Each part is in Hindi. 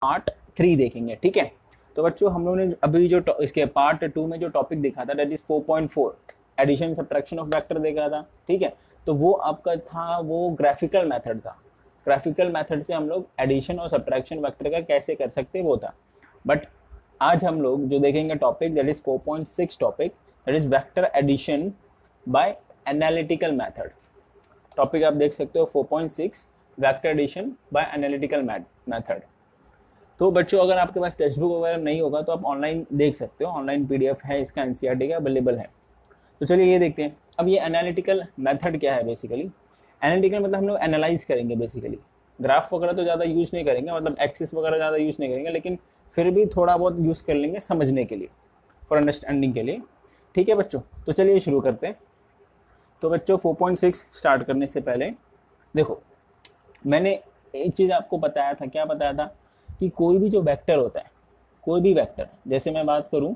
पार्ट 3 देखेंगे, ठीक है। तो बच्चों हम लोगों ने अभी जो इसके पार्ट 2 में जो टॉपिक देखा था that is 4.4 addition subtraction of vector देखा था, ठीक है। तो वो आपका था, वो ग्राफिकल मेथड था। ग्राफिकल मेथड से हम लोग एडिशन और सब्ट्रैक्शन वेक्टर का कैसे कर सकते वो था। बट आज हम लोग जो देखेंगे topic that is 4.6 topic that is vector addition by analytical method. Topic आप देख सकते हो 4.6 vector addition by analytical method. तो बच्चों अगर आपके पास टेक्स्ट बुक वगैरह नहीं होगा तो आप ऑनलाइन देख सकते हो, ऑनलाइन पीडीएफ है इसका, एनसीईआरटी का अवेलेबल है। तो चलिए ये देखते हैं। अब ये एनालिटिकल मेथड क्या है बेसिकली। एनालिटिकल मतलब हम लोग एनालाइज करेंगे बेसिकली, ग्राफ वगैरह तो ज़्यादा यूज़ नहीं करेंगे, मतलब एक्सिस वगैरह ज़्यादा यूज़ नहीं करेंगे, लेकिन फिर भी थोड़ा बहुत यूज़ कर लेंगे समझने के लिए, फॉर अंडरस्टैंडिंग के लिए, ठीक है बच्चों। तो चलिए शुरू करते हैं। तो बच्चों 4.6 स्टार्ट करने से पहले देखो, मैंने एक चीज़ आपको बताया था, क्या बताया था कि कोई भी जो वेक्टर होता है, कोई भी वेक्टर, जैसे मैं बात करूं,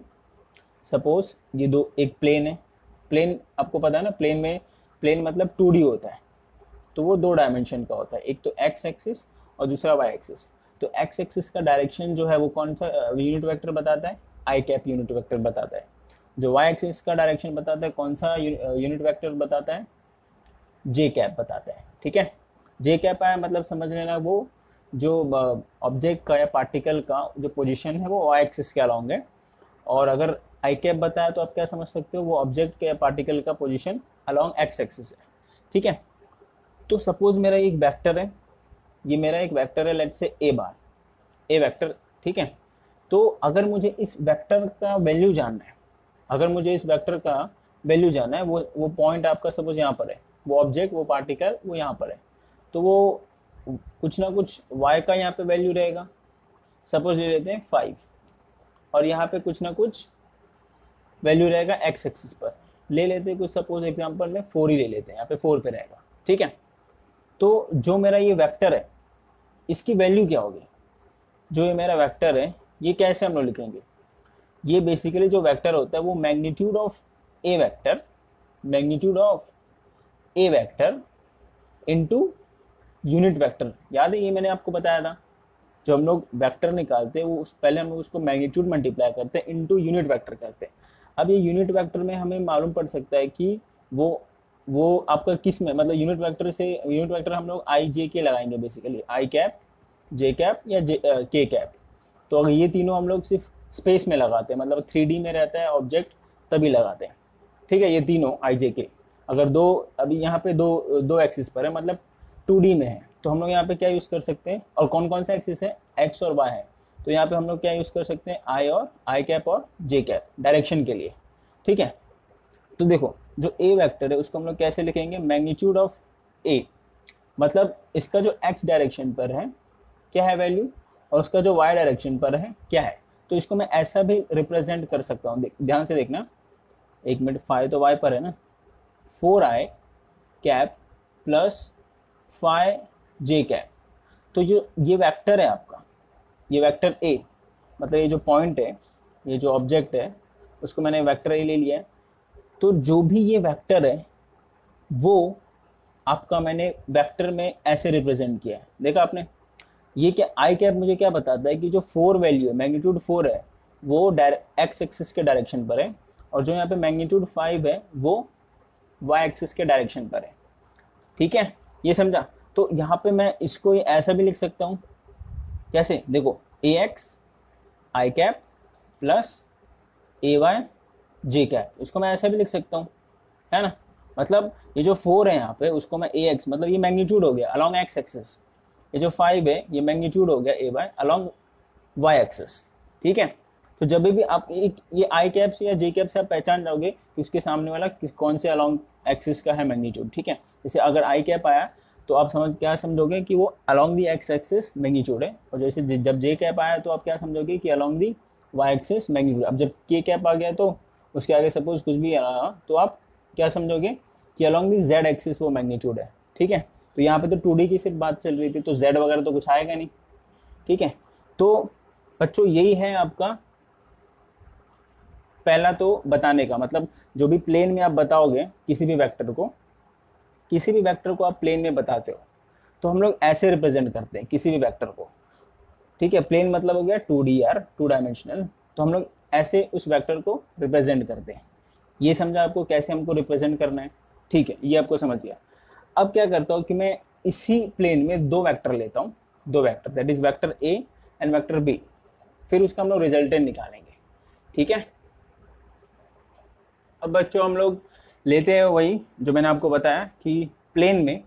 सपोज ये दो, एक प्लेन है, प्लेन आपको पता है ना, प्लेन मतलब 2D होता है, तो वो 2 डायमेंशन का होता है, एक तो एक्स एक्सिस और दूसरा वाई एक्सिस। तो एक्स एक्सिस का डायरेक्शन जो है वो कौन सा यूनिट वेक्टर बताता है, आई कैप यूनिट वेक्टर बताता है। जो वाई एक्सिस का डायरेक्शन बताता है कौन सा यूनिट वेक्टर बताता है, जे कैप बताता है, ठीक है। जे कैप आया मतलब समझ लेना, वो जो ऑब्जेक्ट का या पार्टिकल का जो पोजीशन है वो वाई एक्सिस के अलॉन्ग है, और अगर आई कैप बताया तो आप क्या समझ सकते हो, वो ऑब्जेक्ट या पार्टिकल का पोजीशन अलॉन्ग एक्स एक्सिस है, ठीक है। तो सपोज मेरा एक वेक्टर है, ये मेरा एक वेक्टर है, let's say A bar, A vector, ठीक है। तो अगर मुझे इस वेक्टर का वैल्यू जानना है, अगर मुझे इस वेक्टर का वैल्यू जानना है, वो पॉइंट आपका सपोज यहाँ पर है, वो ऑब्जेक्ट, वो पार्टिकल वो यहाँ पर है, तो वो कुछ ना कुछ y का यहाँ पे वैल्यू रहेगा, सपोज ले लेते हैं 5, और यहाँ पे कुछ ना कुछ वैल्यू रहेगा x एक्सिस पर, ले लेते हैं कुछ सपोज एग्जांपल में 4 ही ले लेते हैं, यहाँ पे 4 पे रहेगा, ठीक है। तो जो मेरा ये वेक्टर है इसकी वैल्यू क्या होगी, जो ये मेरा वेक्टर है ये कैसे हम लोग लिखेंगे, ये बेसिकली जो वेक्टर होता है वो magnitude of A vector, magnitude of A vector into unit vector. याद है ये मैंने आपको बताया था, जो हम लोग वेक्टर निकालते हैं वो पहले हम लोग उसको मैग्नीट्यूड मल्टीप्लाई करते हैं इनटू यूनिट वेक्टर करते हैं। अब ये यूनिट वेक्टर में हमें मालूम पड़ सकता है कि वो आपका किस में, मतलब यूनिट वेक्टर हम लोग आई जे के लगाएंगे बेसिकली, आई कैप, जे कैप या के कैप। तो अगर ये तीनों हम लोग सिर्फ स्पेस में लगाते हैं, मतलब 3D में रहता है ऑब्जेक्ट तभी लगाते हैं, ठीक है। ये तीनों आई जे के, अगर दो, अभी यहाँ पे दो एक्सिस पर है, मतलब 2D में है, तो हम लोग यहाँ पे क्या यूज़ कर सकते हैं, और कौन कौन सा एक्सिस है, एक्स और वाई है, तो यहाँ पे हम लोग क्या यूज़ कर सकते हैं, आई कैप और जे कैप डायरेक्शन के लिए, ठीक है। तो देखो जो ए वेक्टर है उसको हम लोग कैसे लिखेंगे, मैग्नीट्यूड ऑफ ए, मतलब इसका जो एक्स डायरेक्शन पर है क्या है वैल्यू, और उसका जो वाई डायरेक्शन पर है क्या है। तो इसको मैं ऐसा भी रिप्रेजेंट कर सकता हूँ, ध्यान से देखना, एक मिनट, 5 तो वाई पर है ना, 4i cap plus 5j cap. तो जो ये वेक्टर है आपका, ये वेक्टर ए, मतलब ये जो पॉइंट है, ये जो ऑब्जेक्ट है उसको मैंने वेक्टर ए ले लिया है। तो जो भी ये वेक्टर है वो आपका मैंने वेक्टर में ऐसे रिप्रेजेंट किया है, देखा आपने। ये क्या आई कैप मुझे क्या बताता है कि जो 4 वैल्यू है, मैग्नीट्यूड 4 है, वो एक्स एक्सिस के डायरेक्शन पर है, और जो यहाँ पे मैग्नीट्यूड 5 है वो वाई एक्सिस के डायरेक्शन पर है, ठीक है, ये समझा। तो यहाँ पे मैं इसको ऐसा भी लिख सकता हूँ, कैसे, देखो ए x I cap plus A Y J cap, इसको मैं ऐसा भी लिख सकता हूँ, है ना। मतलब ये जो 4 है यहाँ पे उसको मैं ए एक्स, मतलब ये मैग्नीट्यूड हो गया अलॉन्ग एक्स एक्सिस, ये जो 5 है ये मैग्नीट्यूड हो गया ए वाई अलॉन्ग वाई एक्सिस, ठीक है। तो जब भी आप ये आई कैप से या जे कैप से आप पहचान जाओगे कि उसके सामने वाला कौन से अलॉन्ग एक्सिस का है मैग्नीट्यूड, ठीक है। जैसे अगर आई कैप आया तो आप क्या समझोगे कि वो along the x axis magnitude है, और जैसे जब जे कैप आया तो आप क्या समझोगे कि along the Y axis magnitude. अब जब के कैप आ गया तो उसके आगे सपोज कुछ भी आया तो आप क्या समझोगे कि अलॉन्ग दी जेड एक्सिस वो मैग्नीट्यूड है, ठीक है। तो यहाँ पे तो 2D की सिर्फ बात चल रही थी, तो जेड वगैरह तो कुछ आएगा नहीं, ठीक है। तो बच्चों यही है आपका पहला तो बताने का, मतलब जो भी प्लेन में आप बताओगे किसी भी वेक्टर को आप प्लेन में बताते हो तो हम लोग ऐसे रिप्रेजेंट करते हैं किसी भी वेक्टर को। ठीक है। प्लेन मतलब हो गया 2D यार, 2 डायमेंशनल। तो हम लोग ऐसे उस वेक्टर को रिप्रेजेंट करते हैं। ये समझा आपको कैसे हमको रिप्रेजेंट करना है, ठीक है, ये आपको समझ गया। अब क्या करता हूँ कि मैं इसी प्लेन में 2 वेक्टर लेता हूँ, 2 vector, that is vector A and vector B. फिर उसका हम लोग रिजल्टेंट निकालेंगे, ठीक है। अब बच्चों हम लोग लेते हैं वही जो मैंने आपको बताया कि प्लेन में,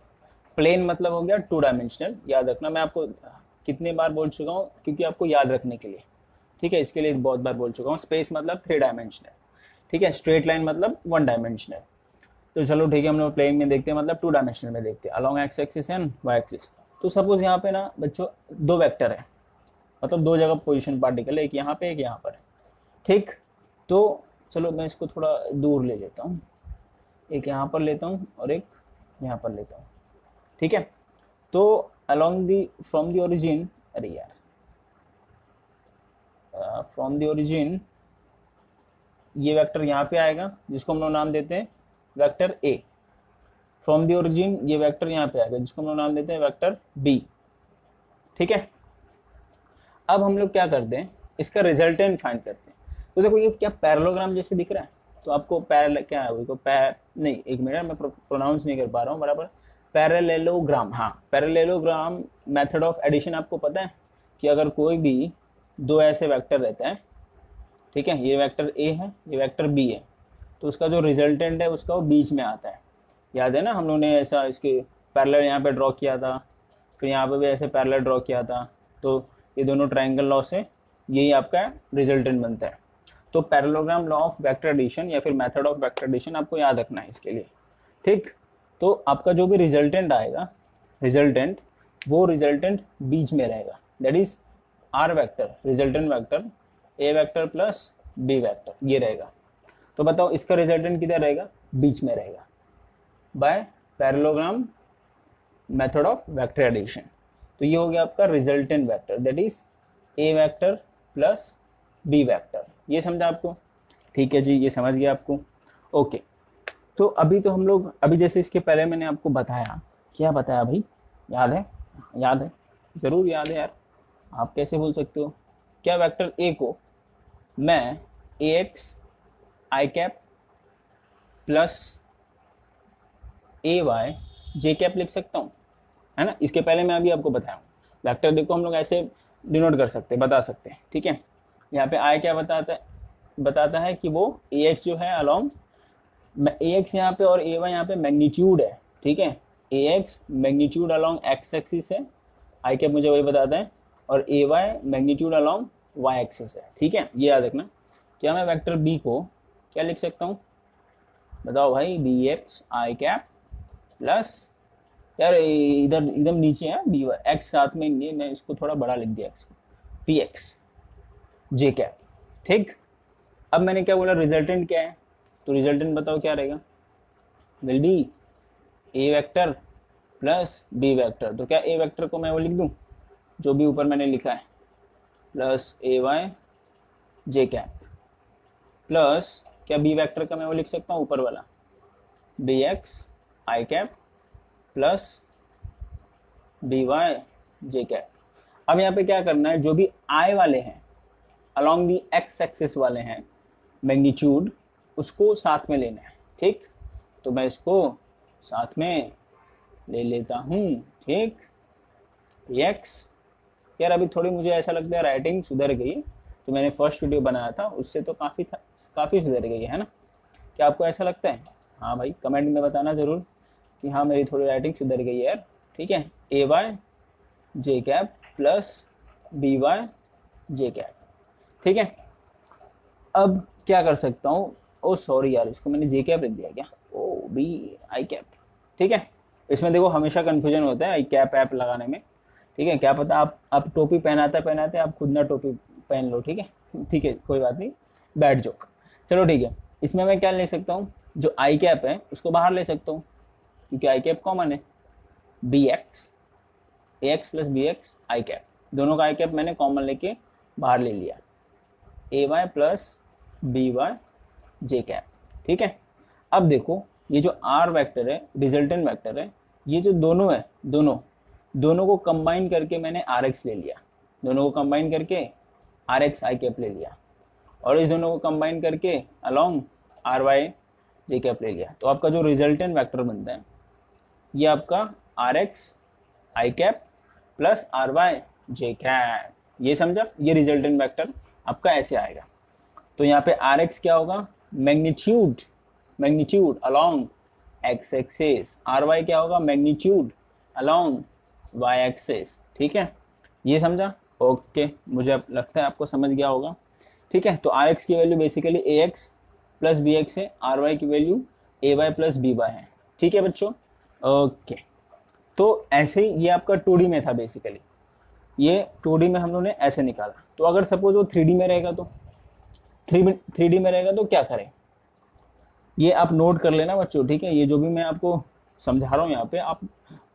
प्लेन मतलब हो गया 2 डायमेंशनल। याद रखना, मैं आपको कितने बार बोल चुका हूँ क्योंकि आपको याद रखने के लिए, ठीक है, इसके लिए बहुत बार बोल चुका हूँ। स्पेस मतलब 3 डायमेंशनल, ठीक है। स्ट्रेट लाइन मतलब 1 डायमेंशनल। तो चलो ठीक है, हम लोग प्लेन में देखते हैं, मतलब 2 डायमेंशनल में देखते हैं, along X axis and Y axis. तो सपोज यहाँ पे ना बच्चों 2 वेक्टर है, मतलब 2 जगह पोजीशन पार्टिकल है, एक यहाँ पे एक यहाँ पर है, ठीक। तो चलो मैं इसको थोड़ा दूर ले लेता हूँ, एक यहाँ पर लेता हूँ और एक यहाँ पर लेता हूँ, ठीक है। तो along the from the origin, अरे यार, फ्रॉम दी ओरिजिन ये वेक्टर यहाँ पे आएगा जिसको हम लोग नाम देते हैं vector A. From the origin ये वेक्टर यहाँ पे आएगा जिसको हम लोग नाम देते हैं वेक्टर बी, ठीक है। अब हम लोग क्या करते हैं, इसका रिजल्टेंट फाइंड करते हैं। तो देखो ये क्या पैरेललोग्राम जैसे दिख रहा है, तो आपको पैरेलल क्या है, वो नहीं, एक मिनट, मैं प्रोनाउंस नहीं कर पा रहा हूँ बराबर। पैरेललोग्राम, हाँ, पैरेललोग्राम मेथड ऑफ एडिशन आपको पता है कि अगर कोई भी 2 ऐसे वेक्टर रहते हैं, ठीक है, ये वेक्टर ए है, ये वेक्टर बी है, तो उसका जो रिजल्टेंट है उसका वो बीच में आता है। याद है ना, हम लोगों ने ऐसा इसके पैरेलल यहाँ पे ड्रॉ किया था, फिर यहाँ पे भी ऐसे पैरेलल ड्रॉ किया था, तो ये दोनों ट्रायंगल लॉ से यही आपका रिजल्टेंट बनता है। तो parallelogram law of vector addition या फिर मेथड ऑफ वेक्टर एडिशन आपको याद रखना है इसके लिए, ठीक। तो आपका जो भी रिजल्टेंट आएगा, रिजल्टेंट, वो रिजल्टेंट बीच में रहेगा, that is R vector, resultant vector A vector plus B vector, ये रहेगा। तो बताओ इसका रिजल्टेंट किधर रहेगा, बीच में रहेगा, by parallelogram method of vector addition. तो ये हो गया आपका resultant vector, that is A vector plus B vector. ये समझा आपको, ठीक है जी, ये समझ गया आपको, ओके। तो अभी तो हम लोग, अभी जैसे इसके पहले मैंने आपको बताया, क्या बताया भाई, याद है, याद है, ज़रूर याद है यार, आप कैसे भूल सकते हो। क्या वेक्टर ए को मैं ए x I cap plus A Y J cap लिख सकता हूँ, है ना। इसके पहले मैं अभी आपको बताया हूँ, वेक्टर देखो हम लोग ऐसे डिनोट कर सकते हैं, बता सकते हैं, ठीक है। यहाँ पे आई क्या बताता है कि वो ए एक्स जो है अलॉन्ग, ए एक्स यहाँ पे और ए वाई यहाँ पे मैग्नीट्यूड है, ठीक है। A X magnitude along X axis है, आई कैप मुझे वही बताता है, और A Y magnitude along Y axis है, ठीक है, ये याद रखना। क्या मैं वेक्टर बी को क्या लिख सकता हूँ, बताओ भाई, B X I cap plus, यार इधर एकदम नीचे है बी वाई, एक्स साथ में नहीं है, मैं इसको थोड़ा बड़ा लिख दिया एक्स को, पी एक्स जे कैप, ठीक। अब मैंने क्या बोला, रिजल्टेंट क्या है, तो रिजल्टेंट बताओ क्या रहेगा, will be A vector plus B vector. तो क्या ए वेक्टर को मैं वो लिख दूं जो भी ऊपर मैंने लिखा है, plus A Y J cap, plus क्या बी वेक्टर का मैं वो लिख सकता हूँ ऊपर वाला, B X I cap plus B Y J cap. अब यहाँ पे क्या करना है, जो भी आई वाले हैं अलॉन्ग दी एक्स एक्सिस वाले हैं मैग्नीट्यूड, उसको साथ में लेना है, ठीक। तो मैं इसको साथ में ले लेता हूँ, ठीक। एक्स, यार अभी थोड़ी मुझे ऐसा लगता है राइटिंग सुधर गई, तो मैंने फर्स्ट वीडियो बनाया था उससे तो काफ़ी सुधर गई है ना, क्या आपको ऐसा लगता है। हाँ भाई, कमेंट में बताना ज़रूर कि हाँ मेरी थोड़ी राइटिंग सुधर गई है यार, ठीक है। ए Y J cap plus B Y J cap, ठीक है। अब क्या कर सकता हूँ, ओ सॉरी यार, इसको मैंने जे कैप लिख दिया क्या, ओ बी आई कैप, ठीक है। इसमें देखो हमेशा कन्फ्यूजन होता है आई कैप ऐप लगाने में, ठीक है। क्या पता आप टोपी पहनाते आप खुद ना टोपी पहन लो, ठीक है, ठीक है, कोई बात नहीं, बैड जोक। चलो ठीक है, इसमें मैं क्या ले सकता हूँ, जो आई कैप है उसको बाहर ले सकता हूँ क्योंकि आई कैप कॉमन है, B x, A x plus B X I cap, दोनों का आई कैप मैंने कॉमन लेके बाहर ले लिया, ए Y plus B Y J cap, ठीक है। अब देखो ये जो आर वेक्टर है, रिजल्टेंट वेक्टर है, ये जो दोनों है, दोनों को कंबाइन करके मैंने आर एक्स ले लिया, दोनों को कंबाइन करके आर एक्स आई कैप ले लिया, और इस दोनों को कंबाइन करके along are Y J cap ले लिया। तो आपका जो रिजल्टेंट वेक्टर बनता है ये आपका R X I cap plus R Y J cap, ये समझा, ये रिजल्टेंट वेक्टर आपका ऐसे आएगा। तो यहाँ पे आर एक्स क्या होगा, magnitude, magnitude along X axis, R Y क्या होगा, मैग्नीट्यूड अलॉन्ग वाई एक्सिस। ठीक है, ये समझा, ओके, मुझे अब लगता है आपको समझ गया होगा। ठीक है, तो आर एक्स की वैल्यू बेसिकली ए एक्स प्लस बी एक्स है, आर वाई की वैल्यू ए वाई प्लस बी वाई है। ठीक है बच्चों, ओके। तो ऐसे ही ये आपका 2D में था बेसिकली, ये 2D में हम लोगों ने ऐसे निकाला। तो अगर सपोज वो 3D में रहेगा तो 3D में रहेगा तो क्या करें, ये आप नोट कर लेना बच्चों। ठीक है, ये जो भी मैं आपको समझा रहा हूँ यहाँ पे आप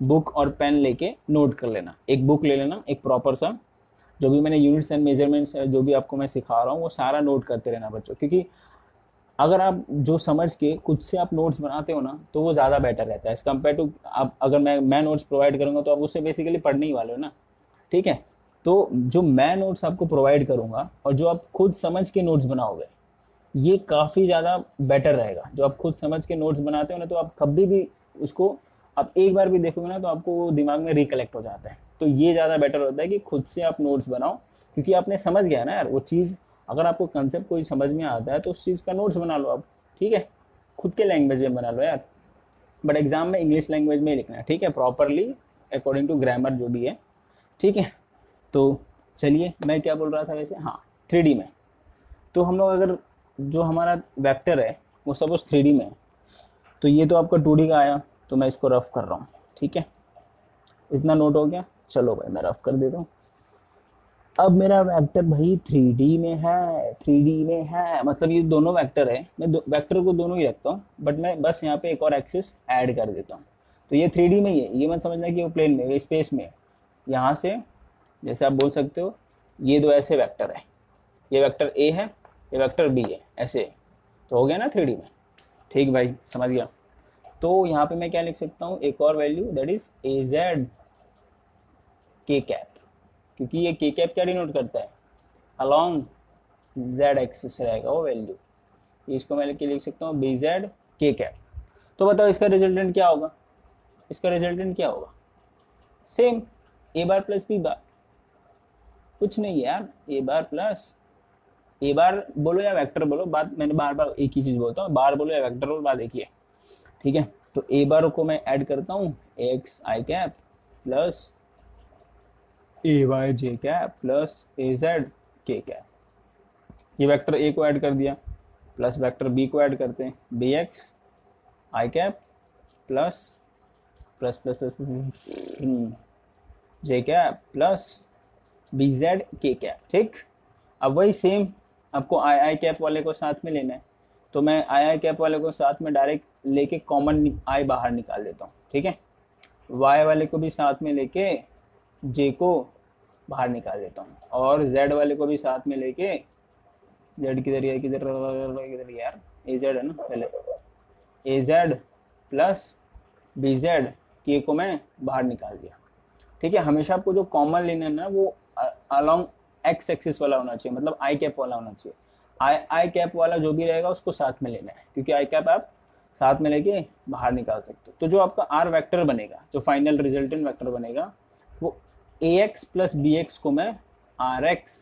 बुक और पेन लेके नोट कर लेना। एक बुक ले लेना, एक प्रॉपर सा, जो भी मैंने यूनिट्स एंड मेजरमेंट्स जो भी आपको मैं सिखा रहा हूँ वो सारा नोट करते रहना बच्चों, क्योंकि अगर आप जो समझ के खुद से आप नोट्स बनाते हो ना तो वो ज़्यादा बेटर रहता है एज़ कम्पेयर टू आप अगर मैं नोट्स प्रोवाइड करूँगा तो आप उससे बेसिकली पढ़ने ही वाले हो ना। ठीक है, तो जो मैं नोट्स आपको प्रोवाइड करूँगा और जो आप खुद समझ के नोट्स बनाओगे ये काफ़ी ज़्यादा बेटर रहेगा। जो आप खुद समझ के नोट्स बनाते हो ना तो आप कभी भी उसको आप एक बार भी देखोगे ना तो आपको वो दिमाग में रिकलेक्ट हो जाता है। तो ये ज़्यादा बेटर होता है कि खुद से आप नोट्स बनाओ, क्योंकि आपने समझ गया ना यार वो चीज़। अगर आपको कंसेप्ट कोई समझ में आता है तो उस चीज़ का नोट्स बना लो आप। ठीक है, खुद के लैंग्वेज में बना लो यार, बट एग्जाम में इंग्लिश लैंग्वेज में ही लिखना है। ठीक है, प्रॉपरली अकॉर्डिंग टू ग्रामर जो भी है। ठीक है, तो चलिए मैं क्या बोल रहा था वैसे, हाँ 3D में। तो हम लोग अगर जो हमारा वेक्टर है वो सपोज 3D में है, तो ये तो आपका 2D का आया, तो मैं इसको रफ कर रहा हूँ। ठीक है, इतना नोट हो गया, चलो भाई मैं रफ कर देता हूँ। अब मेरा वेक्टर भाई 3D में है, 3D में है मतलब ये दोनों वेक्टर है, मैं वेक्टर को दोनों ही रखता हूँ, बट मैं बस यहाँ पे एक और एक्सिस ऐड कर देता हूँ। तो ये 3D में ही है, ये मत समझना कि वो प्लेन में, ये स्पेस में है। यहाँ से जैसे आप बोल सकते हो ये दो ऐसे वेक्टर है, ये वेक्टर ए है, ये वेक्टर बी है, ऐसे तो हो गया ना 3D में। ठीक भाई, समझ गया। तो यहाँ पे मैं क्या लिख सकता हूँ, एक और value that is A Z K cap, क्योंकि ये के कैप क्या डिनोट करता है, अलॉन्ग जेड एक्सिस रहेगा वो वैल्यू। इसको मैं लिख सकता हूँ बी जेड के कैप। तो बताओ इसका रिजल्टेंट क्या होगा, इसका रिजल्टेंट क्या होगा, सेम ए बार प्लस बी बार, कुछ नहीं यार, ए बार प्लस ए बार बोलो या वेक्टर बोलो, बात मैंने बार बार एक ही चीज बोलता हूँ, बार बोलो या वेक्टर बोलो, बात एक ही है। ठीक है, तो ए बार को मैं ऐड करता हूँ X I cap plus A Y J cap plus A Z K cap. ये वेक्टर ए को ऐड कर दिया, प्लस वेक्टर बी को ऐड करते हैं, B X I cap plus plus plus plus J cap plus B Z K cap. ठीक, अब वही सेम आपको आई आई कैप वाले को साथ में लेना है, तो मैं आई आई कैप वाले को साथ में डायरेक्ट लेके कॉमन आई बाहर निकाल देता हूँ। ठीक है, वाई वाले को भी साथ में लेके जे को बाहर निकाल देता हूँ, और जेड वाले को भी साथ में लेके, जेड किधर है, किधर यार, ए जेड है ना, पहले ए जेड प्लस बी जेड के को मैं बाहर निकाल दिया। ठीक है, हमेशा आपको जो कॉमन लेना है ना वो अलॉन्ग एक्स एक्सिस वाला होना चाहिए, मतलब आई कैप वाला होना चाहिए। आई कैप वाला जो भी रहेगा उसको साथ में लेना है, क्योंकि आई कैप आप साथ में लेके बाहर निकाल सकते हो। तो जो आपका आर वेक्टर बनेगा, जो फाइनल रिजल्टेंट वेक्टर बनेगा, वो ए एक्स प्लस बी एक्स को मैं आर एक्स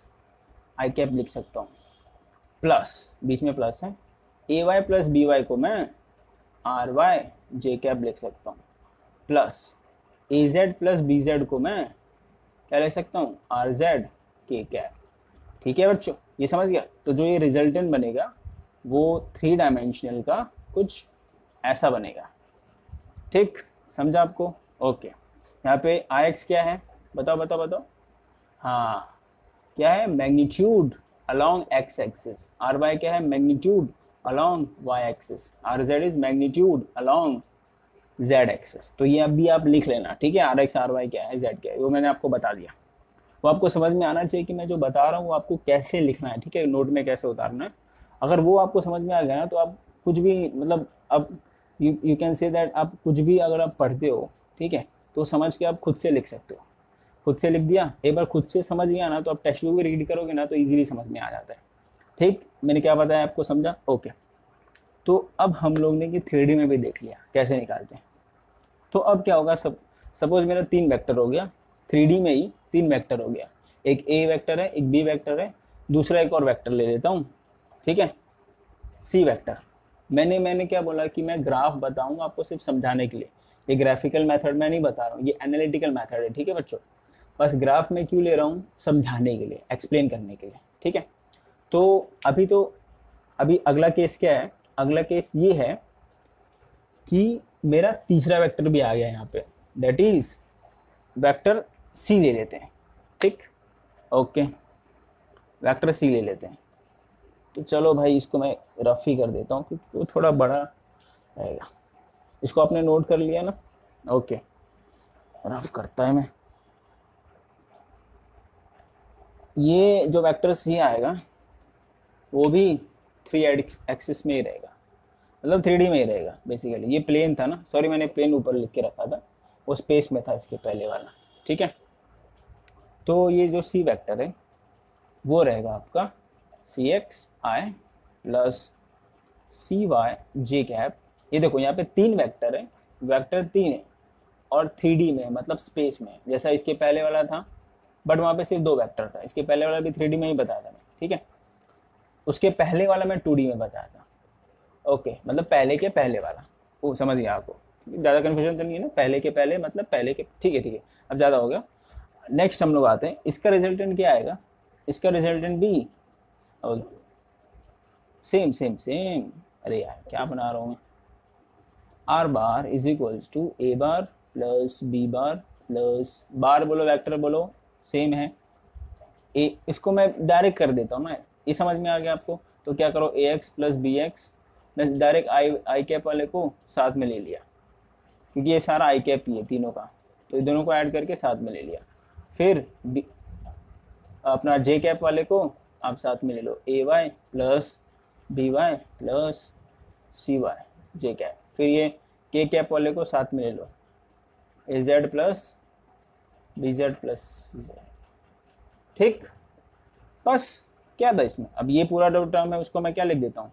आई कैप लिख सकता हूँ, प्लस बीच में प्लस है, ए वाई प्लस बी वाई को मैं आर वाई जे कैप लिख सकता हूँ, plus A Z plus B Z को मैं क्या लिख सकता हूँ, आर जेड के कैप। ठीक है बच्चों, ये समझ गया। तो जो ये रिजल्टेंट बनेगा वो 3 डायमेंशनल का कुछ ऐसा बनेगा। ठीक, समझा आपको, ओके। यहाँ पे आई एक्स क्या है, बताओ बताओ बताओ, हाँ क्या है, magnitude along X axis, R Y क्या है, magnitude along Y axis, R Z is magnitude along Z axis. तो ये अभी आप लिख लेना। ठीक है, आर एक्स आर वाई क्या है, जेड क्या है, वो मैंने आपको बता दिया। वो आपको समझ में आना चाहिए कि मैं जो बता रहा हूँ वो आपको कैसे लिखना है। ठीक है, नोट में कैसे उतारना है। अगर वो आपको समझ में आ गया ना तो आप कुछ भी, मतलब अब यू कैन से दैट आप कुछ भी अगर आप पढ़ते हो, ठीक है, तो समझ के आप खुद से लिख सकते हो। खुद से लिख दिया, एक बार खुद से समझ गया ना तो आप टेक्स्ट बुक भी रीड करोगे ना तो इजीली समझ में आ जाता है। ठीक, मैंने क्या बताया आपको, समझा? ओके। तो अब हम लोग ने कि 3D में भी देख लिया कैसे निकालते हैं। तो अब क्या होगा, सपोज मेरा 3 वेक्टर हो गया, 3D में ही 3 वेक्टर हो गया, एक ए वेक्टर है, एक बी वेक्टर है, दूसरा एक और वेक्टर ले लेता हूँ, ठीक है, सी वेक्टर। मैंने क्या बोला कि मैं ग्राफ बताऊंगा आपको सिर्फ समझाने के लिए, ये ग्राफिकल मेथड में नहीं बता रहा हूँ, ये एनालिटिकल मेथड है, ठीक है बच्चों। बस ग्राफ में क्यों ले रहा हूँ, समझाने के लिए, एक्सप्लेन करने के लिए, ठीक है। तो अभी अगला केस क्या है, अगला केस ये है कि मेरा तीसरा वेक्टर भी आ गया यहाँ पे, दैट इज वेक्टर सी ले लेते हैं, ठीक, ओके, वेक्टर सी ले लेते हैं। तो चलो भाई इसको मैं रफ ही कर देता हूँ क्योंकि वो थोड़ा बड़ा रहेगा। इसको आपने नोट कर लिया ना, ओके, रफ करता है मैं। ये जो वेक्टर सी आएगा वो भी 3 एक्सिस में ही रहेगा, मतलब 3D में ही रहेगा बेसिकली। ये प्लेन था ना, सॉरी मैंने प्लेन ऊपर लिख के रखा था, वो स्पेस में था इसके पहले वाला, ठीक है। तो ये जो सी वेक्टर है वो रहेगा आपका CXi plus CY j cap. ये देखो यहाँ पे 3 वेक्टर है, वेक्टर 3 है और 3D में मतलब स्पेस में, जैसा इसके पहले वाला था, बट वहाँ पे सिर्फ 2 वेक्टर था। इसके पहले वाला भी 3D में ही बताया था मैं, ठीक है। उसके पहले वाला मैं 2D में बताया था, ओके, मतलब पहले के पहले वाला, वो समझ गया आपको, ज़्यादा कन्फ्यूजन तो नहीं है ना, पहले के पहले मतलब पहले के, ठीक है, अब ज़्यादा हो गया। नेक्स्ट हम लोग आते हैं, इसका रिजल्टेंट क्या आएगा, इसका रिजल्टेंट भी सेम, अरे यार क्या बना रहा हूँ मैं, R bar is equals to A bar plus B bar plus bar बोलो वेक्टर बोलो सेम है, ए इसको मैं डायरेक्ट कर देता हूँ ना, ये समझ में आ गया आपको। तो क्या करो, ए एक्स प्लस बी एक्स, मैं डायरेक्ट आई कैप वाले को साथ में ले लिया क्योंकि ये सारा आई कैप ही है तीनों का, तो ये दोनों को ऐड करके साथ में ले लिया। फिर अपना जे कैप वाले को आप साथ में ले लो, A Y plus B Y plus C Y J cap. फिर ये के कैप वाले को साथ में ले लो, A Z plus B Z plus C Z, ठीक। बस क्या था इसमें, अब ये पूरा जो टर्म है उसको मैं क्या लिख देता हूँ,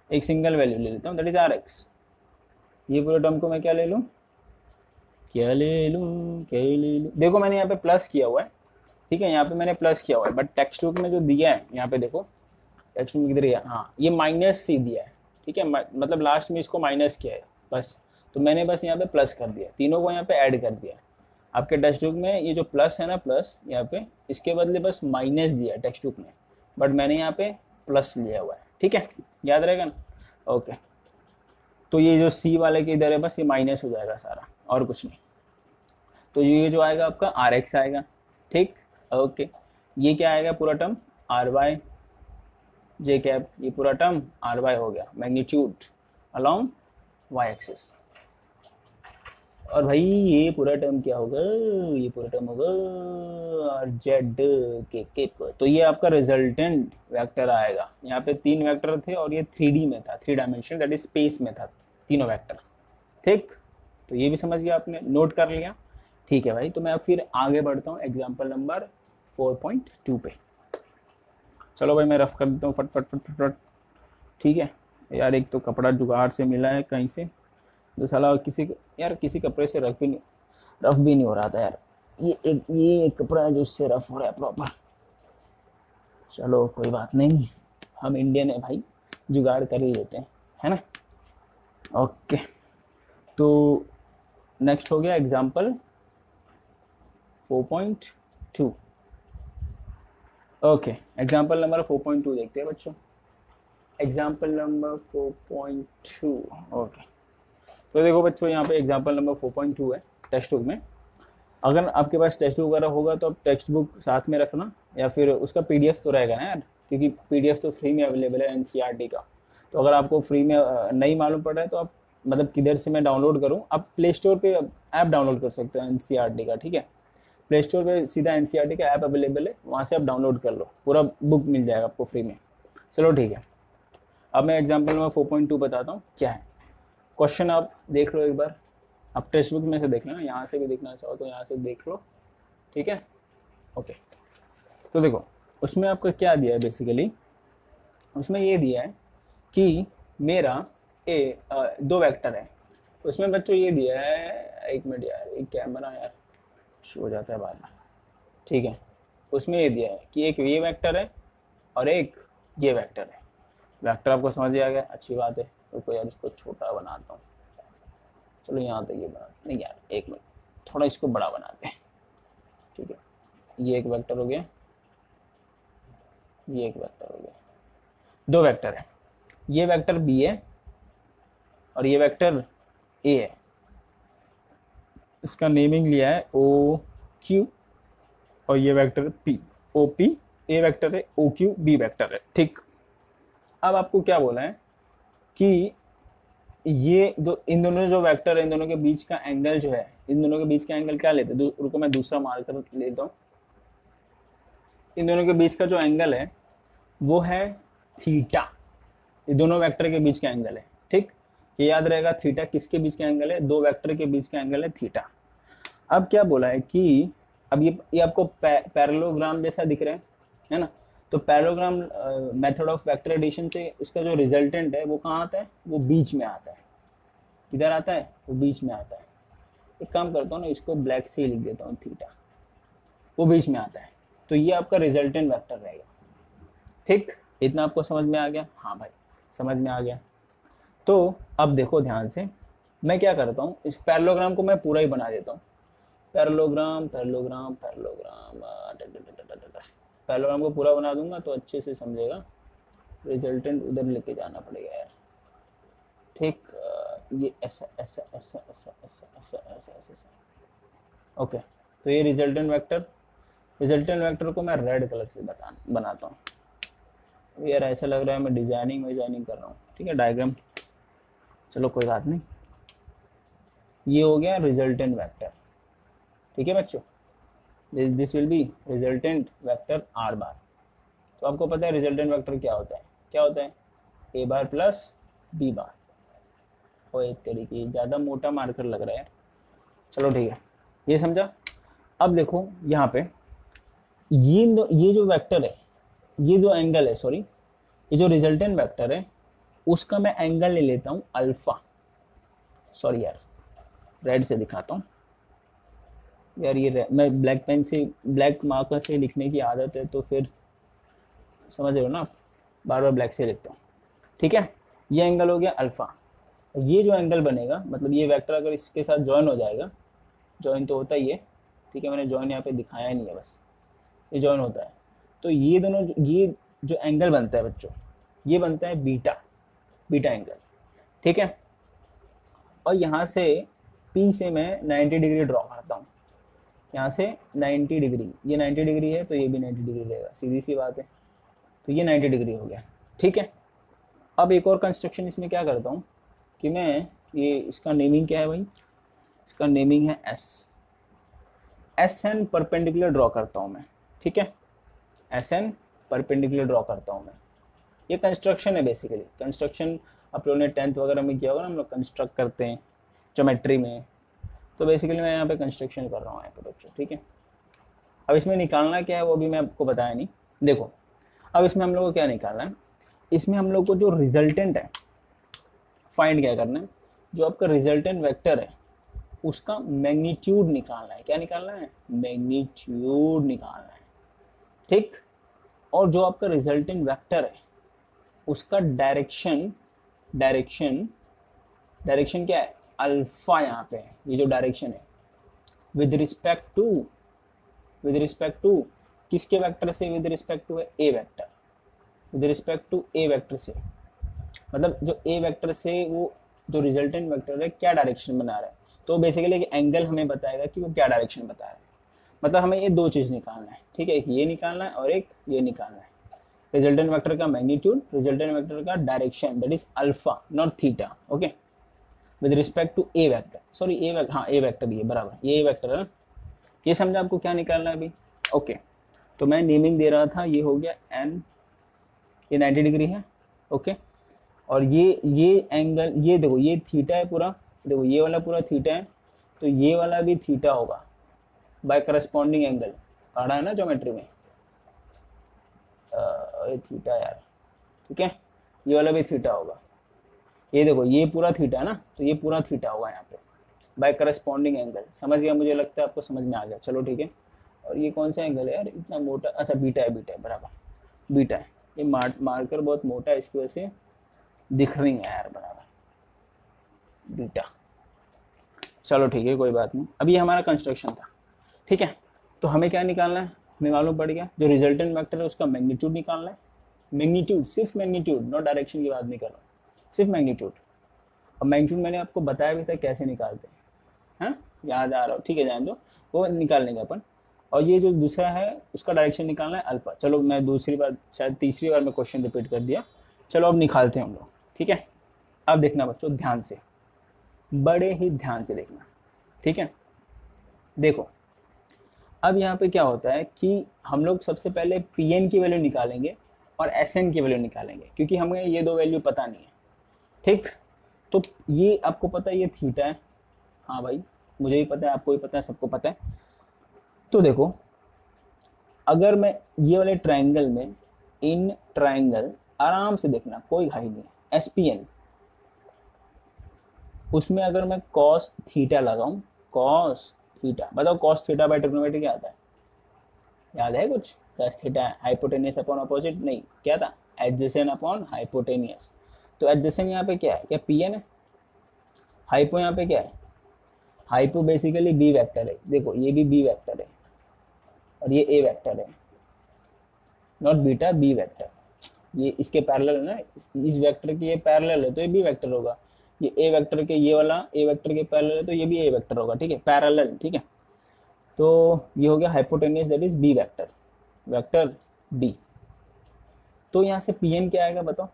एक सिंगल वैल्यू ले लेता हूँ, दैट इज आर एक्स। ये पूरे टर्म को मैं क्या ले लूँ, देखो मैंने यहाँ पे प्लस किया हुआ है, ठीक है, यहाँ पे मैंने प्लस किया हुआ है, बट टेक्स्ट बुक में जो दिया है यहाँ पे देखो, टेक्स्ट बुक किधर है, हाँ ये माइनस सी दिया है, ठीक है, मतलब लास्ट में इसको माइनस किया है बस, तो मैंने बस यहाँ पे प्लस कर दिया, तीनों को यहाँ पे ऐड कर दिया। आपके टेक्स्ट बुक में ये जो प्लस है ना, प्लस यहाँ पे इसके बदले बस माइनस दिया है टेक्स्ट बुक में, बट मैंने यहाँ पे प्लस लिया हुआ है, ठीक है, याद रहेगा ना, ओके। तो ये जो सी वाले के इधर है बस ये माइनस हो जाएगा सारा और कुछ नहीं। तो ये जो आएगा आपका आर एक्स आएगा, ठीक, ओके। ये क्या आएगा पूरा term, are Y J cap, ये पूरा टर्म आर वाई हो गया, मैग्नीट्यूड अलोंग वाई एक्सिस। और भाई ये पूरा टर्म क्या होगा, ये पूरा टर्म होगा आर जेड के केप। तो ये आपका रिजल्टेंट वेक्टर आएगा। यहाँ पे 3 वेक्टर थे और ये 3D में था, 3 डायमेंशन दैट इज स्पेस में था तीनों वेक्टर, ठीक। तो ये भी समझ गया आपने, नोट कर लिया, ठीक है भाई। तो मैं अब फिर आगे बढ़ता हूँ एग्जाम्पल नंबर 4.2 पे। चलो भाई मैं रफ कर देता हूँ फट, ठीक है यार। एक तो कपड़ा जुगाड़ से मिला है कहीं से, जो साला किसी कपड़े से रफ भी नहीं हो रहा था यार। ये एक कपड़ा है जो इससे रफ हो रहा है प्रॉपर। चलो कोई बात नहीं, हम इंडियन है भाई, जुगाड़ कर ही लेते हैं, है ना, ओके। तो नेक्स्ट हो गया एग्जाम्पल 4.2, ओके। एग्जाम्पल नंबर 4.2 देखते हैं बच्चों, एग्जाम्पल नंबर 4.2, ओके। तो देखो बच्चों यहाँ पे एग्जाम्पल नंबर 4.2 है टेक्स्ट बुक में। अगर आपके पास टेक्स्ट बुक वगैरह होगा तो आप टेक्स्ट बुक साथ में रखना, या फिर उसका PDF तो रहेगा ना यार, क्योंकि PDF तो फ्री में अवेलेबल है NCERT का। तो अगर आपको फ्री में नहीं मालूम पड़ रहा है तो आप मतलब किधर से मैं डाउनलोड करूँ, आप प्ले स्टोर पे ऐप डाउनलोड कर सकते हो NCERT का, ठीक है। प्ले स्टोर पे सीधा NCERT का ऐप अवेलेबल है, वहाँ से आप डाउनलोड कर लो, पूरा बुक मिल जाएगा आपको फ्री में। चलो ठीक है, अब मैं एग्जाम्पल नंबर 4.2 बताता हूँ क्या है। क्वेश्चन आप देख लो एक बार, आप टेक्स्ट बुक में से देख लेना, यहाँ से भी देखना चाहो तो यहाँ से देख लो, ठीक है, ओके। तो देखो उसमें आपका क्या दिया है बेसिकली, उसमें ये दिया है कि मेरा दो वेक्टर है। उसमें बच्चों ये दिया है, एक मिनट यार, एक कैमरा यार शो हो जाता है बार बार, ठीक है। उसमें ये दिया है कि एक ये वेक्टर है और एक ये वेक्टर है। वेक्टर आपको समझ आ गया, अच्छी बात है। तो यार इसको छोटा बनाता हूँ, चलो यहाँ तक ये बना, नहीं यार एक मिनट, थोड़ा इसको बड़ा बनाते हैं, ठीक है। ये एक वेक्टर हो गया, ये एक वेक्टर हो गया, दो वेक्टर है। ये वेक्टर बी है और ये वेक्टर ए है। इसका नेमिंग लिया है ओ क्यू और ये वेक्टर पी, ओ पी, ए वेक्टर है, ओ क्यू बी वेक्टर है, ठीक। अब आपको क्या बोला है कि ये दो, इन दोनों जो वेक्टर है, इन दोनों के बीच का एंगल जो है, इन दोनों के बीच का एंगल क्या लेते हैं, रुको मैं दूसरा मार्कर लेता हूँ। इन दोनों के बीच का जो एंगल है वो है थीटा। ये दोनों वेक्टर के बीच का एंगल है, ठीक। ये याद रहेगा, थीटा किसके बीच का एंगल है, दो वेक्टर के बीच का एंगल है थीटा। अब क्या बोला है कि अब ये आपको पैरेललोग्राम जैसा दिख रहा है ना। तो parallelogram method of vector addition से इसका जो रिजल्टेंट है वो कहाँ आता है, वो बीच में आता है। किधर आता है, वो बीच में आता है। एक काम करता हूँ ना, इसको ब्लैक से ही लिख देता हूँ, थीटा, वो बीच में आता है। तो ये आपका रिजल्टेंट वेक्टर रहेगा, ठीक। इतना आपको समझ में आ गया, हाँ भाई समझ में आ गया। तो अब देखो ध्यान से, मैं क्या करता हूँ, इस पैरेललोग्राम को मैं पूरा ही बना देता हूँ। पैरेललोग्राम पैरेललोग्राम पैरेललोग्राम पैरेललोग्राम को पूरा बना दूंगा तो अच्छे से समझेगा। रिजल्टेंट उधर लेके जाना पड़ेगा यार, ठीक। ये ऐसा ऐसा ऐसा ऐसा ऐसा ऐसा ऐसा ऐसा, ओके। तो ये रिजल्टेंट वेक्टर को मैं रेड कलर से बनाता हूँ। यार ऐसा लग रहा है मैं डिजाइनिंग कर रहा हूँ, ठीक है, डायग्राम। चलो कोई बात नहीं, ये हो गया रिजल्टेंट वेक्टर, ठीक है बच्चों। This will be resultant vector are बार। तो आपको पता है रिजल्टेंट वेक्टर क्या होता है, ए बार प्लस बी बार। और एक तरीके ज़्यादा मोटा मार्कर लग रहा है, चलो ठीक है, ये समझा। अब देखो यहाँ पे ये जो वेक्टर है, ये जो एंगल है, सॉरी, ये जो रिजल्टेंट वेक्टर है उसका मैं एंगल ले लेता हूँ अल्फा। सॉरी यार, रेड से दिखाता हूँ यार, ये मैं ब्लैक पेन से, ब्लैक मार्कर से लिखने की आदत है, तो फिर समझ रहे हो ना आप, बार बार ब्लैक से लिखता हूँ, ठीक है। ये एंगल हो गया अल्फा। ये जो एंगल बनेगा, मतलब ये वेक्टर अगर इसके साथ ज्वाइन हो जाएगा, ज्वाइन तो होता ही है, ठीक है, मैंने ज्वाइन यहाँ पे दिखाया नहीं है, बस ये ज्वाइन होता है। तो ये दोनों, ये जो एंगल बनता है बच्चों, ये बनता है बीटा एंगल, ठीक है। और यहाँ से P से मैं 90 डिग्री ड्रॉ करता हूँ, यहाँ से 90 डिग्री, ये 90 डिग्री है तो ये भी 90 डिग्री रहेगा, सीधी सी बात है। तो ये 90 डिग्री हो गया, ठीक है। अब एक और कंस्ट्रक्शन इसमें क्या करता हूँ कि मैं ये, इसका नेमिंग क्या है भाई, इसका नेमिंग है एस एन परपेंडिकुलर ड्रॉ करता हूँ मैं, ठीक है। एस एन परपेंडिकुलर ड्रॉ करता हूँ मैं। ये कंस्ट्रक्शन है बेसिकली, कंस्ट्रक्शन आप लोगों ने 10th वगैरह में किया होगा ना, हम लोग कंस्ट्रक्ट करते हैं ज्योमेट्री में। तो बेसिकली मैं यहाँ पे कंस्ट्रक्शन कर रहा हूँ यहाँ पे बच्चों, ठीक है। अब इसमें निकालना क्या है वो भी मैं आपको बताया नहीं। देखो अब इसमें हम लोग को क्या निकालना है, इसमें हम लोग को जो रिजल्टेंट है फाइंड क्या करना है, जो आपका रिजल्टेंट वेक्टर है उसका मैग्नीट्यूड निकालना है। क्या निकालना है, मैग्नीट्यूड निकालना है, ठीक। और जो आपका रिजल्टेंट वेक्टर है उसका डायरेक्शन क्या है, अल्फा यहाँ पे है। ये जो डायरेक्शन है विद रिस्पेक्ट टू किसके वेक्टर से, with respect to A vector, with respect to A vector से, मतलब जो ए वेक्टर से वो जो रिजल्टेंट वेक्टर है क्या डायरेक्शन बना रहा है। तो बेसिकली एक एंगल हमें बताएगा कि वो क्या डायरेक्शन बता रहा है। मतलब हमें ये दो चीज निकालना है, ठीक है, एक ये निकालना है और एक ये निकालना है। रिजल्टेंट वेक्टर का मैग्नीट्यूड, रिजल्टेंट वेक्टर का direction, that is alpha not theta, okay, with respect to A vector, sorry A vector, हाँ ए वेक्टर भी है बराबर, ये ए वेक्टर है ना। ये समझा आपको क्या निकालना है अभी, ओके। तो मैं नेमिंग दे रहा था, ये हो गया एन, ये 90 डिग्री है, ओके। और ये एंगल, ये देखो ये थीटा है पूरा, देखो ये वाला पूरा थीटा है, तो ये वाला भी थीटा होगा, बाय करस्पॉन्डिंग एंगल, पढ़ा है ना ज्योमेट्री में, थीटा यार, ठीक है, ये वाला भी थीटा होगा, ये देखो ये पूरा थीटा ना, तो ये पूरा थीटा होगा यहाँ पे बाय करस्पॉन्डिंग एंगल, समझ गया, मुझे लगता है आपको समझ में आ गया, चलो ठीक है। और ये कौन सा एंगल है यार इतना मोटा, अच्छा बीटा है, बीटा है बराबर, बीटा है, ये मार्कर बहुत मोटा है इसकी वजह से दिख नहीं है यार बराबर, बीटा, चलो ठीक है कोई बात नहीं। अभी हमारा कंस्ट्रक्शन था, ठीक है, तो हमें क्या निकालना है, हमें मालूम पड़ गया जो रिजल्टेंट वेक्टर है उसका मैग्नीट्यूड निकालना है, मैग्नीट्यूड, सिर्फ मैग्नीट्यूड, नॉट डायरेक्शन की बात नहीं कर रहा हूँ, सिर्फ मैग्नीट्यूड। और मैग्नीट्यूड मैंने आपको बताया भी था कैसे निकालते हैं, हाँ याद आ रहा हो, ठीक है जान दो, वो निकाल लेंगे अपन। और ये जो दूसरा है उसका डायरेक्शन निकालना है अल्फा, चलो मैं दूसरी बार शायद तीसरी बार मैं क्वेश्चन रिपीट कर दिया, चलो अब निकालते हैं हम लोग, ठीक है। अब देखना बच्चों ध्यान से, बड़े ही ध्यान से देखना, ठीक है। देखो अब यहाँ पे क्या होता है कि हम लोग सबसे पहले Pn की वैल्यू निकालेंगे और Sn की वैल्यू निकालेंगे, क्योंकि हमें ये दो वैल्यू पता नहीं है, ठीक। तो ये आपको पता है ये थीटा है, हाँ भाई मुझे भी पता है, आपको भी पता है, सबको पता है। तो देखो अगर मैं ये वाले ट्रायंगल में, इन ट्रायंगल आराम से देखना कोई घाई नहीं है, SPN, उसमें अगर मैं कॉस थीटा लगाऊं, कॉस थीटा, बताओ कॉस थीटा बाय ट्रिग्नोमेट्री क्या आता है, याद है कुछ, cos theta hypotenuse upon opposite, नहीं क्या था, एडजेसेंट अपॉन हाइपोटेनियस। तो एडजेसेंट यहाँ पे क्या है, क्या Pn है, हाइपो यहाँ पे क्या है, हाइपो बेसिकली बी वेक्टर है, देखो ये भी बी वेक्टर है और ये ए वेक्टर है, नॉट बीटा, बी वेक्टर, ये इसके पैरेलल है ना, इस वेक्टर के ये पैरेलल है तो ये बी वेक्टर होगा, ये ए वेक्टर के, ये वाला ए वेक्टर के पैरेलल है तो ये भी ए वेक्टर होगा, ठीक है, पैरेलल, ठीक है। तो ये हो गया hypotenuse, that is B vector, vector B. तो यहाँ से Pn क्या आएगा बताओ,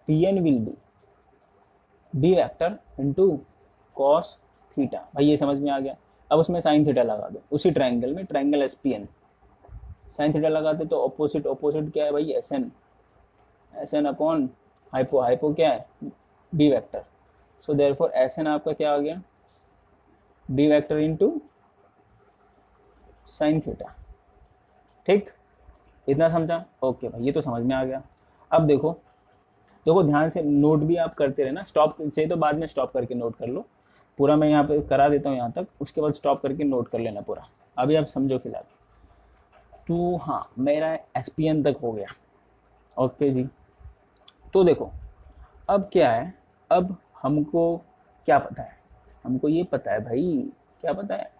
Pn will be B vector into cos theta, भाई ये समझ में आ गया। अब उसमें साइन थीटा लगा दो, उसी ट्रायंगल में, ट्रायंगल SPN, साइन थीटा लगाते तो ऑपोजिट, ऑपोजिट क्या है भाई SN, SN upon hypo, hypo क्या है B vector, so therefore SN आपका क्या आ गया, B vector into sine theta, ठीक, इतना समझा, ओके भाई ये तो समझ में आ गया। अब देखो, देखो ध्यान से नोट भी आप करते रहना, स्टॉप चाहिए तो बाद में स्टॉप करके नोट कर लो, पूरा मैं यहाँ पे करा देता हूँ यहाँ तक, उसके बाद स्टॉप करके नोट कर लेना पूरा, अभी आप समझो फिलहाल। तो हाँ मेरा SPN तक हो गया, ओके जी। तो देखो अब क्या है, अब हमको क्या पता है, हमको ये पता है भाई, क्या पता है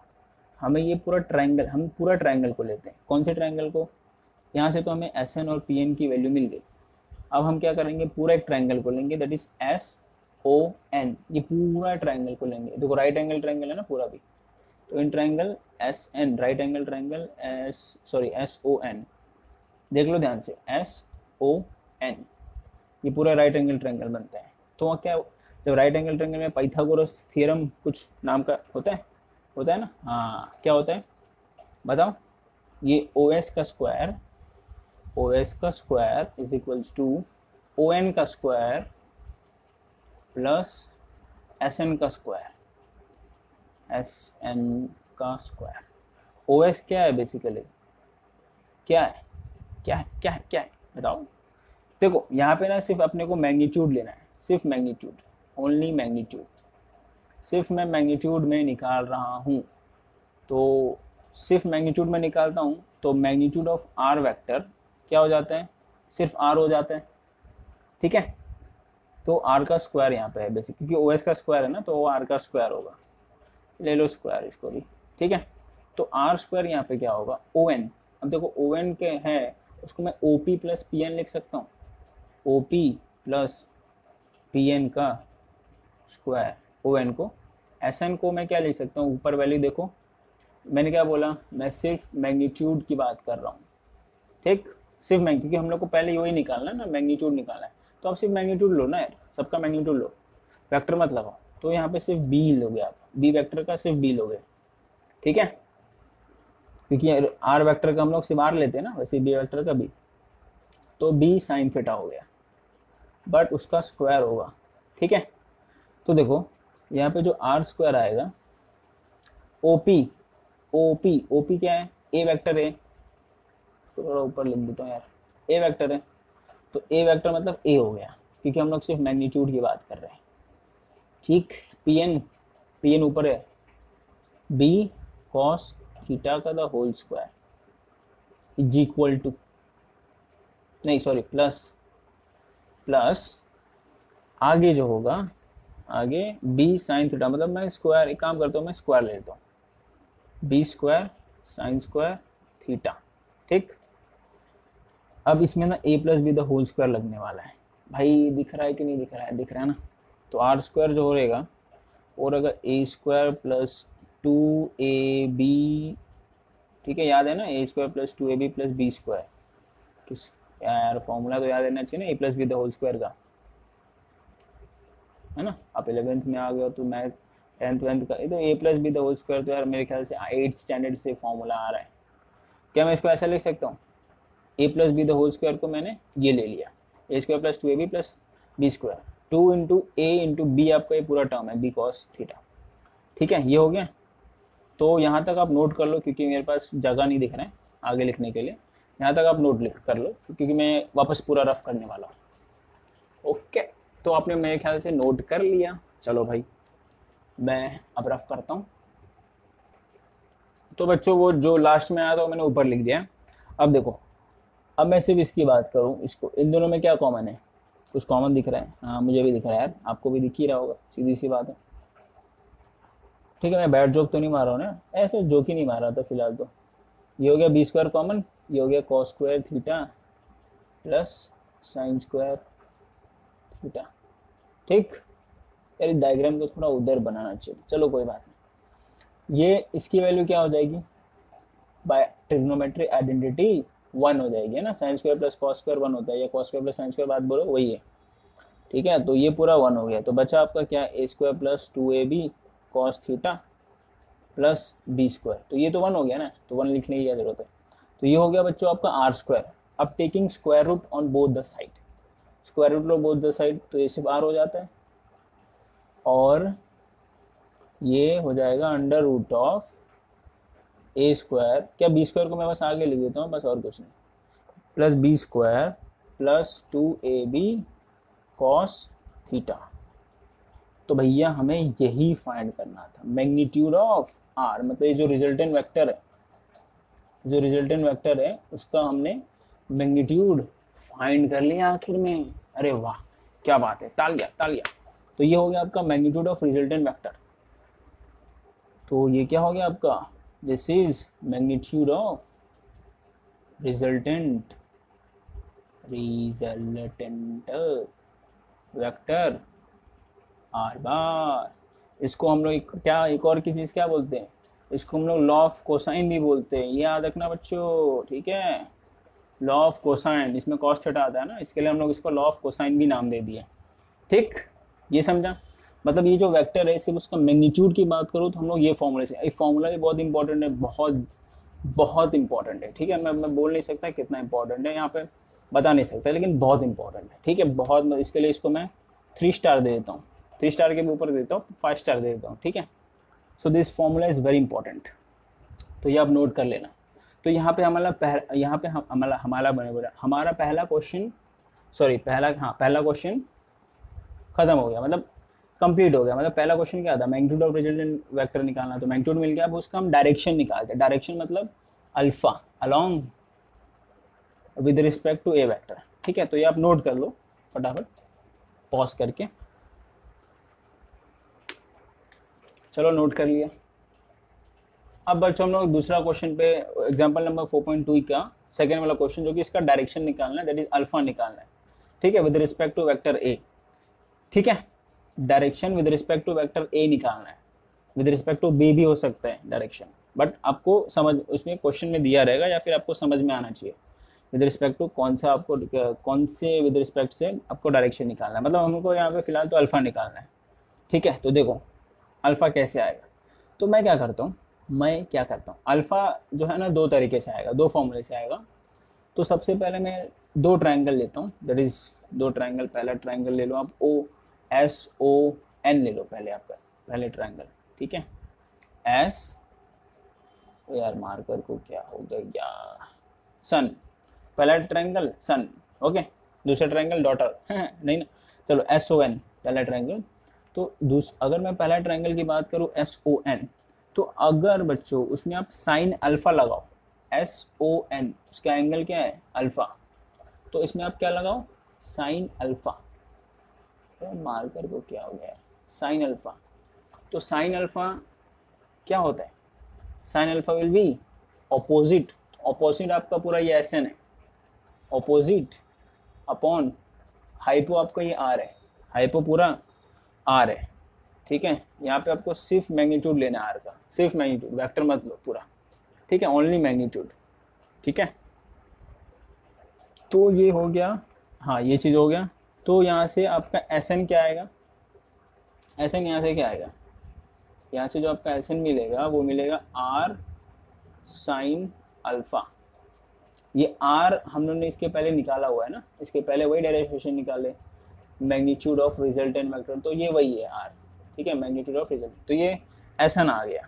हमें, ये पूरा ट्रायंगल, हम पूरा ट्रायंगल को लेते हैं, कौन से ट्रायंगल को, यहाँ से तो हमें SN और Pn की वैल्यू मिल गई। अब हम क्या करेंगे, पूरा एक ट्रायंगल को लेंगे, दैट इज SON, ये पूरा ट्रायंगल को लेंगे, देखो राइट एंगल ट्रायंगल है ना पूरा भी, तो in triangle SN, right angle triangle SON, देख लो ध्यान से, SON, ये पूरा राइट एंगल ट्रायंगल बनता है। तो वहाँ क्या, जब राइट एंगल ट्रायंगल में पाइथागोरस थ्योरम कुछ नाम का होता है ना, हाँ क्या होता है बताओ, ये OS का स्क्वायर, OS का square is equals to ON का स्क्वायर प्लस SN का स्क्वायर, SN का स्क्वायर। OS क्या है बेसिकली, क्या है, क्या है, क्या है, क्या है बताओ। देखो यहाँ पे ना सिर्फ अपने को मैग्नीट्यूड लेना है, सिर्फ मैग्नीट्यूड, ओनली मैग्नीट्यूड, सिर्फ मैं मैग्नीट्यूड में निकाल रहा हूँ, तो सिर्फ मैग्नीट्यूड में निकालता हूँ, तो मैग्नीट्यूड ऑफ R वेक्टर क्या हो जाता है, सिर्फ R हो जाता है, ठीक है। तो R का स्क्वायर यहाँ पे है बेसिक, क्योंकि OS का स्क्वायर है ना, तो वो R का स्क्वायर होगा, ले लो स्क्वायर इसको भी, ठीक है। तो R स्क्वायर यहाँ पे क्या होगा ON, अब देखो ON के है, उसको मैं OP प्लस PN लिख सकता हूँ, OP प्लस PN का स्क्वायर, ON को, SN को मैं क्या लिख सकता हूँ, ऊपर वैल्यू देखो, मैंने क्या बोला, मैं सिर्फ मैग्नीट्यूड की बात कर रहा हूँ, ठीक, सिर्फ क्योंकि हम लोग को पहले वही निकालना है ना, मैग्नीट्यूड निकालना है, तो आप सिर्फ मैग्नीट्यूड लो ना यार, सबका मैग्नीट्यूड लो, वेक्टर मत लगाओ। तो यहाँ पे सिर्फ बी लोगे आप, बी वेक्टर का सिर्फ बी लोगे, ठीक है, क्योंकि आर वेक्टर का हम लोग सिर्फ आर लेते हैं ना, वैसे बी वेक्टर का बी, तो बी साइन थीटा हो गया, बट उसका स्क्वायर होगा, ठीक है। तो देखो यहाँ पे जो आर स्क्वायर आएगा, ओपी, ओपी, ओपी क्या है, ए वेक्टर है, तो थोड़ा ऊपर लिख देता हूँ यार, ए वेक्टर है, तो ए वेक्टर मतलब ए हो गया, क्योंकि हम लोग सिर्फ मैग्नीट्यूड की बात कर रहे हैं, ठीक। पी एन, पी एन ऊपर है, बी कॉस थीटा का the whole square is equal to, नहीं सॉरी प्लस, प्लस आगे जो होगा, आगे बी साइन थीटा, मतलब मैं स्क्वायर, एक काम करता हूँ मैं स्क्वायर ले लेता हूँ, B square sine square theta, ठीक। अब इसमें ना A plus B the whole square लगने वाला है, भाई दिख रहा है कि नहीं दिख रहा है, दिख रहा है ना, तो आर स्क्वायर जो रहेगा और अगर A square plus two A B, ठीक है, याद है ना, A square plus two A B plus B square, किस यार फॉर्मूला तो याद रहना चाहिए ना, A plus B the whole square का, है ना। आप 11th में आ गए हो तो मैं 10th वेंथ का, ये तो A plus B the whole square तो यार मेरे ख्याल से 8th स्टैंडर्ड से फॉर्मूला आ रहा है। क्या मैं इसको ऐसा लिख सकता हूँ, A plus B the whole square को मैंने ये ले लिया, A square plus two A B plus B square, two into A into B आपका ये पूरा टर्म है, बी कॉस थीटा, ठीक है, ये हो गया। तो यहाँ तक आप नोट कर लो, क्योंकि मेरे पास जगह नहीं दिख रहा है आगे लिखने के लिए, यहाँ तक आप नोट लिख कर लो, क्योंकि मैं वापस पूरा रफ करने वाला हूँ। ओके, तो आपने मेरे ख्याल से नोट कर लिया, चलो भाई मैं अब रफ करता हूँ। तो बच्चों वो जो लास्ट में आया था वो मैंने ऊपर लिख दिया। अब देखो, अब मैं सिर्फ इसकी बात करूँ, इसको इन दोनों में क्या कॉमन है, कुछ कॉमन दिख रहा है, हाँ मुझे भी दिख रहा है यार, आपको भी दिख ही रहा होगा, सीधी सी बात है, ठीक है। मैं बैड जोक तो नहीं मार रहा हूँ ना, ऐसे जोक ही नहीं मार रहा था फिलहाल। तो ये हो गया बी स्क्वायर कॉमन, ये हो गया cos square theta plus sign square theta, ठीक। यार डायग्राम को थोड़ा उधर बनाना चाहिए, चलो कोई बात नहीं। ये इसकी वैल्यू क्या हो जाएगी, बाय ट्रिग्नोमेट्री आइडेंटिटी 1 हो जाएगी, है ना, sine square plus cos square 1 होता है, या cos square plus sine square, बात बोलो वही है, ठीक है। तो ये पूरा 1 हो गया, तो बचा आपका क्या, A square plus two A B cos theta plus B square, तो ये तो 1 हो गया ना, तो 1 लिखने की क्या जरूरत है। तो ये हो गया बच्चों आपका आर स्क्वायर। अब taking square root on both the side, square root लो बोथ द साइड, तो ये सिर्फ आर हो जाता है, और ये हो जाएगा under root of A square, क्या बी स्क्वायर को मैं बस आगे लिख देता हूँ बस, और कुछ नहीं, plus B square plus two A B cos theta. तो भैया हमें यही फाइंड करना था, मैग्नीट्यूड ऑफ आर, मतलब ये जो रिजल्टेंट वेक्टर है, जो रिजल्टेंट वेक्टर है उसका हमने मैग्नीट्यूड फाइंड कर लिया आखिर में। अरे वाह क्या बात है, तालिया तालिया। तो ये हो गया आपका मैग्नीट्यूड ऑफ रिजल्टेंट वेक्टर। तो ये क्या हो गया आपका, this is magnitude of resultant vector are बार। इसको हम लोग क्या, एक और की चीज क्या बोलते हैं, इसको हम लोग लॉ ऑफ कोसाइन भी बोलते हैं, ये याद रखना बच्चों, ठीक है। लॉ ऑफ कोसाइन, इसमें कॉस थीटा आता है ना, इसके लिए हम लोग इसको लॉ ऑफ कोसाइन भी नाम दे दिए, ठीक। ये समझा, मतलब ये जो वेक्टर है सिर्फ उसका मैग्नीट्यूड की बात करूँ तो हम लोग ये फॉर्मूले से, ये फॉर्मूला भी बहुत इंपॉर्टेंट है, बहुत बहुत इंपॉर्टेंट है, ठीक है। मैं बोल नहीं सकता कितना इंपॉर्टेंट है, यहाँ पे बता नहीं सकता, लेकिन बहुत इंपॉर्टेंट है, ठीक है, बहुत। इसके लिए इसको मैं 3 स्टार दे देता हूँ, 3 स्टार के भी ऊपर देता हूँ, 5 स्टार दे देता हूँ, ठीक है। So this formula is very important, तो ये आप नोट कर लेना। तो यहाँ पे हमारा पहला क्वेश्चन, सॉरी पहला क्वेश्चन खत्म हो गया, मतलब कंप्लीट हो गया। मतलब पहला क्वेश्चन क्या था, मैग्नीट्यूड ऑफ रिजल्टेंट वेक्टर निकालना, तो मैग्नीट्यूड मिल गया, अब उसका हम डायरेक्शन निकालते हैं। डायरेक्शन मतलब alpha along with respect to A vector, ठीक है। तो ये आप नोट कर लो फटाफट पॉज करके, चलो नोट कर लिया। अब बच्चों हम लोग दूसरा क्वेश्चन पे, एग्जांपल नंबर 4.2 का सेकेंड वाला क्वेश्चन, जो कि इसका डायरेक्शन निकालना है, दैट इज अल्फा निकालना है, ठीक है, with respect to vector A, ठीक है। Direction with respect to vector A निकालना है, विद रिस्पेक्ट टू बी भी हो सकता है डायरेक्शन, बट आपको समझ उसमें क्वेश्चन में दिया रहेगा, या फिर आपको समझ में आना चाहिए विद रिस्पेक्ट टू कौन सा आपको, कौन से विद रिस्पेक्ट से आपको डायरेक्शन निकालना है। मतलब हमको यहाँ पे फिलहाल तो अल्फा निकालना है, ठीक है। तो देखो अल्फा कैसे आएगा, तो मैं क्या करता हूँ, अल्फा जो है ना 2 तरीके से आएगा, 2 फॉर्मूले से आएगा। तो सबसे पहले मैं 2 ट्रायंगल लेता हूँ, दैट इज 2 ट्रायंगल। पहला ट्रायंगल ले लो आप, OSON ले लो पहले आपका, पहले ट्रायंगल, ठीक है, तो यार मार्कर को क्या हो गया, सन, पहला ट्रायंगल सन, ओके, दूसरा ट्रायंगल डॉटर नहीं ना, चलो SON पहला ट्रायंगल। तो अगर मैं पहला ट्रायंगल की बात करूँ SON, तो अगर बच्चों उसमें आप साइन अल्फा लगाओ, SON उसका एंगल क्या है अल्फा, तो इसमें आप क्या लगाओ साइन अल्फा। तो मार्कर को क्या हो गया साइन अल्फा, तो साइन अल्फा क्या होता है, sine alpha will B opposite, opposite आपका पूरा ये SN है, ऑपोजिट अपॉन हाइपो आपका ये R है, हाइपो पूरा R है, ठीक है। यहाँ पे आपको सिर्फ मैग्नीट्यूड लेना है R का, सिर्फ मैग्नीट्यूड, वेक्टर मत लो पूरा, ठीक है, ओनली मैग्नीट्यूड, ठीक है। तो ये हो गया, हाँ ये चीज़ हो गया। तो यहाँ से आपका SN क्या आएगा, SN यहाँ से क्या आएगा, यहाँ से जो आपका SN मिलेगा वो मिलेगा R साइन अल्फा। ये R हम लोगों ने इसके पहले निकाला हुआ है ना, इसके पहले वही डेरिवेशन निकाले, मैग्नीट्यूड ऑफ रिजल्टेंट वेक्टर, तो ये वही है R, ठीक है, मैग्नीट्यूड ऑफ रिजल्ट, तो ये SN आ गया।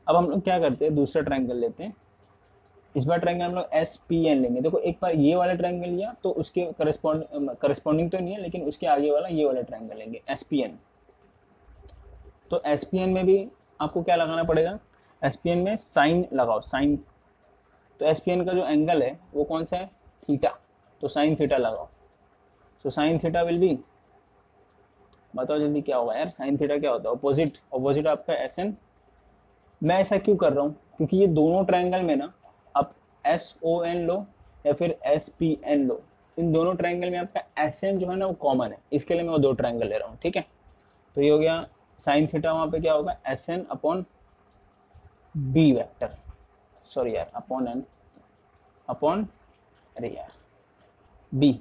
अब हम लोग क्या करते हैं, दूसरा ट्रायंगल लेते हैं, इस बार ट्रायंगल हम लोग SPN लेंगे। देखो एक बार ये वाला ट्रायंगल लिया तो उसके करस्पॉन्डिंग तो नहीं है, लेकिन उसके आगे वाला ये वाला ट्रायंगल लेंगे SPN। तो SPN में भी आपको क्या लगाना पड़ेगा, SPN में साइन लगाओ, साइन, तो SPN का जो एंगल है वो कौन सा है थीटा, तो साइन थीटा लगाओ। तो साइन थीटा विल बी, बताओ जल्दी क्या होगा यार, साइन थीटा क्या होता है ऑपोजिट, ऑपोजिट आपका SN। मैं ऐसा क्यों कर रहा हूँ, क्योंकि ये दोनों ट्रायंगल में ना आप SON लो या फिर SPN लो, इन दोनों ट्रायंगल में आपका SN जो है ना वो कॉमन है, इसके लिए मैं वो दो ट्रायंगल ले रहा हूँ, ठीक है। तो ये हो गया साइन थीटा, वहाँ पे क्या होगा SN upon B vector, sorry यार अपॉन N, अपॉन अरे यार B,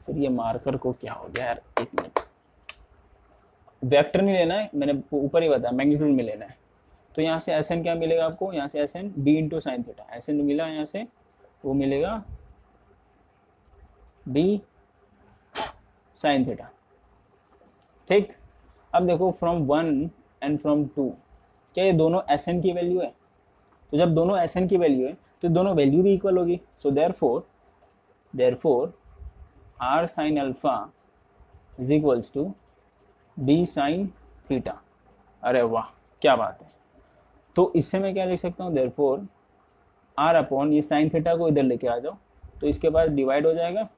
फिर ये मार्कर को क्या हो गया यार, एक मिनट, वेक्टर नहीं लेना है, मैंने ऊपर ही बताया मैग्नीट्यूड में लेना है। तो यहाँ से SN क्या मिलेगा आपको, यहाँ से SN B into sine theta, SN मिला यहाँ से, वो मिलेगा B साइन थीटा, ठीक। अब देखो फ्रॉम 1 एंड फ्रॉम 2, क्या ये दोनों SN की वैल्यू है, तो जब दोनों SN की वैल्यू है तो दोनों वैल्यू भी इक्वल होगी। So therefore R sine alpha is equals to B sine theta. अरे वाह क्या बात है। तो इससे मैं क्या लिख सकता हूँ, देयरफॉर R अपॉन ये साइन थीटा को इधर लेके आ जाओ, तो इसके बाद डिवाइड हो जाएगा,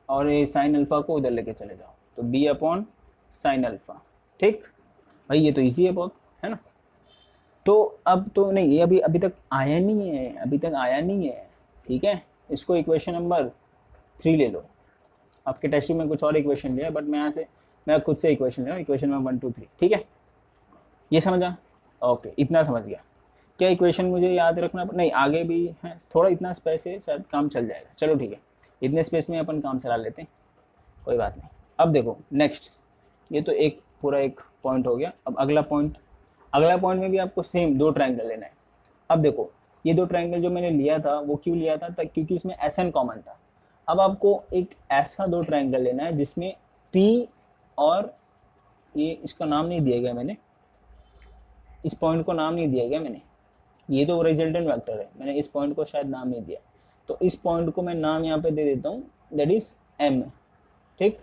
और ये साइन अल्फा को उधर लेके चले जाओ, तो B अपॉन साइन अल्फा, ठीक भाई, ये तो इजी है बहुत, है ना। तो अब तो नहीं, ये अभी तक आया नहीं है, अभी तक आया नहीं है, ठीक है। इसको इक्वेशन नंबर 3 ले लो, आपके टेस्ट में कुछ और इक्वेशन लिया, बट मैं यहाँ से मैं खुद से इक्वेशन ले रहा हूँ, इक्वेशन नंबर 1 2 3, ठीक है। ये समझा, ओके इतना समझ गया। क्या इक्वेशन मुझे याद रखना, नहीं आगे भी है थोड़ा, इतना स्पेस है शायद काम चल जाएगा, चलो ठीक है, इतने स्पेस में अपन काम चला लेते हैं, कोई बात नहीं। अब देखो नेक्स्ट, ये तो एक पूरा एक पॉइंट हो गया। अब अगला पॉइंट में भी आपको सेम दो ट्रायंगल लेना है। अब देखो ये दो ट्रायंगल जो मैंने लिया था वो क्यों लिया था, क्योंकि इसमें SN कॉमन था। अब आपको एक ऐसा दो ट्रायंगल लेना है जिसमें P और ये, इसका नाम नहीं दिया गया मैंने, इस पॉइंट को नाम नहीं दिया गया मैंने, ये तो रिजल्टेंट वेक्टर है, मैंने इस पॉइंट को शायद नाम नहीं दिया, तो इस पॉइंट को मैं नाम यहाँ पे दे देता हूँ, दैट इज M, ठीक।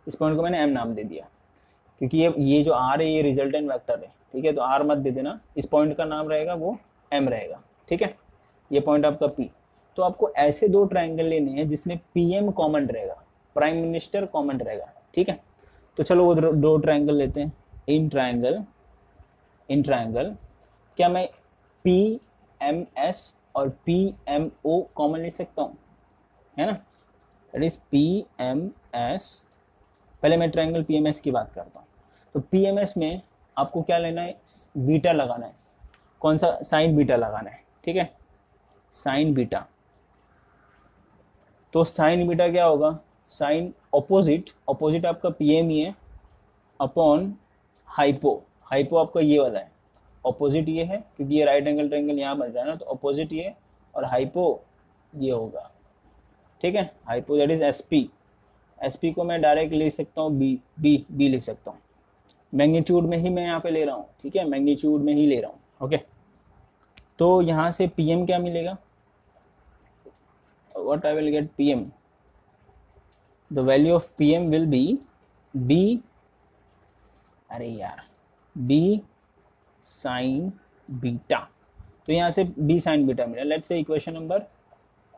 इस पॉइंट को मैंने M नाम दे दिया, क्योंकि ये जो R है ये रिजल्टेंट वेक्टर है, ठीक है, तो R मत दे देना, इस पॉइंट का नाम रहेगा वो M रहेगा, ठीक है। ये पॉइंट आपका P। तो आपको ऐसे दो ट्रायंगल लेने हैं जिसमें PM कॉमन रहेगा, प्राइम मिनिस्टर कॉमन रहेगा, ठीक है। तो चलो वो दो ट्रायंगल लेते हैं। इन ट्रायंगल क्या मैं PMS और PMO कॉमन ले सकता हूँ, है ना, दैट इज PMS। पहले मैं ट्रायंगल PMS की बात करता हूँ। तो PMS में आपको क्या लेना है, बीटा लगाना है, कौन सा, साइन बीटा लगाना है, ठीक है, साइन बीटा। तो साइन बीटा क्या होगा, साइन ऑपोजिट आपका PM ही है, अपॉन हाइपो आपका ये वाला है, ऑपोजिट ये है क्योंकि ये राइट एंगल ट्रायंगल यहाँ बन रहा है ना, तो ऑपोजिट ये और हाइपो ये होगा, ठीक है। हाइपो दैट इज SP को मैं डायरेक्ट ले सकता हूँ बी लिख सकता हूँ, मैग्नीट्यूड में ही मैं यहाँ पे ले रहा हूँ, ठीक है, मैग्नीट्यूड में ही ले रहा हूँ, ओके, तो यहाँ से पी एम क्या मिलेगा, what I will get PM, the value of PM will be B, अरे यार B sin बीटा, तो यहाँ से B sin बीटा मिला। लेट्स से इक्वेशन नंबर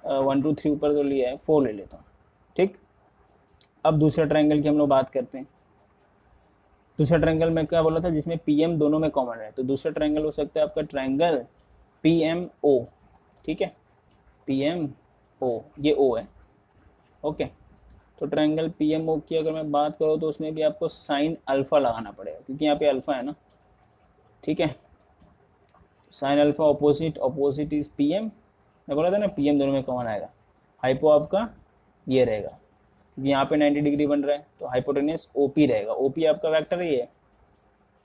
1 2 3 ऊपर तो लिया है, 4 ले लेता हूँ, ठीक। अब दूसरा ट्रायंगल की हम लोग बात करते हैं। दूसरा ट्रायंगल में क्या बोला था, जिसमें PM दोनों में कॉमन है, तो दूसरा ट्रायंगल हो सकता है आपका ट्रायंगल PMO, ठीक है, PMO, ये O है, ओके। तो ट्रायंगल PMO की अगर मैं बात करूँ तो उसमें भी आपको साइन अल्फा लगाना पड़ेगा, क्योंकि यहाँ पे अल्फा है ना, ठीक है। Sine alpha opposite is PM, मैं बोला था ना PM दोनों में कॉमन आएगा। हाइपो आपका ये रहेगा, क्योंकि यहाँ पे 90 डिग्री बन रहा है, तो हाइपोटेनस OP रहेगा। OP आपका वेक्टर ए है,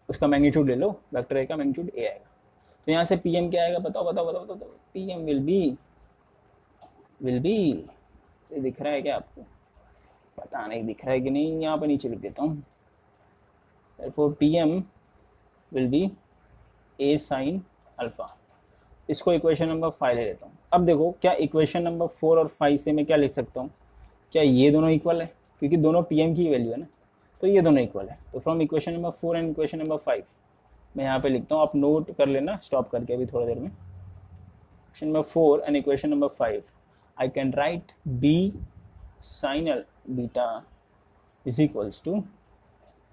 उसका मैग्नीट्यूड ले लो, वेक्टर ए का मैग्नीट्यूड ए आएगा। तो यहाँ से PM क्या आएगा, बताओ बताओ बताओ बताओ, PM विल बी, ये दिख रहा है क्या आपको, पता नहीं दिख रहा है कि नहीं, यहाँ पे नीचे लिख देता हूँ। therefore PM will be A sin alpha. इसको इक्वेशन नंबर 5 ले लेता हूँ। अब देखो, क्या इक्वेशन नंबर 4 और 5 से मैं क्या लिख सकता हूँ, क्या ये दोनों इक्वल है, क्योंकि दोनों PM की वैल्यू है ना, तो ये दोनों इक्वल है। तो from equation number 4 and equation number 5 मैं यहाँ पे लिखता हूँ, आप नोट कर लेना स्टॉप करके अभी थोड़ा देर में। Equation number 4 and equation number 5 I can write B sin beta is equals to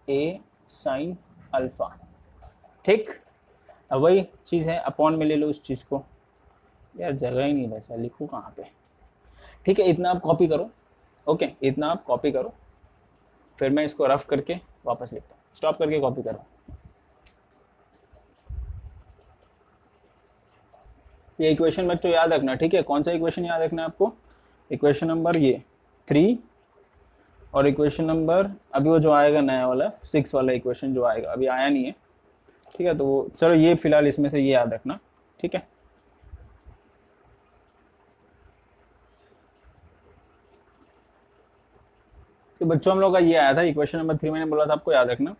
A sin alpha, ठीक। अब वही चीज़ है, अपॉन में ले लो उस चीज़ को, यार जगह ही नहीं वैसा, लिखूँ कहाँ पे, ठीक है। इतना आप कॉपी करो, ओके, इतना आप कॉपी करो, फिर मैं इसको रफ करके वापस लिखता हूँ, स्टॉप करके कॉपी करो। ये इक्वेशन बच्चों याद रखना, ठीक है। कौन सा इक्वेशन याद रखना है आपको, इक्वेशन नंबर ये 3 और इक्वेशन नंबर अभी वो जो आएगा नया वाला 6 वाला इक्वेशन जो आएगा, अभी आया नहीं है, ठीक है। तो वो चलो ये फिलहाल इसमें से ये याद रखना, ठीक है। तो बच्चों हम लोग का ये आया था इक्वेशन नंबर 3, मैंने बोला था आपको याद रखना,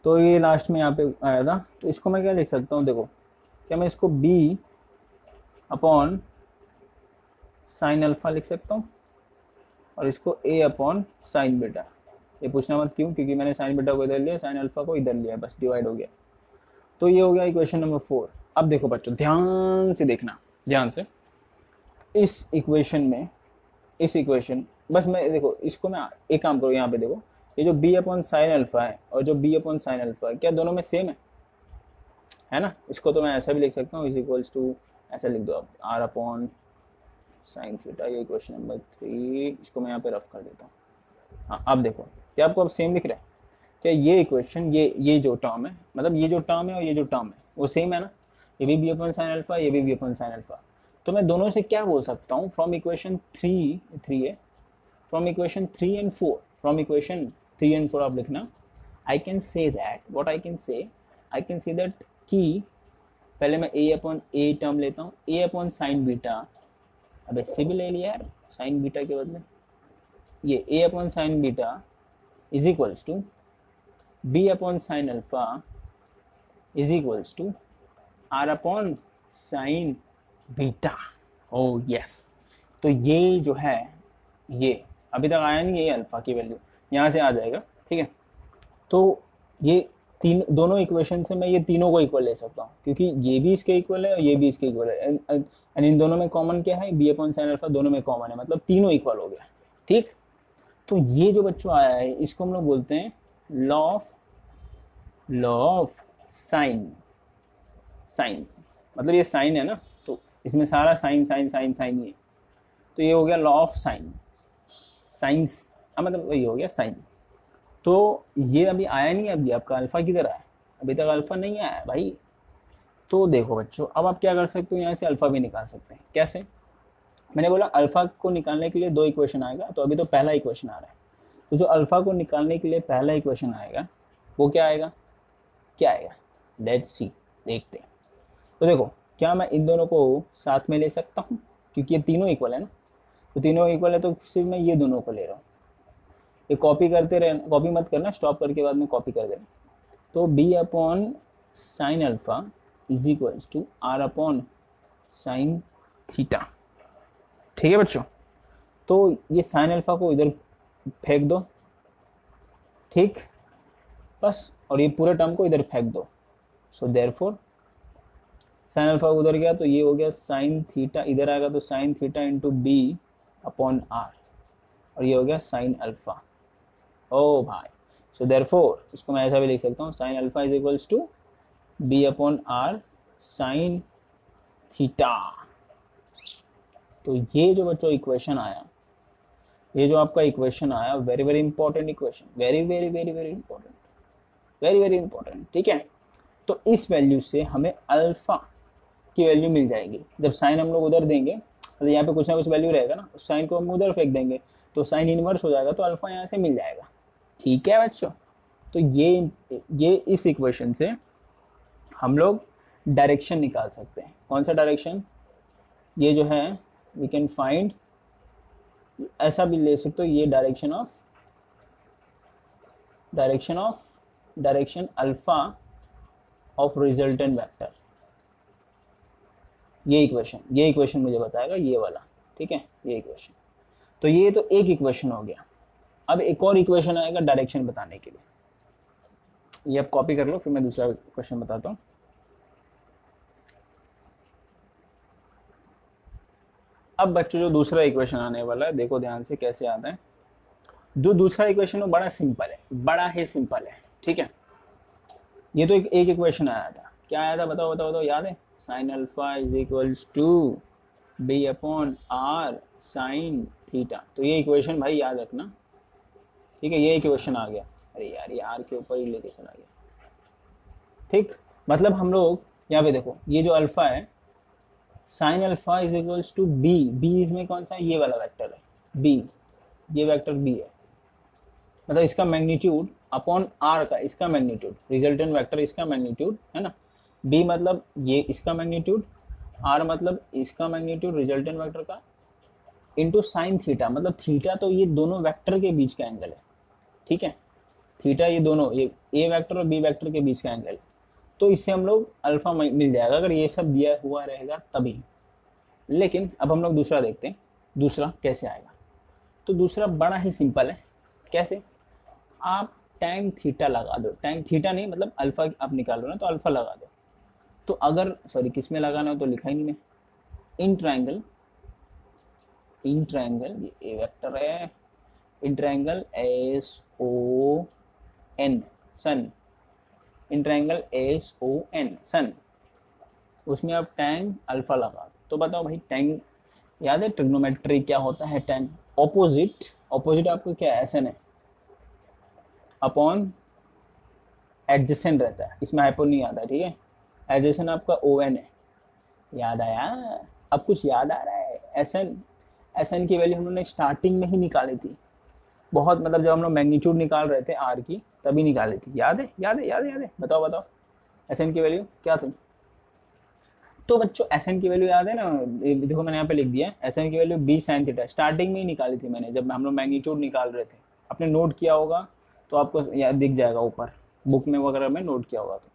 तो ये लास्ट में यहाँ पे आया था। तो इसको मैं क्या लिख सकता हूँ, देखो, क्या मैं इसको B अपॉन साइन अल्फा लिख सकता हूँ, और इसको A अपॉन साइन बीटा। ये पूछना मत क्यों, क्योंकि मैंने साइन बीटा को इधर लिया, साइन अल्फा को इधर लिया, बस डिवाइड हो गया। तो ये हो गया इक्वेशन नंबर 4। अब देखो बच्चों, ध्यान से देखना, ध्यान से, इस इक्वेशन में, इस इक्वेशन, बस मैं देखो इसको, मैं एक काम करो, यहाँ पे देखो, ये जो B अपॉन साइन अल्फा है और जो B अपॉन साइन अल्फा है, क्या दोनों में सेम है ना। इसको तो मैं ऐसा भी लिख सकता हूँ, इज इक्वल्स टू, ऐसा लिख दो आप, R अपॉन साइन थीटा, ये इक्वेशन नंबर 3, इसको मैं यहाँ पे रफ कर देता हूँ। हाँ, अब देखो, क्या आपको अब सेम दिख रहा है, क्या ये इक्वेशन, ये जो टर्म है, मतलब ये जो टर्म है और ये जो टर्म है वो सेम है ना, ये भी B अपॉन साइन अल्फा, ये भी B अपॉन साइन अल्फा। तो मैं दोनों से क्या बोल सकता हूँ, फ्रॉम इक्वेशन 3 है, from equation 3 and 4, from equation 3 and 4 आप लिखना, I can say that, what I can say that कि पहले मैं A अपॉन A टर्म लेता हूँ, A अपॉन साइन बीटा, अब ऐसे भी ले लिया यार साइन बीटा के बदले, ये A upon sine beta is equals to B upon sine alpha is equals to R upon sine beta. Oh yes, तो ये जो है, ये अभी तक आया नहीं है, ये अल्फा की वैल्यू यहाँ से आ जाएगा, ठीक है। तो ये दोनों इक्वेशन से मैं ये तीनों को इक्वल ले सकता हूँ, क्योंकि ये भी इसके इक्वल है और ये भी इसके इक्वल है, एंड इन दोनों में कॉमन क्या है, B अपॉन साइन अल्फा दोनों में कॉमन है, मतलब तीनों इक्वल हो गया, ठीक। तो ये जो बच्चों आया है, इसको हम लोग बोलते हैं लॉ ऑफ साइन, मतलब ये साइन है ना, तो इसमें सारा साइन साइन साइन साइन ही है, तो ये हो गया लॉ ऑफ साइंस, मतलब वही हो गया साइन। तो ये अभी आया नहीं है, अभी आपका अल्फा किधर आया, अभी तक अल्फा नहीं आया है भाई। तो देखो बच्चों, अब आप क्या कर सकते हो, यहाँ से अल्फा भी निकाल सकते हैं। कैसे, मैंने बोला अल्फा को निकालने के लिए 2 इक्वेशन आएगा, तो अभी तो पहला इक्वेशन आ रहा है, तो जो अल्फा को निकालने के लिए पहला इक्वेशन आएगा वो क्या आएगा, लेट्स सी, देखते हैं। तो देखो, क्या मैं इन दोनों को साथ में ले सकता हूँ, क्योंकि ये तीनों इक्वल है ना, तो तीनों इक्वल है, तो सिर्फ मैं ये दोनों को ले रहा हूँ। ये कॉपी करते रहना, कॉपी मत करना, स्टॉप करके बाद में कॉपी कर देना। तो B upon sine alpha is equals to R upon sine theta. ठीक है बच्चों, तो ये साइन अल्फा को इधर फेंक दो, ठीक, बस, और ये पूरे टर्म को इधर फेंक दो। सो देयरफॉर साइन अल्फा उधर गया तो ये हो गया साइन थीटा, इधर आएगा तो sine theta into B upon R, और ये हो गया साइन अल्फा। ओ भाई, सो देयरफॉर इसको मैं ऐसा भी लिख सकता हूँ, sine alpha is equals to B upon R sine theta. तो ये जो बच्चों इक्वेशन आया, ये जो आपका इक्वेशन आया, very very important equation, very very very very important, very very important. ठीक है, तो इस वैल्यू से हमें अल्फा की वैल्यू मिल जाएगी। जब साइन हम लोग उधर देंगे तो यहाँ पे कुछ ना कुछ वैल्यू रहेगा ना, उस साइन को हम उधर फेंक देंगे तो साइन इनवर्स हो जाएगा, तो अल्फा यहाँ से मिल जाएगा। ठीक है बच्चों, तो ये इस इक्वेशन से हम लोग डायरेक्शन निकाल सकते हैं। कौन सा डायरेक्शन? ये जो है वी कैन फाइंड, ऐसा भी ले सकते हो, ये direction alpha of resultant vector. ये इक्वेशन मुझे बताएगा ये वाला। ठीक है, ये इक्वेशन, तो ये तो एक इक्वेशन हो गया। अब एक और इक्वेशन आएगा डायरेक्शन बताने के लिए, ये आप कॉपी कर लो, फिर मैं दूसरा क्वेश्चन बताता हूँ। अब बच्चों जो दूसरा इक्वेशन आने वाला है, देखो ध्यान से कैसे आता है। जो दूसरा इक्वेशन है बड़ा सिंपल है, बड़ा ही सिंपल है। ठीक है, ये तो एक इक्वेशन आया था, क्या आया था बताओ बताओ बताओ, याद है? Sine alpha is equals to B upon R sine theta. तो ये इक्वेशन भाई याद रखना। ठीक है, ये इक्वेशन आ गया। अरे यार, ये आर के ऊपर ही लेके चला गया। ठीक, मतलब हम लोग यहाँ पे देखो, ये जो अल्फा है, sine alpha is equals to B इसमें कौन सा? ये वाला वेक्टर है बी, ये वेक्टर बी है, मतलब इसका मैग्नीट्यूड अपॉन आर का, इसका मैग्नीट्यूड, रिजल्टेंट वेक्टर इसका मैग्नीट्यूड है ना। बी मतलब ये इसका मैग्नीट्यूड, आर मतलब इसका मैग्नीट्यूड रिजल्टेंट वेक्टर का, इंटू साइन थीटा, मतलब थीटा तो ये दोनों वेक्टर के बीच का एंगल है। ठीक है, थीटा ये दोनों, ये ए वेक्टर और बी वेक्टर के बीच का एंगल है। तो इससे हम लोग अल्फा मिल जाएगा अगर ये सब दिया हुआ रहेगा तभी। लेकिन अब हम लोग दूसरा देखते हैं, दूसरा कैसे आएगा। तो दूसरा बड़ा ही सिंपल है। कैसे? आप टैन थीटा लगा दो, टैन थीटा नहीं मतलब अल्फा आप निकाल रहे हो ना, तो अल्फा लगा दो। तो अगर सॉरी किस में लगाना हो तो लिखा ही नहीं मैं, इन ट्रायंगल ये ए वेक्टर है, in triangle S O N son, in triangle S O N son, उसमें आप टैन अल्फा लगा दो। तो बताओ भाई, टैन याद है ट्रिग्नोमेट्री क्या होता है? टैन ऑपोजिट आपको क्या है? SN है अपॉन एडजेसेंट रहता है, इसमें हाइपो नहीं आता। ठीक है, एडजेसेंट आपका ON है। याद आया? अब कुछ याद आ रहा है? SN की वैल्यू हम लोगों ने स्टार्टिंग में ही निकाली थी, बहुत मतलब जब हम लोग मैग्नीट्यूड निकाल रहे थे आर की तभी निकाली थी। याद है? बताओ SN की वैल्यू क्या थी? तो बच्चों SN की वैल्यू याद है ना, देखो मैंने यहाँ पे लिख दिया है, SN की value B sine theta, starting में ही निकाली थी मैंने जब हम लोग मैग्नीट्यूड निकाल रहे थे। आपने नोट किया होगा तो आपको याद दिख जाएगा, ऊपर बुक में वगैरह में नोट किया होगा तो।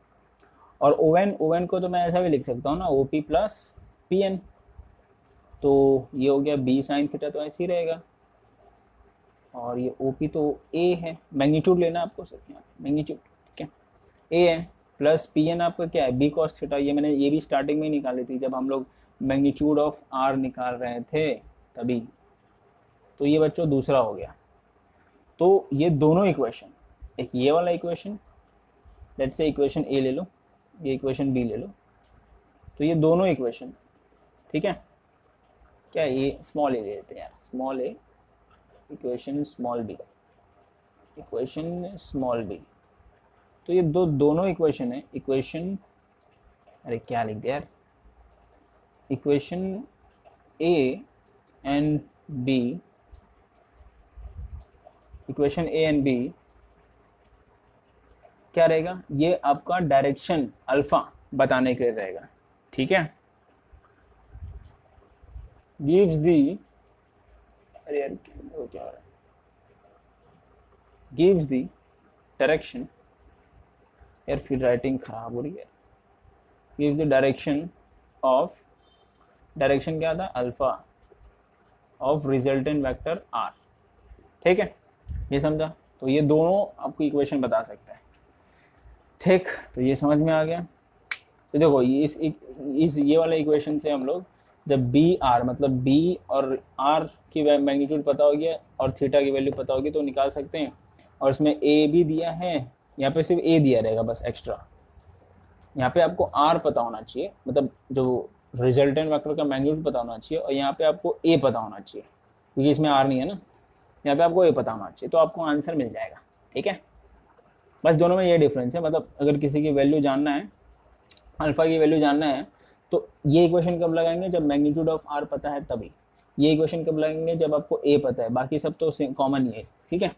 और ओवन को तो मैं ऐसा भी लिख सकता हूँ ना, OP प्लस PN, तो ये हो गया बी साइन थीटा, तो ऐसे ही रहेगा। और ये OP तो A है, मैग्नीट्यूड लेना आपको सिर्फ यहाँ मैग्नीट्यूड। ठीक है, A है, प्लस PN आपका क्या है? B cos theta. ये मैंने ये भी स्टार्टिंग में ही निकाली थी जब हम लोग मैग्नीट्यूड ऑफ R निकाल रहे थे तभी। तो ये बच्चों दूसरा हो गया। तो ये दोनों इक्वेशन, एक ये वाला equation, let's say equation A ले लो, ये इक्वेशन B ले लो, तो ये दोनों इक्वेशन, ठीक है, क्या ये स्मॉल a ले लेते हैं यार, small a equation small b, तो ये दोनों इक्वेशन है, इक्वेशन, अरे क्या लिख दिया यार, equation A and B, equation A and B क्या रहेगा? ये आपका डायरेक्शन अल्फा बताने के लिए रहेगा। ठीक है, गिव्स दी, अरे यार वो क्या हो रहा है, गिव्स दी डायरेक्शन, यार फिर राइटिंग खराब हो रही है, गिव्स द डायरेक्शन क्या था, alpha of resultant vector R. ठीक है, ये समझा। तो ये दोनों आपको इक्वेशन बता सकता है। ठीक, तो ये समझ में आ गया। तो देखो ये वाले इक्वेशन से हम लोग जब बी आर मतलब बी और आर की मैग्नीट्यूड पता होगी और थीटा की वैल्यू पता होगी तो निकाल सकते हैं। और इसमें ए भी दिया है, यहाँ पे सिर्फ ए दिया रहेगा बस एक्स्ट्रा। यहाँ पे आपको आर पता होना चाहिए, मतलब जो रिजल्टेंट वेक्टर का मैग्नीट्यूड पता होना चाहिए, और यहाँ पे आपको ए पता होना चाहिए क्योंकि इसमें आर नहीं है ना, यहाँ पे आपको ए पता होना चाहिए, तो आपको आंसर मिल जाएगा। ठीक है, बस दोनों में ये डिफरेंस है। मतलब अगर किसी की वैल्यू जानना है, अल्फा की वैल्यू जानना है, तो ये इक्वेशन कब लगाएंगे, जब मैग्नीट्यूड ऑफ आर पता है तभी। ये इक्वेशन कब लगाएंगे, जब आपको ए पता है। बाकी सब तो कॉमन ही है। ठीक है,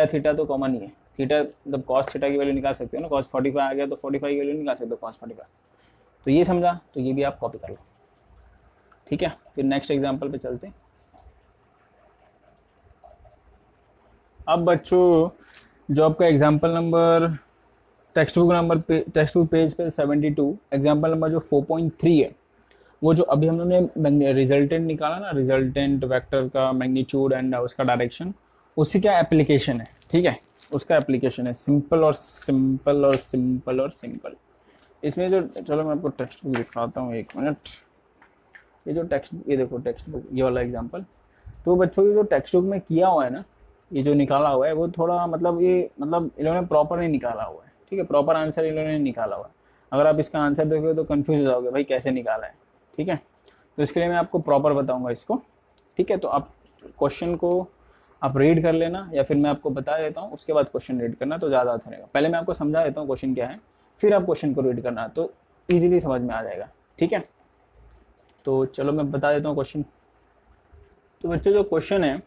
थीटा तो कॉमन ही है। थीटा मतलब कॉस थीटा की वैल्यू निकाल सकते हो ना, कॉस 45 आ गया तो 45 की वैल्यू निकाल सकते हो कॉस 45। तो ये समझा, तो ये भी आप कॉपी कर लो। ठीक है, फिर नेक्स्ट एग्जाम्पल पे चलते हैं। अब बच्चों जो आपका example number text book page पे 72 एग्जाम्पल नंबर जो 4.3 है, वो जो अभी हम लोगों ने रिजल्टेंट निकाला ना, रिजल्टेंट वेक्टर का मैग्नीट्यूड एंड उसका डायरेक्शन, उसी का एप्लीकेशन है। ठीक है, उसका एप्लीकेशन है सिंपल और सिंपल और सिंपल और सिंपल। इसमें जो, चलो मैं आपको टेक्स्ट बुक दिखाता हूँ, एक मिनट। ये जो टेक्स्ट बुक, ये देखो टेक्स्ट बुक, ये वाला एग्जाम्पल। तो बच्चों ये जो टेक्स्ट बुक में किया हुआ है ना, ये जो निकाला हुआ है वो थोड़ा मतलब इन लोगों ने प्रॉपर नहीं निकाला हुआ है। ठीक है, प्रॉपर आंसर इन लोगों ने निकाला हुआ है। अगर आप इसका आंसर देखोगे तो कंफ्यूज हो जाओगे भाई कैसे निकाला है। ठीक है, तो इसके लिए मैं आपको प्रॉपर बताऊंगा इसको। ठीक है, तो आप क्वेश्चन को आप रीड कर लेना, या फिर मैं आपको बता देता हूँ उसके बाद क्वेश्चन रीड करना, तो ज़्यादा अच्छा रहेगा। पहले मैं आपको समझा देता हूँ क्वेश्चन क्या है, फिर आप क्वेश्चन को रीड करना, तो ईजिली समझ में आ जाएगा। ठीक है, तो चलो मैं बता देता हूँ क्वेश्चन। तो बच्चों जो क्वेश्चन है,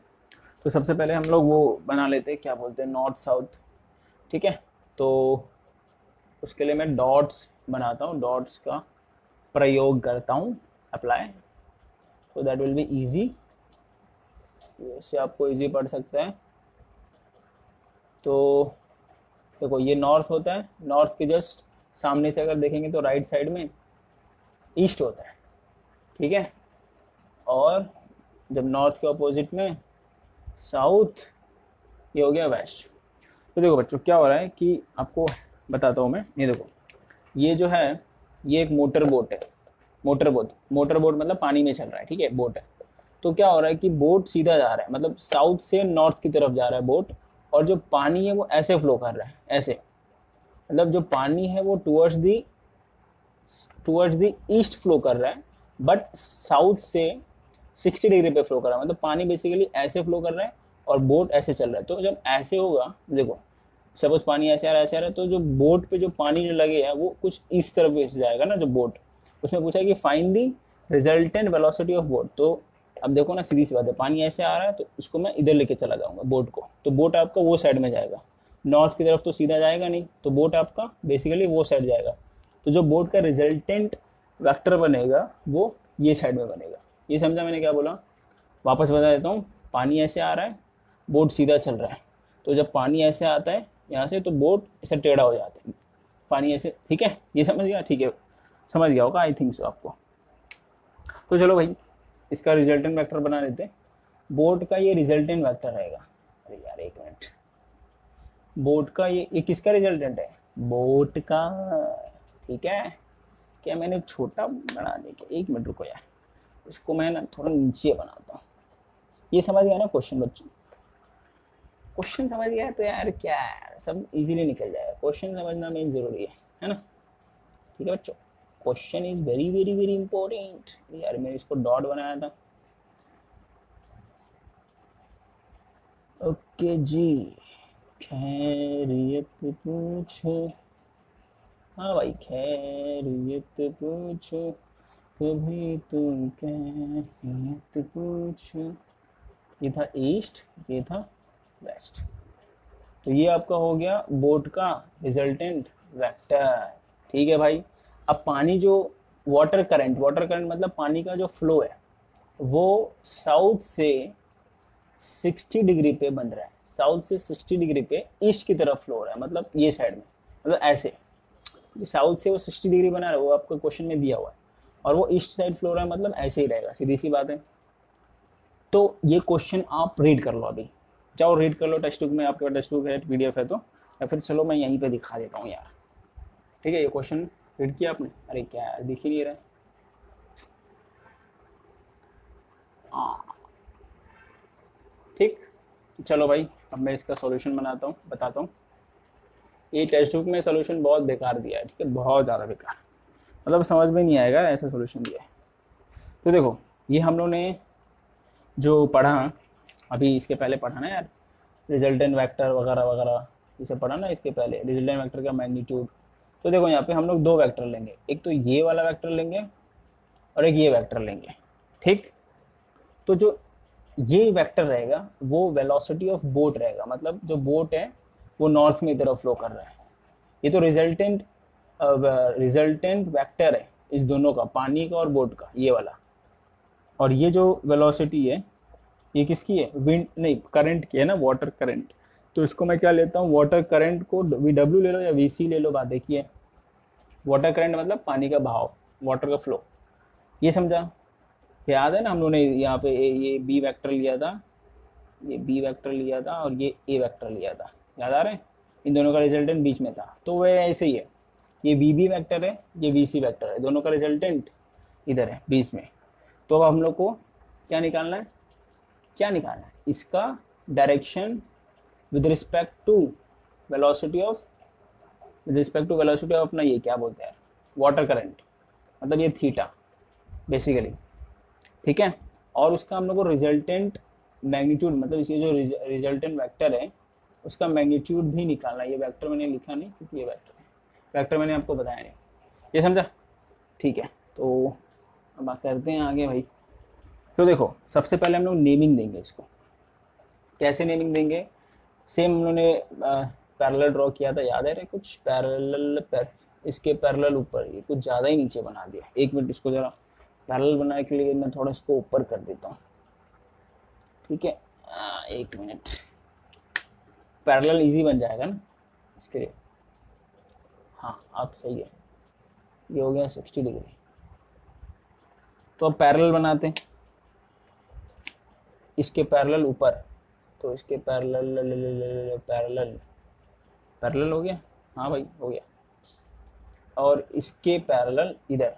तो सबसे पहले हम लोग वो बना लेते हैं, क्या बोलते हैं, नॉर्थ साउथ। ठीक है, तो उसके लिए मैं डॉट्स बनाता हूँ, डॉट्स का प्रयोग करता हूँ, अप्लाई, तो दैट विल बी इजी। इससे आपको इजी पड़ सकता है। तो देखो ये नॉर्थ होता है, नॉर्थ के जस्ट सामने से अगर देखेंगे तो राइट साइड में ईस्ट होता है। ठीक है, और जब नॉर्थ के अपोजिट में साउथ, ये हो गया वेस्ट। तो देखो बच्चों क्या हो रहा है कि आपको बताता हूँ मैं। ये देखो, ये जो है ये एक मोटर बोट है, मोटर बोट मतलब पानी में चल रहा है। ठीक है, बोट है। तो क्या हो रहा है कि बोट सीधा जा रहा है, मतलब साउथ से नॉर्थ की तरफ जा रहा है बोट, और जो पानी है वो ऐसे फ्लो कर रहा है, ऐसे, मतलब जो पानी है वो टुवर्ड्स द ईस्ट फ्लो कर रहा है, बट साउथ से 60 डिग्री पे फ्लो कर रहा है। मतलब पानी बेसिकली ऐसे फ्लो कर रहा है और बोट ऐसे चल रहा है। तो जब ऐसे होगा, देखो सपोज पानी ऐसे आ रहा है, ऐसे आ रहा है, तो जो बोट पे जो पानी जो लगे है वो कुछ इस तरफ से जाएगा ना, जो बोट, उसमें पूछा कि find the resultant velocity of boat. तो अब देखो ना, सीधी सी बात है, पानी ऐसे आ रहा है तो उसको मैं इधर लेके चला जाऊंगा बोट को, तो बोट आपका वो साइड में जाएगा, नॉर्थ की तरफ तो सीधा जाएगा नहीं, तो बोट आपका बेसिकली वो साइड जाएगा। तो जो बोट का रिजल्टेंट वेक्टर बनेगा वो ये साइड में बनेगा। ये समझा मैंने क्या बोला? वापस बता देता हूँ। पानी ऐसे आ रहा है, बोट सीधा चल रहा है, तो जब पानी ऐसे आता है यहाँ से, तो बोट ऐसे टेढ़ा हो जाता है, पानी ऐसे। ठीक है, ये समझ गया? ठीक है, समझ गया होगा आई थिंक सो आपको। तो चलो भाई, इसका रिजल्टेंट वेक्टर बना लेते हैं। बोट का ये रिजल्टेंट वेक्टर रहेगा। अरे यार एक मिनट, बोट का ये किसका रिजल्टेंट है? बोट का। ठीक है, क्या मैंने छोटा बनाने के, एक मिनट रुको यार, इसको मैं ना थोड़ा नीचे बनाता हूँ। ये समझ गया ना क्वेश्चन बच्चों? क्वेश्चन समझ गया तो यार क्या है, सब इजीली निकल जाएगा। क्वेश्चन समझना मेन जरूरी है ना? ठीक है बच्चों, question is very very very important. यार मैंने इसको डॉट बनाया था। ओके जी, खैरियत पूछो। हाँ भाई, खैरियत पूछो, कभी तुम कैफियत पूछो। ये था ईस्ट, ये था वेस्ट। तो ये आपका हो गया बोट का रिजल्टेंट वेक्टर। ठीक है भाई, अब पानी जो वाटर करंट मतलब पानी का जो फ्लो है वो साउथ से 60 डिग्री पे बन रहा है, साउथ से 60 डिग्री पे ईस्ट की तरफ फ्लो हो रहा है, मतलब ये साइड में, मतलब ऐसे। साउथ से वो 60 डिग्री बना रहा है, वो आपको क्वेश्चन में दिया हुआ है, और वो ईस्ट साइड फ्लो रहा है, मतलब ऐसे ही रहेगा, सीधी सी बात है। तो ये क्वेश्चन आप रीड कर लो, अभी जाओ रीड कर लो टेक्स्ट बुक में, आपके पास टेक्स्ट बुक है, PDF है तो, या फिर चलो मैं यहीं पे दिखा देता हूँ यार। ठीक है, ये क्वेश्चन रीड किया आपने? अरे क्या यार, दिख ही नहीं रहा है। हाँ ठीक, चलो भाई अब मैं इसका सॉल्यूशन बनाता हूँ, बताता हूँ। ये टेक्स्ट बुक में सॉल्यूशन बहुत बेकार दिया है, ठीक है, बहुत ज़्यादा बेकार, मतलब समझ में नहीं आएगा ऐसा सॉल्यूशन दिया है। तो देखो ये हम लोगों ने जो पढ़ा अभी, इसके पहले पढ़ा ना यार, रिजल्टेंट वेक्टर वगैरह वगैरह, ये सब पढ़ा ना इसके पहले, रिजल्टेंट वेक्टर का मैग्नीट्यूड। तो देखो यहाँ पे हम लोग दो वेक्टर लेंगे, एक तो ये वाला वेक्टर लेंगे और एक ये वेक्टर लेंगे, ठीक। तो जो ये वेक्टर रहेगा वो वेलोसिटी ऑफ बोट रहेगा, मतलब जो बोट है वो नॉर्थ में तरफ फ्लो कर रहा है। ये तो रिजल्टेंट वेक्टर है इस दोनों का, पानी का और बोट का, ये वाला। और ये जो वेलोसिटी है ये किसकी है? विंड नहीं, करंट की है ना, वाटर करंट। तो इसको मैं क्या लेता हूँ, वाटर करंट को VW ले लो या VC ले लो, बात देखिए। वाटर करंट मतलब पानी का बहाव, वाटर का फ्लो, ये समझा? याद है ना हम लोगों ने यहाँ पे ये B वेक्टर लिया था, ये B वेक्टर लिया था और ये A वेक्टर लिया था, याद आ रहा है? इन दोनों का रिजल्टेंट बीच में था, तो वह ऐसे ही है, ये VB वेक्टर है, ये VC वेक्टर है, दोनों का रिजल्टेंट इधर है बीच में। तो अब हम लोग को क्या निकालना है, क्या निकालना है? इसका direction with respect to velocity of, अपना ये क्या बोलते हैं वाटर करंट, मतलब ये थीटा बेसिकली, ठीक है। और उसका हम लोग को रिजल्टेंट मैग्नीट्यूड, मतलब इसके जो रिजल्टेंट वेक्टर है उसका मैग्नीट्यूड भी निकालना है। ये वेक्टर मैंने लिखा नहीं क्योंकि ये वेक्टर है, वेक्टर मैंने आपको बताया नहीं, ये समझा? ठीक है, तो अब बात करते हैं आगे भाई। तो देखो सबसे पहले हम लोग नेमिंग देंगे इसको। कैसे नेमिंग देंगे? सेम हम लोगों ने पैरेलल ड्रॉ किया था, याद है रे? कुछ इसके पैरेलल ऊपर, ये कुछ ज़्यादा ही नीचे बना दिया। एक मिनट, इसको ज़रा पैरेलल बनाने के लिए मैं थोड़ा इसको ऊपर कर देता हूँ, ठीक है। एक मिनट, पैरेलल इजी बन जाएगा ना इसके लिए। हाँ अब सही है, ये हो गया 60 डिग्री। तो अब पैरेलल बनाते हैं, इसके पैरेलल ऊपर, तो इसके पैरेलल पैरेलल हो गया, हाँ भाई हो गया। और इसके पैरेलल इधर,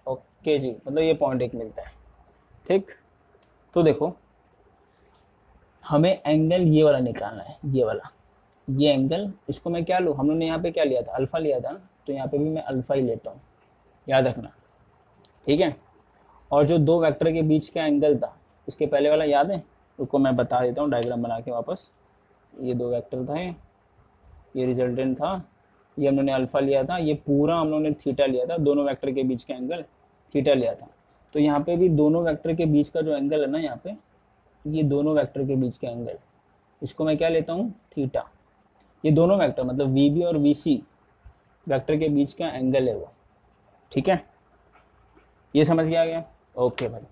ओके जी, मतलब ये पॉइंट एक मिलता है, ठीक। तो देखो हमें एंगल ये वाला निकालना है, ये वाला, ये एंगल, इसको मैं क्या लूँ, हम लोगों ने यहाँ पे क्या लिया था, अल्फा लिया था ना, तो यहाँ पे भी मैं अल्फा ही लेता हूँ, याद रखना, ठीक है। और जो दो वेक्टर के बीच का एंगल था, इसके पहले वाला याद है? उसको मैं बता देता हूँ डायग्राम बना के वापस। ये दो वेक्टर था, ये रिजल्टेंट था, ये हम लोगों ने अल्फा लिया था, ये पूरा हम लोगों ने थीटा लिया था, दोनों वेक्टर के बीच का एंगल थीटा लिया था। तो यहाँ पे भी दोनों वेक्टर के बीच का जो एंगल है ना, यहाँ पे ये दोनों वेक्टर के बीच का एंगल, इसको मैं क्या लेता हूँ, थीटा। ये दोनों वेक्टर मतलब VB और VC वेक्टर के बीच का एंगल है वो, ठीक है। ये समझ गया गया? ओके भाई।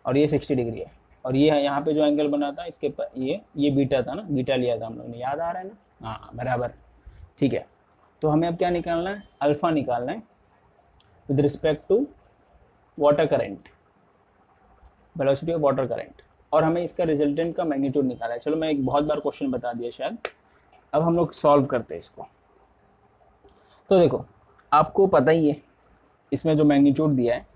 और ये 60 डिग्री है, और ये यहाँ पे जो एंगल बना था इसके ये बीटा था ना, बीटा लिया था हम लोगों ने, याद आ रहा है ना? हाँ बराबर, ठीक है। तो हमें अब क्या निकालना है, अल्फा निकालना है with respect to water current, velocity of water current, और हमें इसका रिजल्टेंट का मैग्नीट्यूड निकाला है। चलो मैं एक बहुत बार क्वेश्चन बता दिया शायद, अब हम लोग सॉल्व करते हैं इसको। तो देखो आपको पता ही है इसमें जो मैग्नीट्यूड दिया है,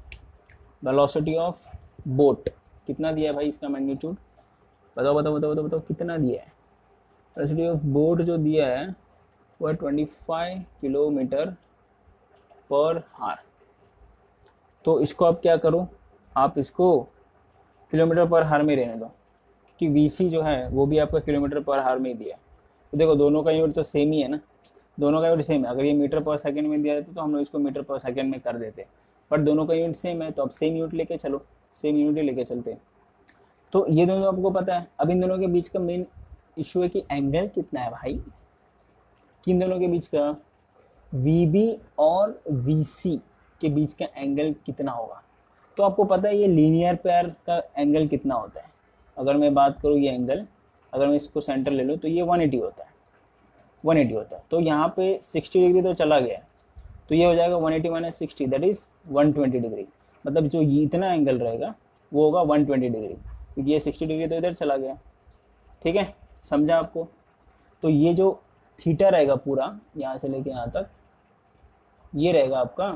वेलोसिटी ऑफ बोट कितना दिया है भाई, इसका मैग्नीट्यूड बताओ बताओ बताओ बताओ बताओ, कितना दिया है? वेलोसिटी ऑफ बोट जो दिया है वो है 25 किलोमीटर पर आवर। तो इसको आप क्या करो, आप इसको किलोमीटर पर आवर में रहने दो, कि VC जो है वो भी आपका किलोमीटर पर आवर में दिया है। तो देखो दोनों का यूनिट तो सेम ही है ना, दोनों का यूनिट सेम है। अगर ये मीटर पर सेकंड में दिया रहता तो हम लोग इसको मीटर पर सेकंड में कर देते, बट दोनों का यूनिट सेम है, तो अब सेम यूनिट लेके चलो, सेम यूनिट लेके चलते हैं। तो ये दोनों आपको पता है। अब इन दोनों के बीच का मेन इशू है कि एंगल कितना है भाई, किन दोनों के बीच का, VB और VC के बीच का एंगल कितना होगा। तो आपको पता है ये लीनियर पेयर का एंगल कितना होता है। अगर मैं बात करूँ ये एंगल अगर मैं इसको सेंटर ले लूँ तो ये 180 होता है, 180 होता है। तो यहाँ पे 60 डिग्री तो चला गया, तो ये हो जाएगा 180 माइनस 60 दैट इज 120 डिग्री। मतलब जो ये इतना एंगल रहेगा वो होगा 120 डिग्री, क्योंकि ये 60 डिग्री तो इधर चला गया। ठीक है, समझा आपको? तो ये जो थीटा रहेगा पूरा यहाँ से लेके यहाँ तक, ये रहेगा आपका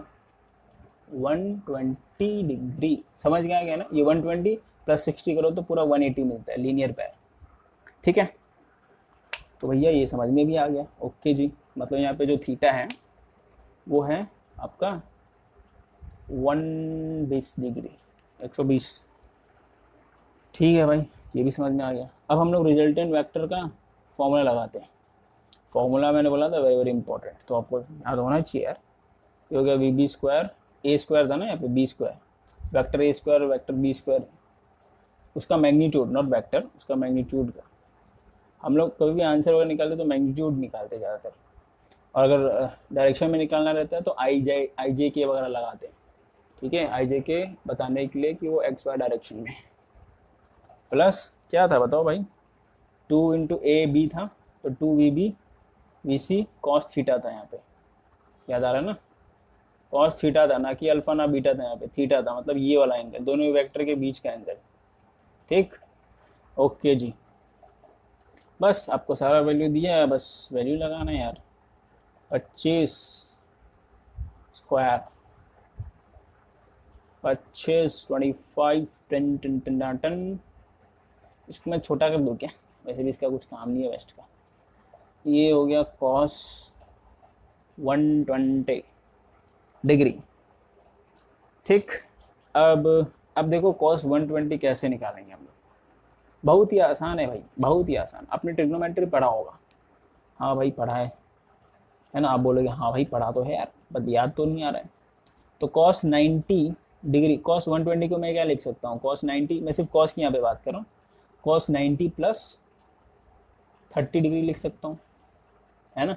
120 डिग्री। समझ गया क्या ना? ये 120 प्लस 60 करो तो पूरा 180 मिलता है लीनियर पैर। ठीक है, तो भैया ये समझ में भी आ गया। ओके जी, मतलब यहाँ पे जो थीटा है वो है आपका 120 डिग्री, 120। ठीक है भाई, ये भी समझ में आ गया। अब हम लोग रिजल्टेंट वेक्टर का फॉर्मूला लगाते हैं। फॉर्मूला मैंने बोला था वेरी वेरी इंपॉर्टेंट, तो आपको याद होना चाहिए यार। ये हो गया V B square, A square था ना यहाँ पे, B square, vector A square vector B square, उसका मैग्नीट्यूड, नॉट वेक्टर, उसका मैग्नीट्यूड का। हम लोग कभी भी आंसर वगैरह निकालते तो मैग्नीट्यूड निकालते ज़्यादातर, और अगर डायरेक्शन में निकालना रहता है तो आई जे के वगैरह लगाते हैं। ठीक है, आई जे के बताने के लिए कि वो एक्स वाई डायरेक्शन में। प्लस क्या था बताओ भाई, 2 इंटू ए बी था, तो 2 V B V C cos theta था यहाँ पे, याद आ रहा है ना? कॉस थीटा था, ना कि अल्फा ना बीटा था, यहाँ पे थीटा था, मतलब ये वाला एंगल, दोनों वेक्टर के बीच का एंगल। ठीक, ओके जी। बस आपको सारा वैल्यू दिया है, बस वैल्यू लगाना है यार। 25 square, 25 25 ton ton ton ton. इसको मैं छोटा कर दूँ क्या? वैसे भी इसका कुछ काम नहीं है वेस्ट का। ये हो गया कॉस 120 डिग्री। ठीक, अब देखो कॉस 120 कैसे निकालेंगे हम लोग। बहुत ही आसान है भाई, बहुत ही आसान। आपने ट्रिग्नोमेट्री पढ़ा होगा। हाँ भाई पढ़ा है ना? आप बोलोगे हाँ भाई पढ़ा तो है यार, बट याद तो नहीं आ रहा है। तो कॉस 90 डिग्री, कॉस 120 को मैं क्या लिख सकता हूँ? कॉस 90, मैं सिर्फ कॉस की यहाँ पे बात कर रहा हूँ, कॉस 90 प्लस 30 डिग्री लिख सकता हूँ, है ना?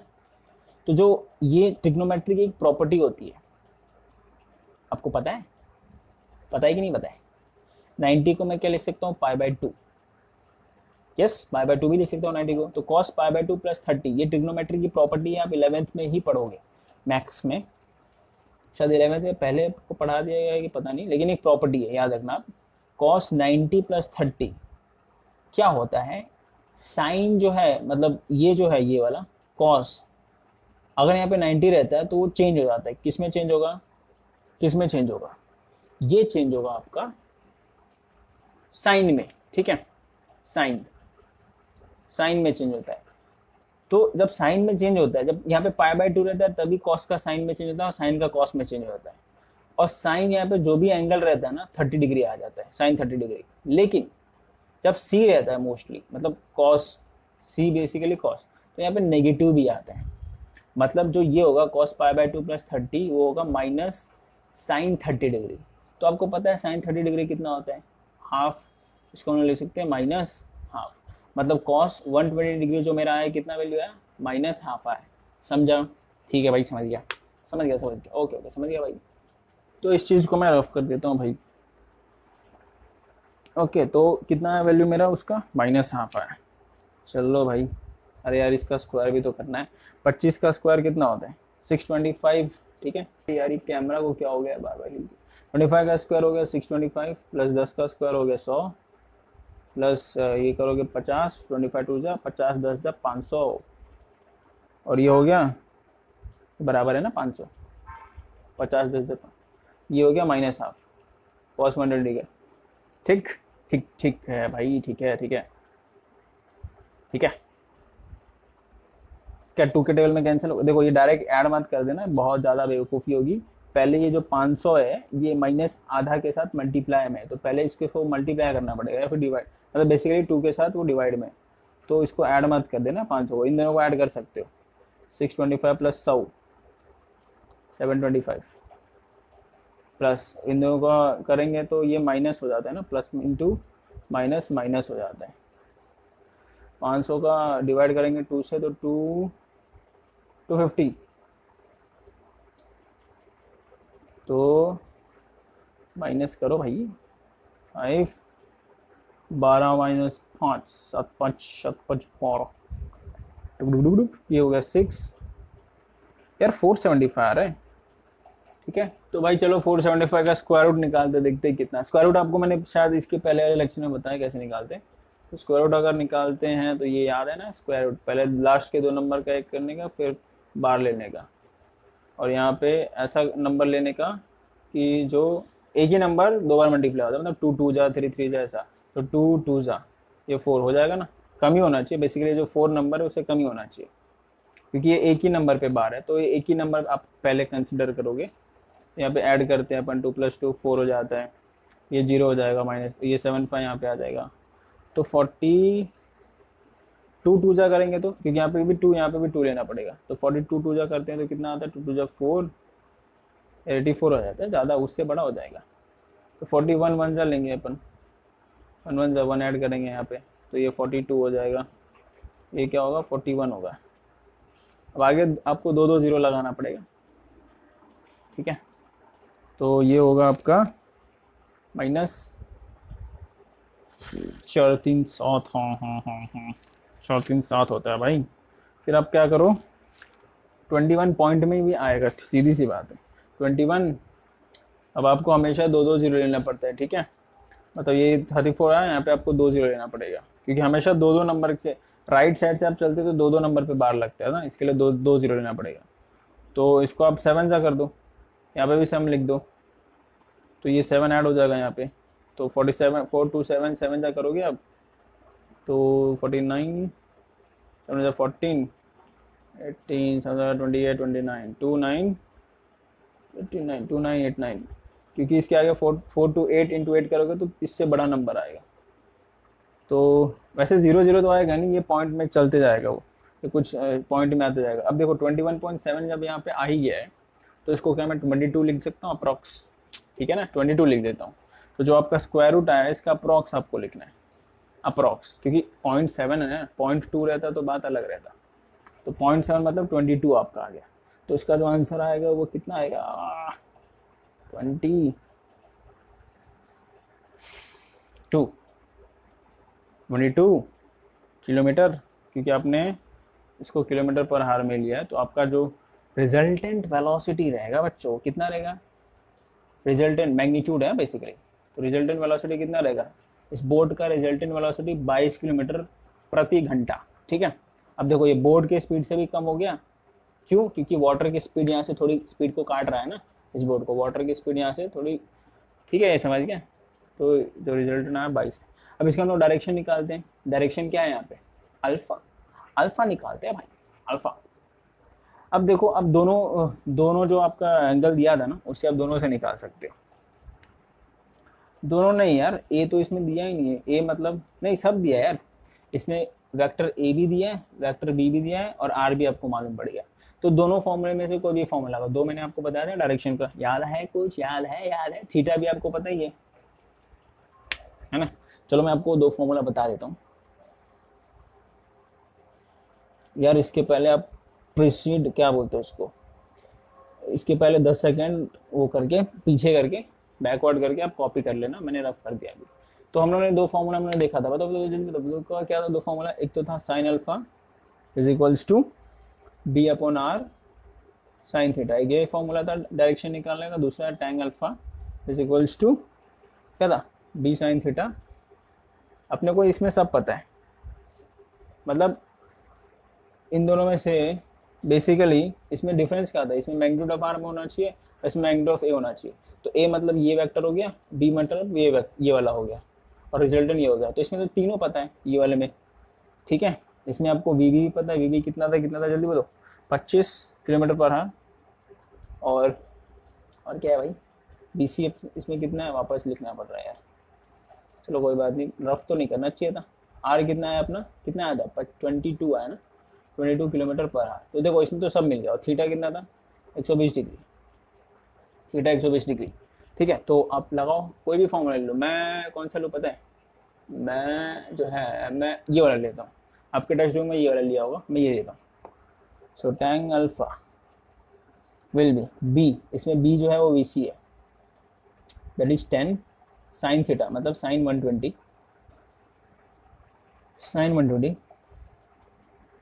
तो जो ये ट्रिग्नोमेट्री की एक प्रॉपर्टी होती है, आपको पता है? पता है कि नहीं पता है? 90 को मैं क्या लिख सकता हूँ? π/2। यस, π/2 भी लिख सकता हूँ 90 को। तो cos π/2 प्लस 30, ये ट्रिग्नोमेट्री की प्रॉपर्टी है, आप 11th में ही पढ़ोगे, मैथ्स में। शायद 11th में पहले को पढ़ा दिया गया है कि पता नहीं, लेकिन एक प्रॉपर्टी है, याद रखना आप। cos 90 प्लस 30 क्या होता है? साइन जो है, मतलब ये जो है ये वाला cos, अगर यहाँ पे 90 रहता है तो वो चेंज हो जाता है। किस में चेंज होगा? किस में चेंज होगा? ये चेंज होगा आपका साइन में। ठीक है, साइन में चेंज होता है। तो जब साइन में चेंज होता है, जब यहाँ पे π/2 रहता है तभी कॉस का साइन में चेंज होता है, और साइन का कॉस में चेंज होता है। और साइन यहाँ पे जो भी एंगल रहता है ना 30 डिग्री आ जाता है, साइन 30 डिग्री। लेकिन जब सी रहता है मोस्टली, मतलब कॉस सी बेसिकली कॉस, तो यहाँ पे नेगेटिव भी आता है। मतलब जो ये होगा cos π/2 प्लस 30, वो होगा माइनस साइन 30 डिग्री। तो आपको पता है साइन 30 डिग्री कितना होता है? हाफ। इसको हम ले सकते हैं माइनस हाफ। मतलब cos 120 डिग्री जो मेरा है कितना वैल्यू है? माइनस हाफ है। समझा? ठीक है भाई, समझ गया समझ गया समझ गया, ओके ओके समझ गया भाई। तो इस चीज़ को मैं रफ कर देता हूँ भाई। ओके, तो कितना है वैल्यू मेरा उसका? माइनस हाफ है। चलो भाई, अरे यार इसका स्क्वायर भी तो करना है। 25 का स्क्वायर कितना होता है? 625। ठीक है यार, ये कैमरा को क्या हो गया बार बार? 25 का स्क्वायर हो गया 625, प्लस 10 का स्क्वायर हो गया 100, प्लस ये करोगे 50, 25 टू जा 50, 10 जा 500, और ये हो गया बराबर है ना 500, 50 10 जा, ये हो गया माइनस हाफ कॉस 120 का। ठीक ठीक ठीक है भाई, ठीक है ठीक है ठीक है। क्या 2 के टेबल में कैंसिल हो? देखो ये डायरेक्ट ऐड मत कर देना, बहुत ज़्यादा बेवकूफ़ी होगी। पहले ये जो 500 है ये माइनस आधा के साथ मल्टीप्लाई में, तो पहले इसको मल्टीप्लाई करना पड़ेगा या फिर डिवाइड, मतलब बेसिकली 2 के साथ वो डिवाइड में। तो इसको ऐड मत कर देना 500 को, इन दोनों को ऐड कर सकते हो। 625 प्लस 100 725, प्लस इन दोनों का करेंगे तो ये माइनस हो जाता है ना, प्लस इंटू माइनस माइनस हो जाता है। 500 का डिवाइड करेंगे 2 से तो 250, तो माइनस करो भाई 5, 12 माइनस 5 7 5 7 5 4 ये हो गया 6 यार 475 है। ठीक है, तो भाई चलो 475 का स्क्वायर रूट निकालते, देखते हैं कितना। स्क्वायर रूट आपको मैंने शायद इसके पहले वाले लेक्चर में बताया कैसे निकालते हैं। तो स्क्वायर रूट अगर निकालते हैं तो ये याद है ना, स्क्वायर रूट पहले लास्ट के 2 नंबर का एक करने का, फिर बार लेने का, और यहाँ पे ऐसा नंबर लेने का कि जो एक ही नंबर 2 बार मल्टीप्लाई होता है, मतलब 2 2 जा 3 3 जा ऐसा, तो 2 2 जा ये 4 हो जाएगा ना, कम ही होना चाहिए बेसिकली, जो 4 नंबर है उससे कम ही होना चाहिए, क्योंकि ये एक ही नंबर पे बार है, तो ये एक ही नंबर आप पहले कंसिडर करोगे। यहाँ पे ऐड करते हैं अपन, 2 + 2 4 हो जाता है, ये 0 हो जाएगा माइनस, ये 75 यहाँ पे आ जाएगा, तो 42 2 जा करेंगे तो, क्योंकि यहाँ पे भी 2 यहाँ पे भी 2 लेना पड़ेगा, तो 42 2 जा करते हैं तो कितना आता है, 2 2 जा 4 84 हो जाता है, ज़्यादा उससे बड़ा हो जाएगा। तो 41 1 जा लेंगे अपन, 1 1 जा 1 ऐड करेंगे यहाँ पे, तो ये 42 हो जाएगा, ये क्या होगा 41 होगा। अब आगे आपको 2 2 0 लगाना पड़ेगा। ठीक है, तो ये होगा आपका माइनस 4 3 7, हाँ 4 3 7 होता है भाई। फिर आप क्या करो, 21 पॉइंट में भी आएगा, सीधी सी बात है 21। अब आपको हमेशा 2 2 0 लेना पड़ता है। ठीक है, मतलब ये 34 आया, यहाँ पे आपको 2 0 लेना पड़ेगा, क्योंकि हमेशा 2 2 नंबर से राइट साइड से आप चलते तो 2 2 नंबर पे बार लगता है ना, इसके लिए 2 2 0 लेना पड़ेगा। तो इसको आप 7 सा कर दो, यहाँ पे भी 7 लिख दो, तो ये 7 ऐड हो जाएगा यहाँ पे, तो 47 4 2 7 7 जा करोगे आप, तो 49 7 14 18 7 28 29 29 89 29 89, क्योंकि इसके आगे 4 2 8 इंटू 8 करोगे तो इससे बड़ा नंबर आएगा। तो वैसे 0 0 तो आएगा नहीं, ये पॉइंट में चलते जाएगा, वो तो कुछ पॉइंट में आते जाएगा। अब देखो 21.7 जब यहाँ पे आ ही गया है, तो इसको क्या मैं 22 लिख सकता हूँ अप्रॉक्स। ठीक है ना, 22 लिख देता हूँ। तो जो आपका स्क्वायर रूट आया है इसका अप्रॉक्स आपको लिखना है, अप्रॉक्स, क्योंकि 0.7 है ना, 0.2 रहता तो बात अलग रहता। तो 0.7 मतलब 22 आपका आ गया। तो इसका जो आंसर आएगा वो कितना आएगा, 22 किलोमीटर, क्योंकि आपने इसको किलोमीटर पर हार में लिया है। तो आपका जो रिजल्टेंट वेलोसिटी रहेगा बच्चों कितना रहेगा, रिजल्टेंट मैग्नीट्यूड है बेसिकली, तो रिजल्टेंट वेलोसिटी कितना रहेगा, इस बोट का रिजल्टेंट वेलोसिटी 22 किलोमीटर प्रति घंटा। ठीक है, अब देखो ये बोट के स्पीड से भी कम हो गया, क्यों, क्योंकि वाटर की स्पीड यहाँ से थोड़ी स्पीड को काट रहा है ना, इस बोट को वाटर की स्पीड यहाँ से थोड़ी, ठीक है ये समझ गया। तो जो रिजल्ट आया 22। अब इसका हम लोग डायरेक्शन निकालते हैं। डायरेक्शन क्या है यहाँ पे, अल्फा, अल्फा निकालते हैं भाई, अल्फा। अब देखो, अब दोनों जो आपका एंगल दिया था ना, उससे आप दोनों से निकाल सकते हो। दोनों नहीं यार, ए तो इसमें दिया ही नहीं है, ए मतलब नहीं सब दिया है यार, इसमें वेक्टर ए भी दिया है, वेक्टर बी भी दिया है, और आर भी आपको मालूम पड़ गया। तो दोनों फॉर्मूले में से कोई भी फॉर्मूला होगा, 2 मैंने आपको बताया था डायरेक्शन का, याद है कुछ, याद है, थीटा भी आपको पता ही है ना। चलो मैं आपको 2 फॉर्मूला बता देता हूँ यार। इसके पहले आप प्रीसीड क्या बोलते हो उसको, इसके पहले 10 सेकेंड वो करके पीछे करके बैकवर्ड करके आप कॉपी कर लेना, मैंने रफ कर दिया अभी। तो हम लोगों ने 2 फॉर्मूला हमने देखा था, बताओ क्या था 2 फॉर्मूला। एक तो था sine alpha is equals to B upon R sine theta, एक ये फॉर्मूला था डायरेक्शन निकालने का। दूसरा tan alpha is equals to क्या था, बी साइन थीटा। अपने को इसमें सब पता है, मतलब इन दोनों में से बेसिकली इसमें डिफरेंस क्या था, इसमें मैग्नीट्यूड ऑफ आर में होना चाहिए, इसमें मैग्नीट्यूड ऑफ ए होना चाहिए। तो ए मतलब ये वेक्टर हो गया, बी मतलब ये वाला हो गया, और रिजल्टेंट ये हो गया। तो इसमें तो तीनों पता है ये वाले में। ठीक है, इसमें आपको वी भी पता है, वी कितना था जल्दी बोलो, 25 किलोमीटर पर हार। और क्या है भाई, बी सी इसमें कितना है, वापस लिखना पड़ रहा है यार, चलो कोई बात नहीं, रफ तो नहीं करना चाहिए था। आर कितना है अपना, कितना आया था 22 आया ना, 22 किलोमीटर पर हार। तो देखो इसमें तो सब मिल गया। और थीटा कितना था 120 डिग्री, थीटा 120 डिग्री। ठीक है, तो आप लगाओ कोई भी फॉर्मूला ले लो, मैं कौन सा लूँ पता है, मैं जो है मैं ये वाला लेता हूँ, आपके टेक्स्ट बुक में ये वाला लिया होगा, मैं ये लेता हूँ। So tan alpha will be B, इसमें बी जो है वो वी सी है, दैट इज 10 साइन थीटा, मतलब साइन 120 साइन 120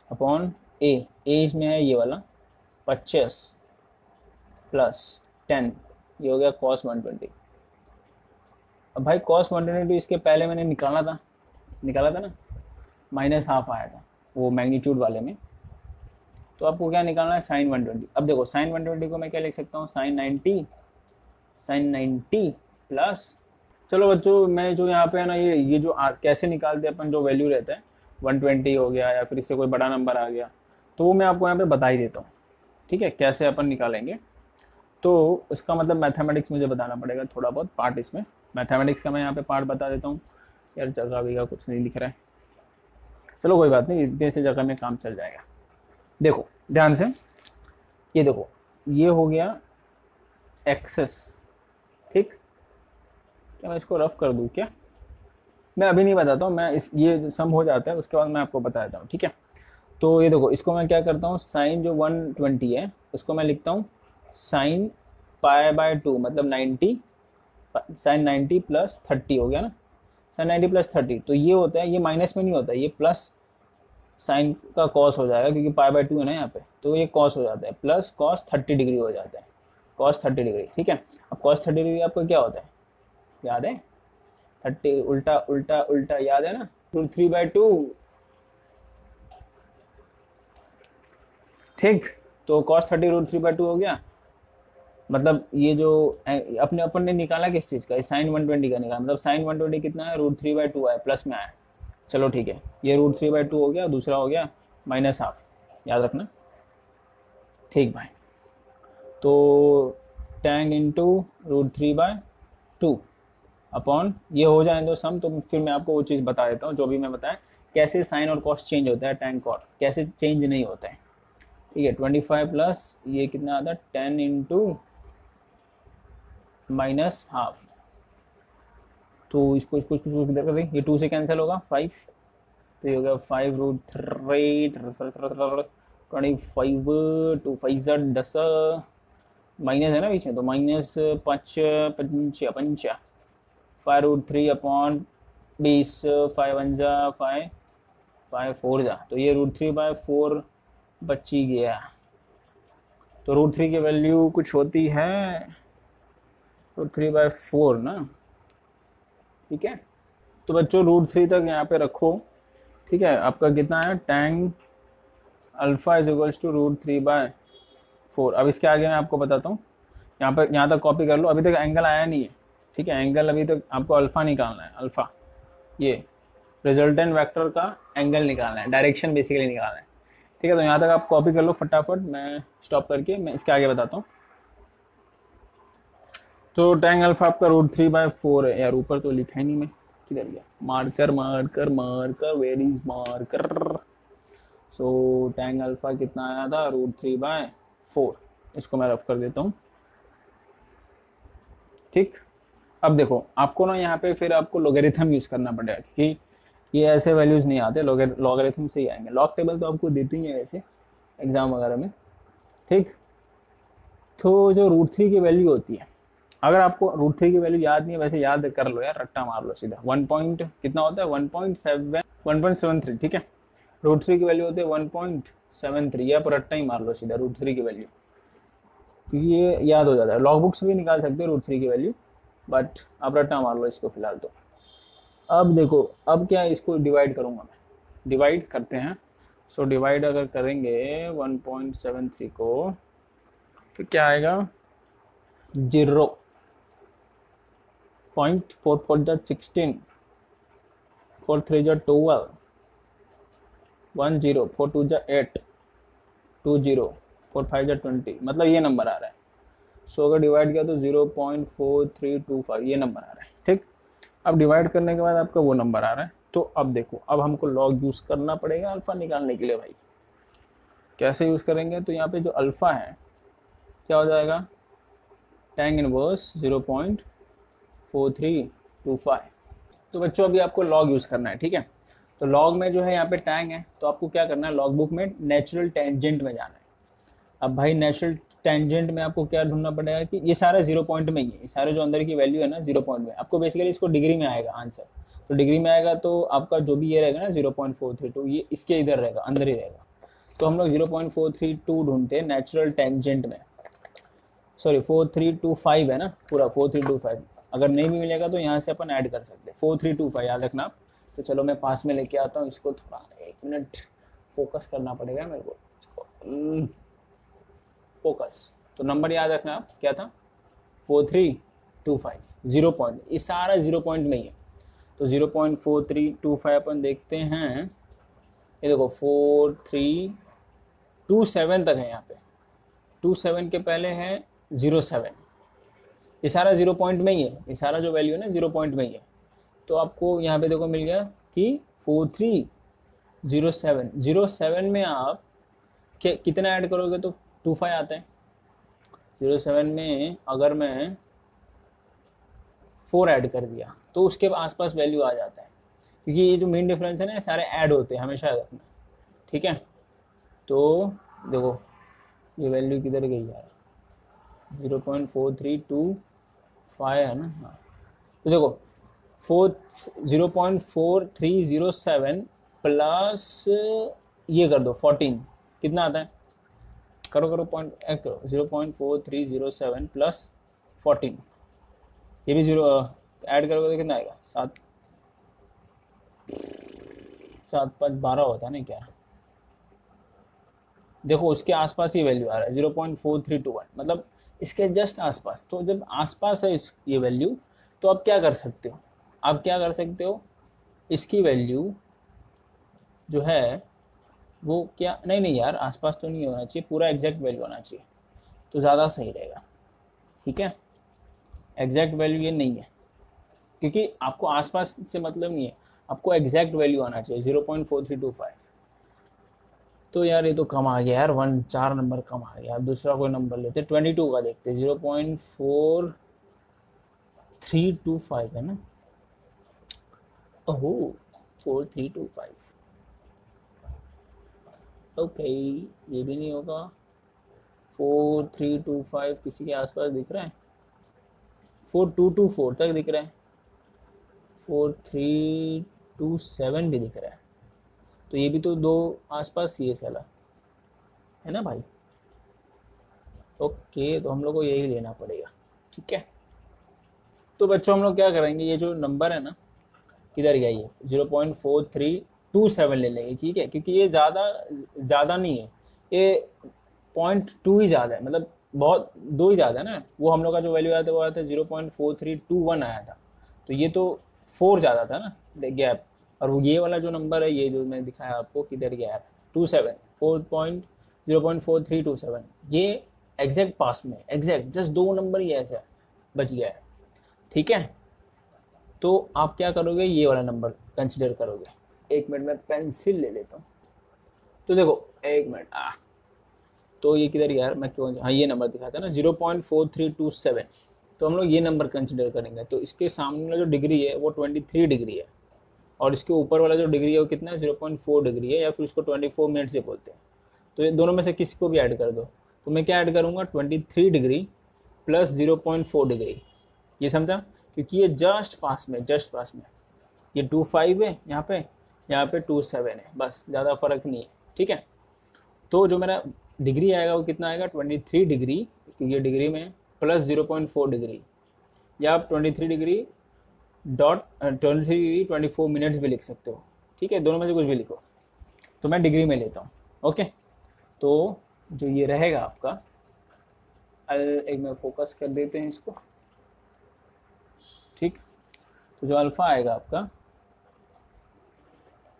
अपॉन ए इसमें है ये वाला 25 प्लस 10, ये हो गया कॉस 120। अब भाई कॉस 120 इसके पहले मैंने निकाला था ना, माइनस हाफ आया था वो मैग्नीट्यूड वाले में। तो आपको क्या निकालना है, साइन 120। अब देखो साइन 120 को मैं क्या लिख सकता हूँ, साइन 90 प्लस, चलो बच्चों मैं जो यहाँ पे है ना ये जो कैसे निकालते हैं अपन, जो वैल्यू रहता है 120 हो गया या फिर इससे कोई बड़ा नंबर आ गया, तो वो मैं आपको यहाँ पे बता ही देता हूँ, ठीक है, कैसे अपन निकालेंगे। तो इसका मतलब मैथमेटिक्स मुझे बताना पड़ेगा थोड़ा बहुत पार्ट, इसमें मैथमेटिक्स का मैं यहाँ पे पार्ट बता देता हूँ। यार जगह भी का कुछ नहीं लिख रहा है, चलो कोई बात नहीं, इतने से जगह में काम चल जाएगा। देखो ध्यान से, ये देखो ये हो गया एक्सेस, ठीक, क्या मैं इसको रफ कर दूँ क्या, मैं अभी नहीं बताता हूँ, मैं ये सम हो जाता है उसके बाद मैं आपको बता देता हूँ, ठीक है। तो ये देखो इसको मैं क्या करता हूँ, साइन जो 120 है उसको मैं लिखता हूँ साइन π/2 मतलब 90, साइन 90 प्लस 30 हो गया ना, साइन 90 प्लस 30, तो ये होता है, ये माइनस में नहीं होता, ये प्लस साइन का कॉस हो जाएगा क्योंकि π/2 है ना यहाँ पे, तो ये कॉस हो जाता है, प्लस कॉस 30 डिग्री हो जाता है, कॉस 30 डिग्री, ठीक है। अब कॉस 30 डिग्री आपको क्या होता है, याद है, 30 उल्टा उल्टा उल्टा, याद है ना, √3/2, ठीक। तो कॉस 30 √3/2 हो गया, मतलब ये जो अपने अपन ने निकाला किस चीज़ का, साइन 120 का निकाला, मतलब साइन 120 कितना है, √3/2 आया, प्लस में आया, चलो ठीक है, ये √3/2 हो गया, दूसरा हो गया माइनस हाफ, याद रखना, ठीक भाई। तो tan इंटू √3/2 अपॉन ये हो जाए तो सम, तो फिर मैं आपको वो चीज़ बता देता हूँ जो भी मैं बताया, कैसे साइन और कॉस चेंज होता है, tan कॉट कैसे चेंज नहीं होता है, ठीक है। 25 प्लस ये कितना आता है, 10 इंटू माइनस हाफ, तो इसको इधर कर दें, ये 2 से कैंसिल होगा, 5, तो ये हो गया 5√3, 25, 2 5 10, माइनस है ना बीच में, तो माइनस 5 5 5√3 अपॉन 20, 5 1 जा 5 5 4 जा, तो ये √3/4 बची गया। तो √3 की वैल्यू कुछ होती है √3/4 ना, ठीक है। तो बच्चों √3 तक यहाँ पे रखो, ठीक है। आपका कितना है, tan alpha is equals to √3/4। अब इसके आगे मैं आपको बताता हूँ, यहाँ तक कॉपी कर लो, अभी तक एंगल आया नहीं है, ठीक है, एंगल अभी तक आपको अल्फा निकालना है, अल्फा ये रिजल्टेंट वेक्टर का एंगल निकालना है, डायरेक्शन बेसिकली निकालना है, ठीक है। तो यहाँ तक आप कॉपी कर लो फटाफट, मैं स्टॉप करके मैं इसके आगे बताता हूँ। तो tan अल्फा आपका √3/4 है, यार ऊपर तो लिखा ही नहीं, मैं किधर गया, marker where is marker. So tan alpha कितना आया था, √3/4, इसको मैं रफ कर देता हूँ, ठीक। अब देखो आपको ना यहाँ पे फिर आपको लोगरिथम यूज करना पड़ेगा, क्योंकि ये ऐसे वैल्यूज नहीं आते, लॉगरिथम से ही आएंगे। लॉग टेबल तो आपको देते ही है वैसे एग्जाम वगैरह में, ठीक। तो जो √3 की वैल्यू होती है, अगर आपको √3 की वैल्यू याद नहीं है, वैसे याद कर लो यार, रट्टा मार लो सीधा, 1 पॉइंट कितना होता है, 1.73, ठीक है। √3 की वैल्यू होती है 1.73, या पर रट्टा ही मार लो सीधा √3 की वैल्यू, क्योंकि ये याद हो जाता है। लॉग बुक से भी निकाल सकते हो √3 की वैल्यू, बट आप रट्टा मार लो इसको फिलहाल तो। अब देखो, अब क्या है, इसको डिवाइड करूंगा मैं, डिवाइड करते हैं। सो डिवाइड अगर करेंगे 1.73 को, तो क्या आएगा, 0.44 जा 16, 4 3 जा 12, 1 0, 4 2 जा 8, 2 0, 4 5 जा 20, मतलब ये नंबर आ रहा है। सो अगर डिवाइड किया तो 0.4325 ये नंबर आ रहा है, ठीक। अब डिवाइड करने के बाद आपका वो नंबर आ रहा है। तो अब देखो, अब हमको लॉग यूज करना पड़ेगा अल्फा निकालने के लिए भाई। कैसे यूज करेंगे, तो यहाँ पे जो अल्फा है क्या हो जाएगा, tan इनवर्स 0.4325। तो बच्चों अभी आपको लॉग यूज करना है, ठीक है। तो लॉग में जो है यहाँ पे tan है, तो आपको क्या करना है, लॉग बुक में नेचुरल टेंजेंट में जाना है। अब भाई नेचुरल टेंजेंट में आपको क्या ढूंढना पड़ेगा कि ये सारा 0 पॉइंट में ही है, ये सारे जो अंदर की वैल्यू है ना 0 पॉइंट में, आपको बेसिकली इसको डिग्री में आएगा आंसर। तो डिग्री में आएगा तो आपका जो भी ये रहेगा ना 0.432 ये इसके इधर रहेगा, अंदर ही रहेगा। तो हम लोग 0.432 ढूंढते हैं नेचुरल टेंजेंट में, सॉरी 4325 है ना पूरा 4325। अगर नहीं भी मिलेगा तो यहाँ से अपन ऐड कर सकते हैं 4325, याद रखना आप। तो चलो मैं पास में लेके आता हूँ इसको, थोड़ा 1 मिनट फोकस करना पड़ेगा मेरे को इसको, फोकस। तो नंबर याद रखना आप, क्या था 4325, 0 पॉइंट, ये सारा 0 पॉइंट में ही है। तो 0.4325 अपन देखते हैं, ये देखो 4327 तक है यहाँ पे, 27 के पहले है 07, ये सारा 0 पॉइंट में ही है, ये सारा जो वैल्यू है ना 0 पॉइंट में ही है। तो आपको यहाँ पे देखो मिल गया कि 4307 में आप कितना ऐड करोगे तो 25 आता है। 07 में अगर मैं 4 ऐड कर दिया तो उसके आसपास वैल्यू आ जाता है, क्योंकि ये जो मेन डिफरेंस है ना सारे ऐड होते हैं, हमेशा याद रखना, ठीक है। तो देखो ये वैल्यू किधर गई यार, 0.4325 है ना, हाँ। तो देखो 0.4307 प्लस ये कर दो 14, कितना आता है, करो पॉइंट ऐड करो, 0.4307 प्लस 14, ये भी 0 ऐड करोगे तो कितना आएगा, 7 5 12 होता है ना क्या, देखो उसके आसपास ही वैल्यू आ रहा है 0.4321, मतलब इसके जस्ट आसपास। तो जब आसपास है इस ये वैल्यू, तो आप क्या कर सकते हो, आप क्या कर सकते हो, इसकी वैल्यू जो है वो क्या, नहीं यार आसपास तो नहीं होना चाहिए, पूरा एग्जैक्ट वैल्यू आना चाहिए तो ज़्यादा सही रहेगा, ठीक है। एग्जैक्ट वैल्यू ये नहीं है, क्योंकि आपको आसपास से मतलब नहीं है, आपको एग्जैक्ट वैल्यू आना चाहिए 0.4325। तो यार ये तो कम आ गया यार, 4 नंबर कम आ गया। अब दूसरा कोई नंबर लेते, 22 का देखते, 0.4325 है ना, ओहो 4325, ओके ये भी नहीं होगा, 4325 किसी के आसपास दिख रहा है, 4224 तक दिख रहा है, 4327 भी दिख रहा है, तो ये भी तो 2 आसपास ही है साला, है ना भाई। ओके तो हम लोग को यही लेना पड़ेगा, ठीक है। तो बच्चों हम लोग क्या करेंगे, ये जो नंबर है ना किधर गया, ये 0.4327 ले लेंगे, ठीक है, क्योंकि ये ज़्यादा नहीं है, ये 0.2 ही ज़्यादा है, मतलब बहुत 2 ही ज़्यादा है ना। वो हम लोग का जो वैल्यू आया था वो आया था 0.4321 आया था, तो ये तो 4 ज़्यादा था ना गैप। और वो ये वाला जो नंबर है, ये जो मैं दिखाया आपको किधर गया है 27, 0.4327, ये एग्जैक्ट पास में, एग्जैक्ट जस्ट 2 नंबर ही ऐसा बच गया है, ठीक है। तो आप क्या करोगे, ये वाला नंबर कंसिडर करोगे। 1 मिनट में पेंसिल ले लेता हूँ। तो देखो 1 मिनट, तो ये किधर यार, मैं क्यों, हाँ ये नंबर दिखाता है ना 0.4327, तो हम लोग ये नंबर कंसिडर करेंगे। तो इसके सामने जो डिग्री है वो 23 डिग्री है, और इसके ऊपर वाला जो डिग्री है वो कितना है 0.4 डिग्री है, या फिर उसको 24 मिनट से बोलते हैं। तो ये दोनों में से किसी को भी ऐड कर दो, तो मैं क्या ऐड करूँगा 23 डिग्री प्लस 0.4 डिग्री, ये समझा, क्योंकि ये जस्ट पास में, ये 25 है यहाँ पे 27 है, बस ज़्यादा फर्क नहीं है, ठीक है। तो जो मेरा डिग्री आएगा वो कितना आएगा 23 डिग्री, क्योंकि ये डिग्री में, प्लस 0.4 डिग्री, या आप 23 डिग्री डॉट 24 मिनट्स भी लिख सकते हो, ठीक है, दोनों में से कुछ भी लिखो। तो मैं डिग्री में लेता हूँ, ओके। तो जो ये रहेगा आपका, एक में फोकस कर देते हैं इसको, ठीक। तो जो अल्फा आएगा आपका,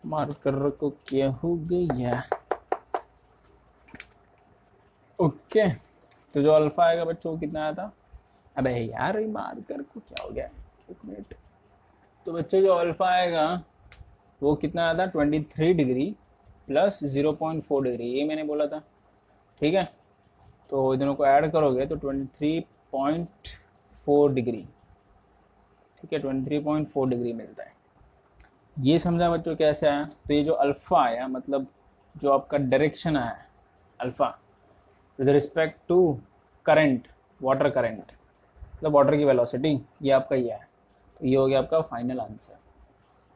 मार्कर को क्या हो गया, ओके। तो जो अल्फा आएगा बच्चों कितना आया था, अबे यार मार्कर को क्या हो गया, 1 मिनट। तो बच्चों जो अल्फा आएगा वो कितना आया था 23 डिग्री प्लस 0.4 डिग्री, ये मैंने बोला था, ठीक है। तो दोनों को ऐड करोगे तो 23.4 डिग्री, ठीक है, 23.4 डिग्री मिलता है। ये समझा बच्चों कैसे आया। तो ये जो अल्फ़ा आया, मतलब जो आपका डायरेक्शन आया alpha with respect to current, water current मतलब वाटर की वेलोसिटी, ये आपका ये है। तो ये हो गया आपका फाइनल आंसर।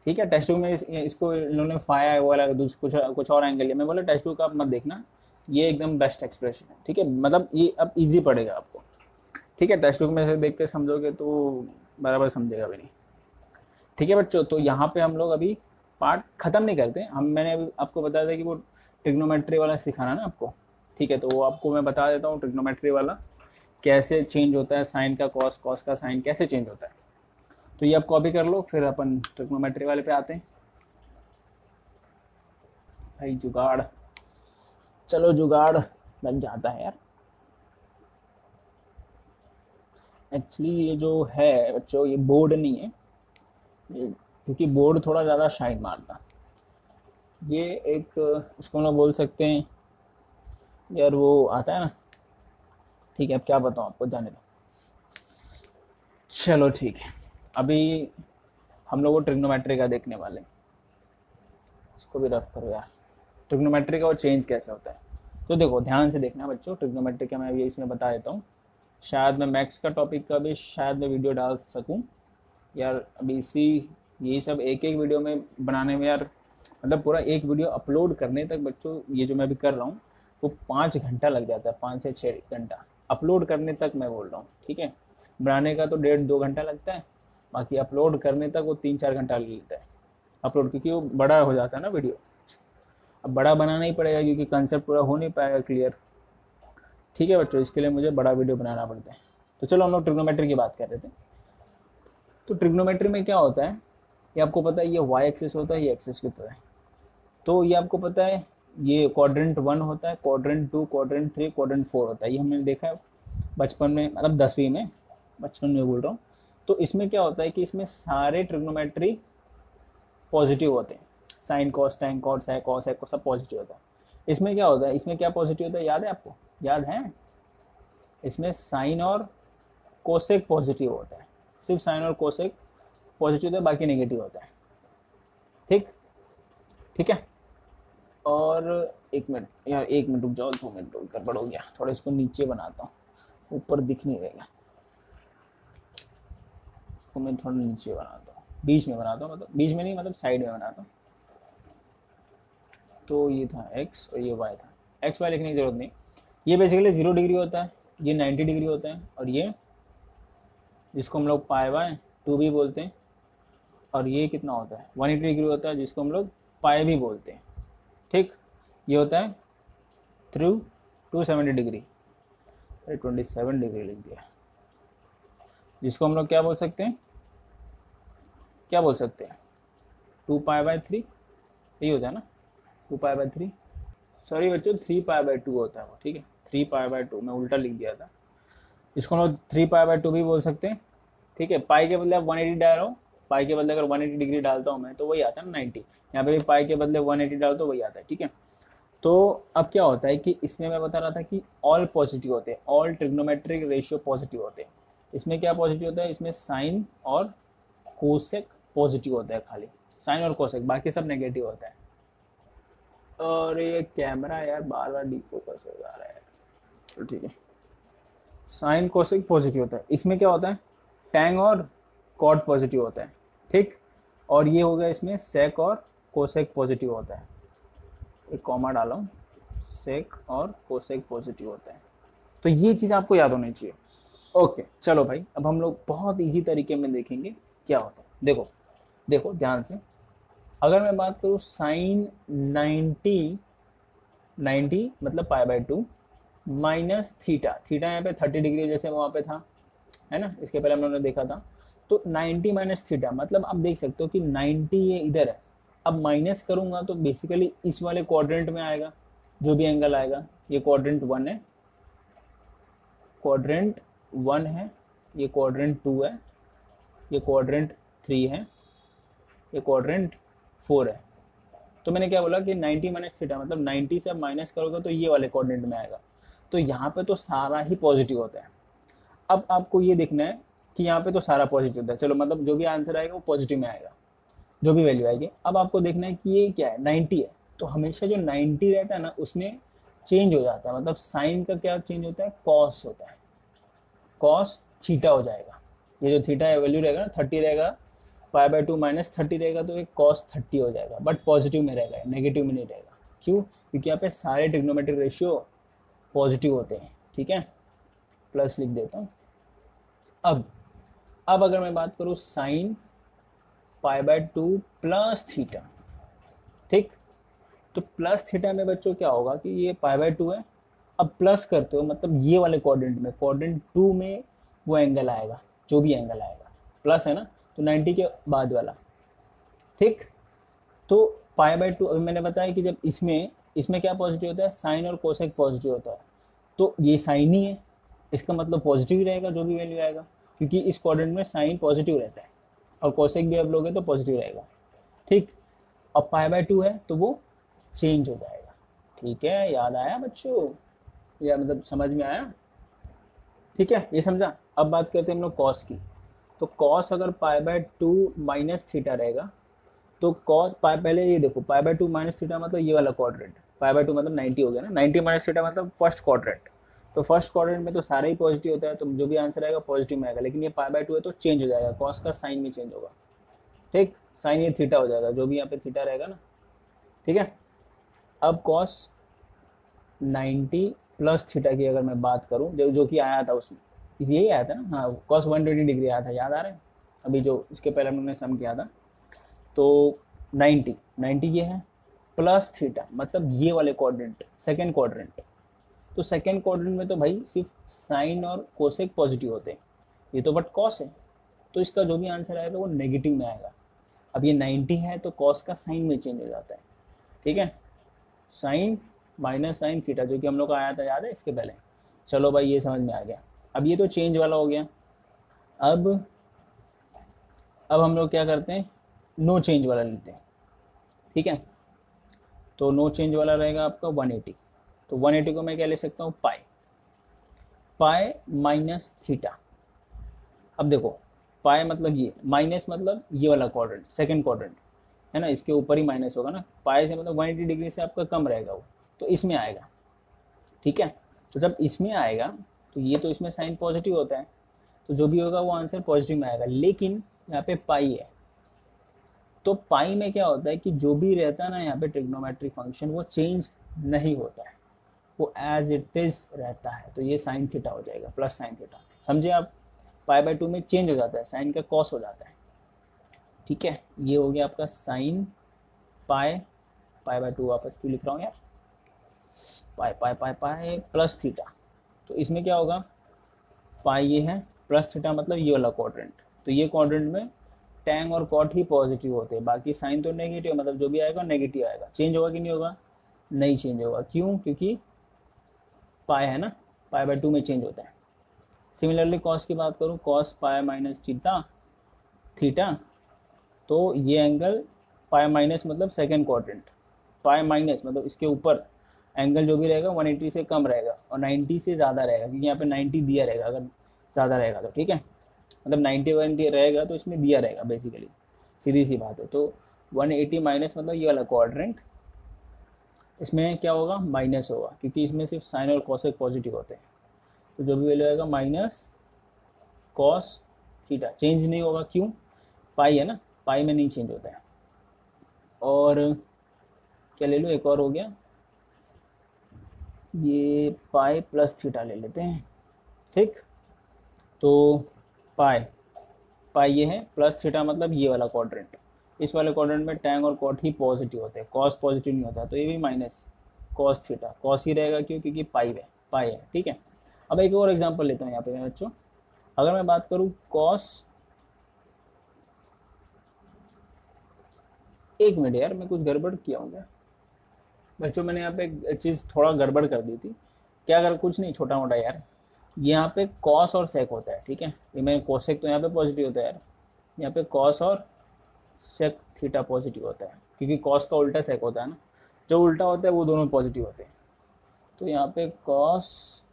ठीक है, टेस्ट 2 में इसको इन्होंने फाया वो वाला कुछ और एंगल लिया। मैं बोला टेस्ट 2 का आप मत देखना, ये एकदम बेस्ट एक्सप्रेशन है। ठीक है, मतलब ये अब इजी पड़ेगा आपको। ठीक है, टेस्ट 2 में से देख के समझोगे तो बराबर समझेगा भी नहीं। ठीक है बच्चों, तो यहाँ पे हम लोग अभी पार्ट खत्म नहीं करते हम। मैंने अभी आपको बताया था कि वो ट्रिग्नोमेट्री वाला सिखाना ना आपको। ठीक है, तो वो आपको मैं बता देता हूँ ट्रिग्नोमेट्री वाला कैसे चेंज होता है, साइन का कॉस, कॉस का साइन कैसे चेंज होता है। तो ये आप कॉपी कर लो, फिर अपन ट्रिग्नोमेट्री वाले पे आते हैं। भाई जुगाड़, चलो जुगाड़ बन जाता है यार। एक्चुअली ये जो है बच्चों, ये बोर्ड नहीं है, क्योंकि बोर्ड थोड़ा ज़्यादा शाइन मारता। ये एक उसको हम लोग बोल सकते हैं यार, वो आता है ना। ठीक है, अब क्या बताऊँ आपको, जाने दो। चलो ठीक है, अभी हम लोग वो ट्रिग्नोमेट्री का देखने वाले हैं। इसको भी रफ करो यार, ट्रिग्नोमेट्री का वो चेंज कैसे होता है। तो देखो ध्यान से देखना बच्चों, ट्रिग्नोमेट्री का मैं ये इसमें बता देता हूँ। शायद मैं मैक्स का टॉपिक का भी शायद मैं वीडियो डाल सकूँ यार। अभी यही सब एक एक वीडियो में बनाने में यार, मतलब पूरा एक वीडियो अपलोड करने तक बच्चों, ये जो मैं अभी कर रहा हूँ वो 5 घंटा लग जाता है, 5 से 6 घंटा अपलोड करने तक मैं बोल रहा हूँ। ठीक है, बनाने का तो 1.5-2 घंटा लगता है, बाकी अपलोड करने तक वो 3-4 घंटा लेता है अपलोड, क्योंकि वो बड़ा हो जाता है ना वीडियो। अब बड़ा बनाना ही पड़ेगा क्योंकि कंसेप्ट पूरा हो नहीं पाएगा क्लियर। ठीक है बच्चों, इसके लिए मुझे बड़ा वीडियो बनाना पड़ता है। तो चलो हम लोग ट्रिग्नोमेट्री की बात कर रहे थे। तो ट्रिग्नोमेट्री में क्या होता है, ये आपको पता है, ये वाई एक्सिस होता है, ये एक्सिस की तरह है। तो ये आपको पता है, ये क्वाड्रेंट 1 होता है, क्वाड्रेंट 2, क्वाड्रेंट 3, क्वाड्रेंट 4 होता है। ये हमने देखा है बचपन में, मतलब 10वीं में, बचपन में बोल रहा हूँ। तो इसमें क्या होता है कि इसमें सारे ट्रिग्नोमेट्री पॉजिटिव होते हैं। Sine cos tan cot sec cos सब पॉजिटिव होता है। इसमें क्या होता है, इसमें क्या पॉजिटिव होता है, याद है आपको, याद है? इसमें साइन और कोसेक पॉजिटिव होता है, सिर्फ साइन और कोसेक पॉजिटिव होता है, बाकी नेगेटिव होता है। ठीक, ठीक है। और 1 मिनट यार, 1 मिनट रुक जाओ, 2 मिनट रुक कर बढ़ हो गया, थोड़ा इसको नीचे बनाता हूँ, ऊपर दिख नहीं रहेगा। इसको मैं थोड़ा नीचे बनाता हूँ, बीच में बनाता हूँ, मतलब बीच में नहीं, मतलब साइड में बनाता हूँ। तो ये था x और ये y था। x y लिखने की जरूरत नहीं, ये बेसिकली 0 डिग्री होता है, ये 90 डिग्री होता है, और ये जिसको हम लोग पाई बाय 2 भी बोलते हैं, और ये कितना होता है 180 डिग्री होता है, जिसको हम लोग पाई भी बोलते हैं। ठीक, ये होता है थ्रू 270 डिग्री, 27 डिग्री लिख दिया, जिसको हम लोग क्या बोल सकते हैं, क्या बोल सकते हैं, 2 पाई बाय 3, यही होता है ना, 2 पाई बाय 3, सॉरी बच्चों 3 पाई बाय 2 होता है वो। ठीक है, 3 पाई बाय 2 मैं उल्टा लिख दिया था, इसको हम लोग 3 पाई बाय 2 भी बोल सकते हैं। ठीक है, पाई के बदले आप 180 डाल रहा हूँ, पाई के बदले अगर 180 डिग्री डालता हूँ मैं तो वही आता है ना 90, यहाँ पे भी पाई के बदले 180 डाल तो वही आता है। ठीक है, तो अब क्या होता है कि इसमें मैं बता रहा था कि ऑल पॉजिटिव होते हैं, ऑल ट्रिग्नोमेट्रिक रेशियो पॉजिटिव होते हैं। इसमें क्या पॉजिटिव होता है, इसमें साइन और कोसेक पॉजिटिव होता है, खाली साइन और कोसेक, बाकी सब नेगेटिव होता है। और ये कैमरा यार बार बार डीफोकस हो जा रहा है, तो ठीक है, साइन कोसेक पॉजिटिव होता है। इसमें क्या होता है, टैंग और कॉट पॉजिटिव होता है। ठीक, और ये हो गया इसमें सेक और कोसेक पॉजिटिव होता है, एक कॉमा डाला हूँ, सेक और कोसेक पॉजिटिव होता है। तो ये चीज़ आपको याद होनी चाहिए। ओके चलो भाई, अब हम लोग बहुत इजी तरीके में देखेंगे क्या होता है। देखो देखो ध्यान से, अगर मैं बात करूँ साइन 90 मतलब pi by 2 minus theta, theta यहाँ पे 30 डिग्री जैसे वहाँ पे था, है ना, इसके पहले हम लोगों ने देखा था। तो 90 माइनस थीटा मतलब आप देख सकते हो कि 90 ये इधर है, अब माइनस करूंगा तो बेसिकली इस वाले क्वाड्रेंट में आएगा, जो भी एंगल आएगा। ये क्वाड्रेंट 1 है, क्वाड्रेंट 1 है, ये क्वाड्रेंट 2 है, ये क्वाड्रेंट 3 है, ये क्वाड्रेंट 4 है। तो मैंने क्या बोला कि 90 माइनस थीटा मतलब 90 से आप माइनस करोगे तो ये वाले क्वाड्रेंट में आएगा। तो यहाँ पे तो सारा ही पॉजिटिव होता है। अब आपको ये देखना है कि यहाँ पे तो सारा पॉजिटिव होता है, चलो मतलब जो भी आंसर आएगा वो पॉजिटिव में आएगा, जो भी वैल्यू आएगी। अब आपको देखना है कि ये क्या है, 90 है, तो हमेशा जो 90 रहता है ना उसमें चेंज हो जाता है, मतलब साइन का क्या चेंज होता है, कॉस होता है, कॉस थीटा हो जाएगा। ये जो थीटा वैल्यू रहेगा ना 30 रहेगा, पाई/2 -30 रहेगा, तो एक कॉस 30 हो जाएगा, बट पॉजिटिव में रहेगा, नेगेटिव में नहीं रहेगा। क्यों? क्योंकि यहाँ पे सारे ट्रिग्नोमेट्रिक रेशियो पॉजिटिव होते हैं। ठीक है, प्लस लिख देता हूँ। अब अगर मैं बात करूँ साइन पाई/2 प्लस थीटा, ठीक, तो प्लस थीटा में बच्चों क्या होगा कि ये पाई/2 है, अब प्लस करते हो मतलब ये वाले क्वाड्रेंट में, क्वाड्रेंट 2 में वो एंगल आएगा, जो भी एंगल आएगा प्लस है ना, तो 90 के बाद वाला। ठीक, तो पाई/2 अभी मैंने बताया कि जब इसमें क्या पॉजिटिव होता है, साइन और कोसेक पॉजिटिव होता है, तो ये साइन ही है, इसका मतलब पॉजिटिव ही रहेगा जो भी वैल्यू आएगा, क्योंकि इस क्वाड्रेंट में साइन पॉजिटिव रहता है और कोसेक भी आप लोगे तो पॉजिटिव रहेगा। ठीक, अब पाई/2 है तो वो चेंज हो जाएगा। ठीक है, याद आया बच्चों, या मतलब समझ में आया? ठीक है, ये समझा। अब बात करते हैं हम लोग कॉस की। तो कॉस अगर पाई/2 माइनस थीटा रहेगा, तो कॉस पाई, पहले ये देखो पाई/2 माइनस थीटा मतलब ये वाला क्वाड्रेंट, पाई/2 मतलब 90 हो गया ना, 90 माइनस थीटा मतलब फर्स्ट क्वाड्रेंट। तो फर्स्ट क्वाड्रेंट में तो सारा ही पॉजिटिव होता है, तो जो भी आंसर आएगा पॉजिटिव में आएगा, लेकिन ये पाई/2 है तो चेंज हो जाएगा, कॉस का साइन में चेंज होगा। ठीक, साइन ये थीटा हो जाएगा, जो भी यहाँ पे थीटा रहेगा ना। ठीक है, अब कॉस 90 प्लस थीटा की अगर मैं बात करूं, जो कि आया था उसमें, यही आया था ना, हाँ, कॉस 120 डिग्री आया था, याद आ रहा है? अभी जो इसके पहले हमने सम किया था, तो 90 ये है प्लस थीटा, मतलब ये वाले क्वाड्रेंट, सेकेंड क्वाड्रेंट। तो सेकेंड क्वाड्रेंट में तो भाई सिर्फ साइन और कोसेक पॉजिटिव होते हैं, ये तो बट कॉस है, तो इसका जो भी आंसर आएगा वो नेगेटिव में आएगा। अब ये 90 है तो कॉस का साइन में चेंज हो जाता है। ठीक है, साइन माइनस साइन थीटा, जो कि हम लोग का आया था, याद है इसके पहले? चलो भाई, ये समझ में आ गया। अब ये तो चेंज वाला हो गया। अब हम लोग क्या करते हैं, नो चेंज वाला लेते हैं। ठीक है, तो नो चेंज वाला रहेगा आपका 180। तो 180 को मैं क्या ले सकता हूँ, पाई माइनस थीटा। अब देखो, पाई मतलब ये, माइनस मतलब ये वाला क्वाड्रेंट, सेकंड क्वाड्रेंट है ना, इसके ऊपर ही माइनस होगा ना, पाई से मतलब 180 डिग्री से आपका कम रहेगा वो, तो इसमें आएगा। ठीक है, तो जब इसमें आएगा तो ये तो इसमें साइन पॉजिटिव होता है, तो जो भी होगा वो आंसर पॉजिटिव में आएगा, लेकिन यहाँ पे पाई है, तो पाई में क्या होता है कि जो भी रहता है ना यहाँ पे ट्रिग्नोमेट्रिक फंक्शन, वो चेंज नहीं होता है, वो एज इट इज रहता है, तो ये साइन थीटा हो जाएगा, प्लस साइन थीटा। समझे आप? पाई/2 में चेंज हो जाता है, साइन का कॉस हो जाता है। ठीक है, ये हो गया आपका साइन पाई/2, वापस क्यों लिख रहा हूँ यार, पाई पाई पाई पाई प्लस थीटा। तो इसमें क्या होगा, पाई ये है प्लस थीटा मतलब ये वाला क्वाड्रेंट, तो ये क्वाड्रेंट में टैन और कॉट ही पॉजिटिव होते हैं, बाकी साइन तो नेगेटिव, मतलब जो भी आएगा नेगेटिव आएगा। चेंज होगा कि नहीं होगा? नहीं चेंज होगा। क्यों? क्योंकि पाई है ना, पाई/2 में चेंज होता है। सिमिलरली कॉस की बात करूँ, कॉस पाई माइनस थीटा, तो ये एंगल पाई माइनस मतलब सेकेंड क्वाड्रेंट, पाई माइनस मतलब इसके ऊपर एंगल जो भी रहेगा 180 से कम रहेगा और 90 से ज़्यादा रहेगा, क्योंकि यहाँ पे 90 दिया रहेगा, अगर ज़्यादा रहेगा तो। ठीक है, मतलब 90 रहेगा तो इसमें दिया रहेगा बेसिकली, सीधी सी बात है। तो 180 माइनस मतलब ये वाला क्वाड्रेंट, इसमें क्या होगा, माइनस होगा, क्योंकि इसमें सिर्फ साइन और कॉसेक पॉजिटिव होते हैं, तो जो भी वैल्यू आएगा माइनस कॉस थीटा, चेंज नहीं होगा। क्यों? पाई है ना, पाई में नहीं चेंज होता है। और क्या ले लो, एक और हो गया, ये पाई प्लस थीटा ले लेते हैं। ठीक, तो पाई पाई ये है प्लस थीटा मतलब ये वाला क्वाड्रेंट, इस वाले क्वाड्रेंट में टैन और कॉट ही पॉजिटिव होते हैं, कॉस पॉजिटिव नहीं होता, तो ये भी माइनस कॉस थीटा, कॉस ही रहेगा। क्यों? क्योंकि पाई है। ठीक है, अब एक और एग्जांपल लेता हूँ यहाँ पे मेरे बच्चों। अगर मैं बात करूँ कॉस, एक मिनट यार, मैं कुछ गड़बड़ किया हूँ क्या बच्चों? मैंने यहाँ पे एक चीज़ थोड़ा गड़बड़ कर दी थी क्या, अगर कुछ नहीं, छोटा मोटा यार, यहाँ पे कॉस और सेक होता है। ठीक है, ये मैंने कोसेक तो यहाँ पे पॉजिटिव होता है यार, यहाँ पे कॉस और सेक थीटा पॉजिटिव होता है, क्योंकि कॉस का उल्टा सेक होता है ना, जो उल्टा होता है वो दोनों पॉजिटिव होते हैं। तो यहाँ पे कॉस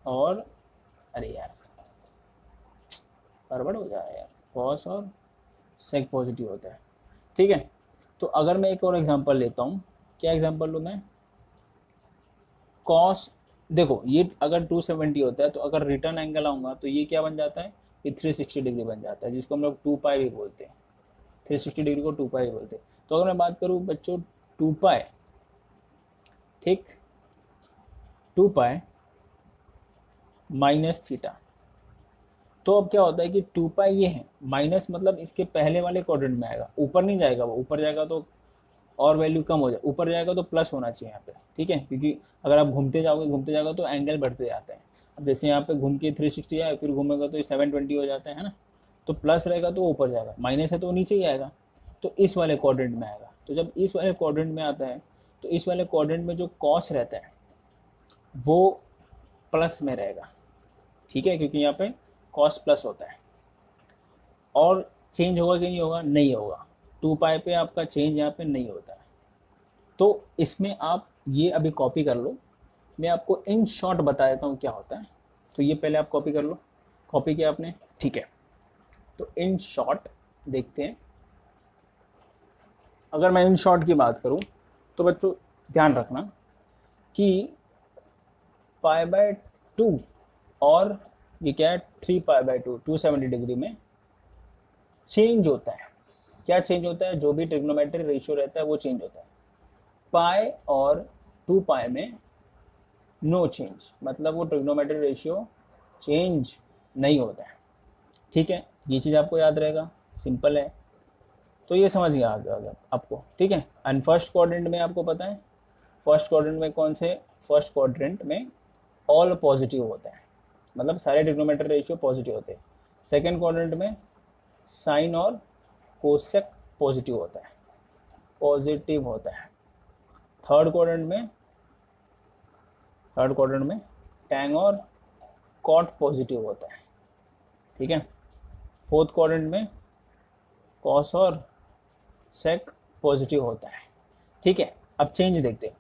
और, अरे यार गड़बड़ हो जा रहा है यार, कॉस और सेक पॉजिटिव होता है। ठीक है, तो अगर मैं एक और एग्जांपल लेता हूँ, क्या एग्जांपल लूँ मैं, कॉस, देखो ये अगर 270 होता है तो अगर रिटर्न एंगल आऊंगा तो ये क्या बन जाता है, ये 360 डिग्री बन जाता है, जिसको हम लोग 2 पाई भी बोलते हैं। 360 डिग्री को 2 पाई बोलते हैं। तो अगर मैं बात करूँ बच्चों 2 पाई, ठीक, 2 पाई माइनस थीटा, तो अब क्या होता है कि 2 पाई ये है, माइनस मतलब इसके पहले वाले क्वाड्रेंट में आएगा, ऊपर नहीं जाएगा, वो ऊपर जाएगा तो और वैल्यू कम हो जाए, ऊपर जाएगा तो प्लस होना चाहिए यहाँ पे, ठीक है, क्योंकि अगर आप घूमते जाओगे तो एंगल बढ़ते जाते हैं। अब जैसे यहाँ पे घूम के 360 आए, फिर घूमेगा तो ये 720 हो जाता है ना, तो प्लस रहेगा तो वो ऊपर जाएगा, माइनस है तो वो नीचे ही आएगा, तो इस वाले क्वाड्रेंट में आएगा। तो जब इस वाले क्वाड्रेंट में आता है तो इस वाले क्वाड्रेंट में जो कॉस रहता है वो प्लस में रहेगा, ठीक है, क्योंकि यहाँ पे कॉस प्लस होता है। और चेंज होगा कि नहीं होगा, नहीं होगा, 2 पाई पे आपका चेंज यहाँ पे नहीं होता है। तो इसमें आप ये अभी कॉपी कर लो, मैं आपको इन शॉर्ट बता देता हूँ क्या होता है। तो ये पहले आप कॉपी कर लो, कॉपी किया आपने, ठीक है। तो इन शॉर्ट देखते हैं, अगर मैं इन शॉर्ट की बात करूँ तो बच्चों ध्यान रखना कि π/2 और ये क्या है 3π/2 270 डिग्री में चेंज होता है। क्या चेंज होता है, जो भी ट्रिग्नोमेट्री रेशियो रहता है वो चेंज होता है। पाई और 2 पाई में नो चेंज, मतलब वो ट्रिग्नोमेट्री रेशियो चेंज नहीं होता है, ठीक है। ये चीज़ आपको याद रहेगा, सिंपल है, तो ये समझ गया आगे आपको, ठीक है। एंड फर्स्ट क्वाड्रेंट में आपको पता है, फर्स्ट क्वाड्रेंट में कौन से, फर्स्ट क्वाड्रेंट में ऑल पॉजिटिव होता है, मतलब सारे ट्रिग्नोमेट्री रेशियो पॉजिटिव होते हैं। सेकेंड क्वाड्रेंट में साइन और कोसेक पॉजिटिव होता है, पॉजिटिव होता है। थर्ड क्वाड्रेंट में टैंग और कॉट पॉजिटिव होता है, ठीक है। फोर्थ क्वाड्रेंट में कॉस और सेक पॉजिटिव होता है, ठीक है। अब चेंज देखते हैं,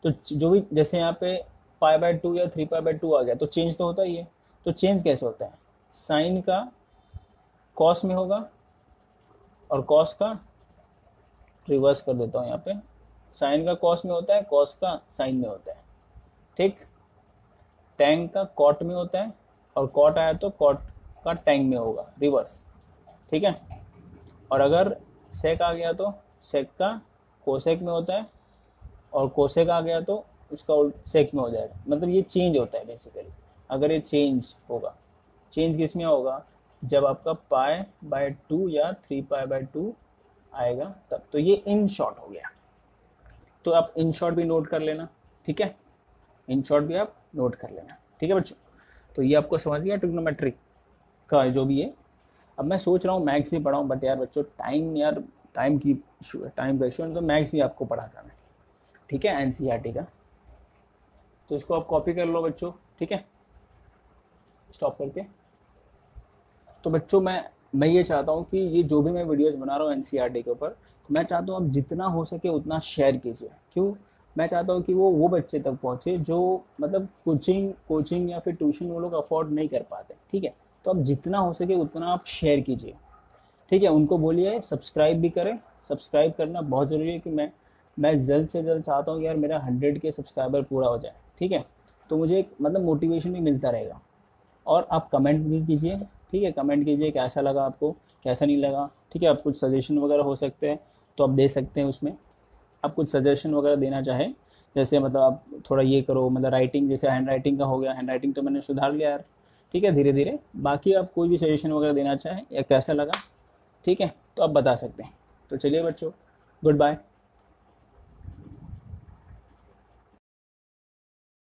तो जो भी जैसे यहाँ पे π/2 या 3π/2 आ गया तो चेंज तो होता ही है। तो चेंज कैसे होता है, साइन का कॉस में होगा और कॉस का, रिवर्स कर देता हूँ यहाँ पे, साइन का कॉस में होता है, कॉस का साइन में होता है, ठीक। टैंग का कॉट में होता है और कॉट आया तो कॉट का टैंग में होगा, रिवर्स, ठीक है। और अगर सेक आ गया तो सेक का कोसेक में होता है और कोसेक आ गया तो उसका सेक में हो जाएगा, मतलब ये चेंज होता है बेसिकली। अगर ये चेंज होगा, चेंज किस में होगा, जब आपका π/2 या 3π/2 आएगा तब। तो ये इन शॉर्ट हो गया, तो आप इन शॉर्ट भी नोट कर लेना, ठीक है, इन शॉर्ट भी आप नोट कर लेना, ठीक है बच्चों। तो ये आपको समझ गया ट्रिग्नोमेट्री का जो भी है। अब मैं सोच रहा हूँ मैथ्स भी पढ़ाऊँ, बट यार बच्चों टाइम की इशू है, टाइम का इशू है, तो मैथ्स भी आपको पढ़ाता मैं, ठीक है, एनसीईआरटी का। तो इसको आप कॉपी कर लो बच्चों, ठीक है, स्टॉप करके। तो बच्चों मैं ये चाहता हूँ कि ये जो भी मैं वीडियोस बना रहा हूँ एनसीईआरटी के ऊपर, तो मैं चाहता हूँ आप जितना हो सके उतना शेयर कीजिए। क्यों, मैं चाहता हूँ कि वो बच्चे तक पहुँचे जो मतलब कोचिंग या फिर ट्यूशन वो लोग अफोर्ड नहीं कर पाते, ठीक है। तो आप जितना हो सके उतना आप शेयर कीजिए, ठीक है। उनको बोलिए सब्सक्राइब भी करें, सब्सक्राइब करना बहुत ज़रूरी है कि मैं जल्द से जल्द चाहता हूँ कि यार मेरा 100 के सब्सक्राइबर पूरा हो जाए, ठीक है। तो मुझे एक मतलब मोटिवेशन भी मिलता रहेगा। और आप कमेंट भी कीजिए, ठीक है, कमेंट कीजिए कैसा लगा आपको, कैसा नहीं लगा, ठीक है। आप कुछ सजेशन वगैरह हो सकते हैं तो आप दे सकते हैं उसमें। आप कुछ सजेशन वगैरह देना चाहें, जैसे मतलब आप थोड़ा ये करो, मतलब राइटिंग, जैसे हैंड राइटिंग का हो गया, हैंड राइटिंग तो मैंने सुधार लिया यार, ठीक है, धीरे धीरे। बाकी आप कोई भी सजेशन वगैरह देना चाहें या कैसा लगा, ठीक है, तो आप बता सकते हैं। तो चलिए बच्चों, गुड बाय।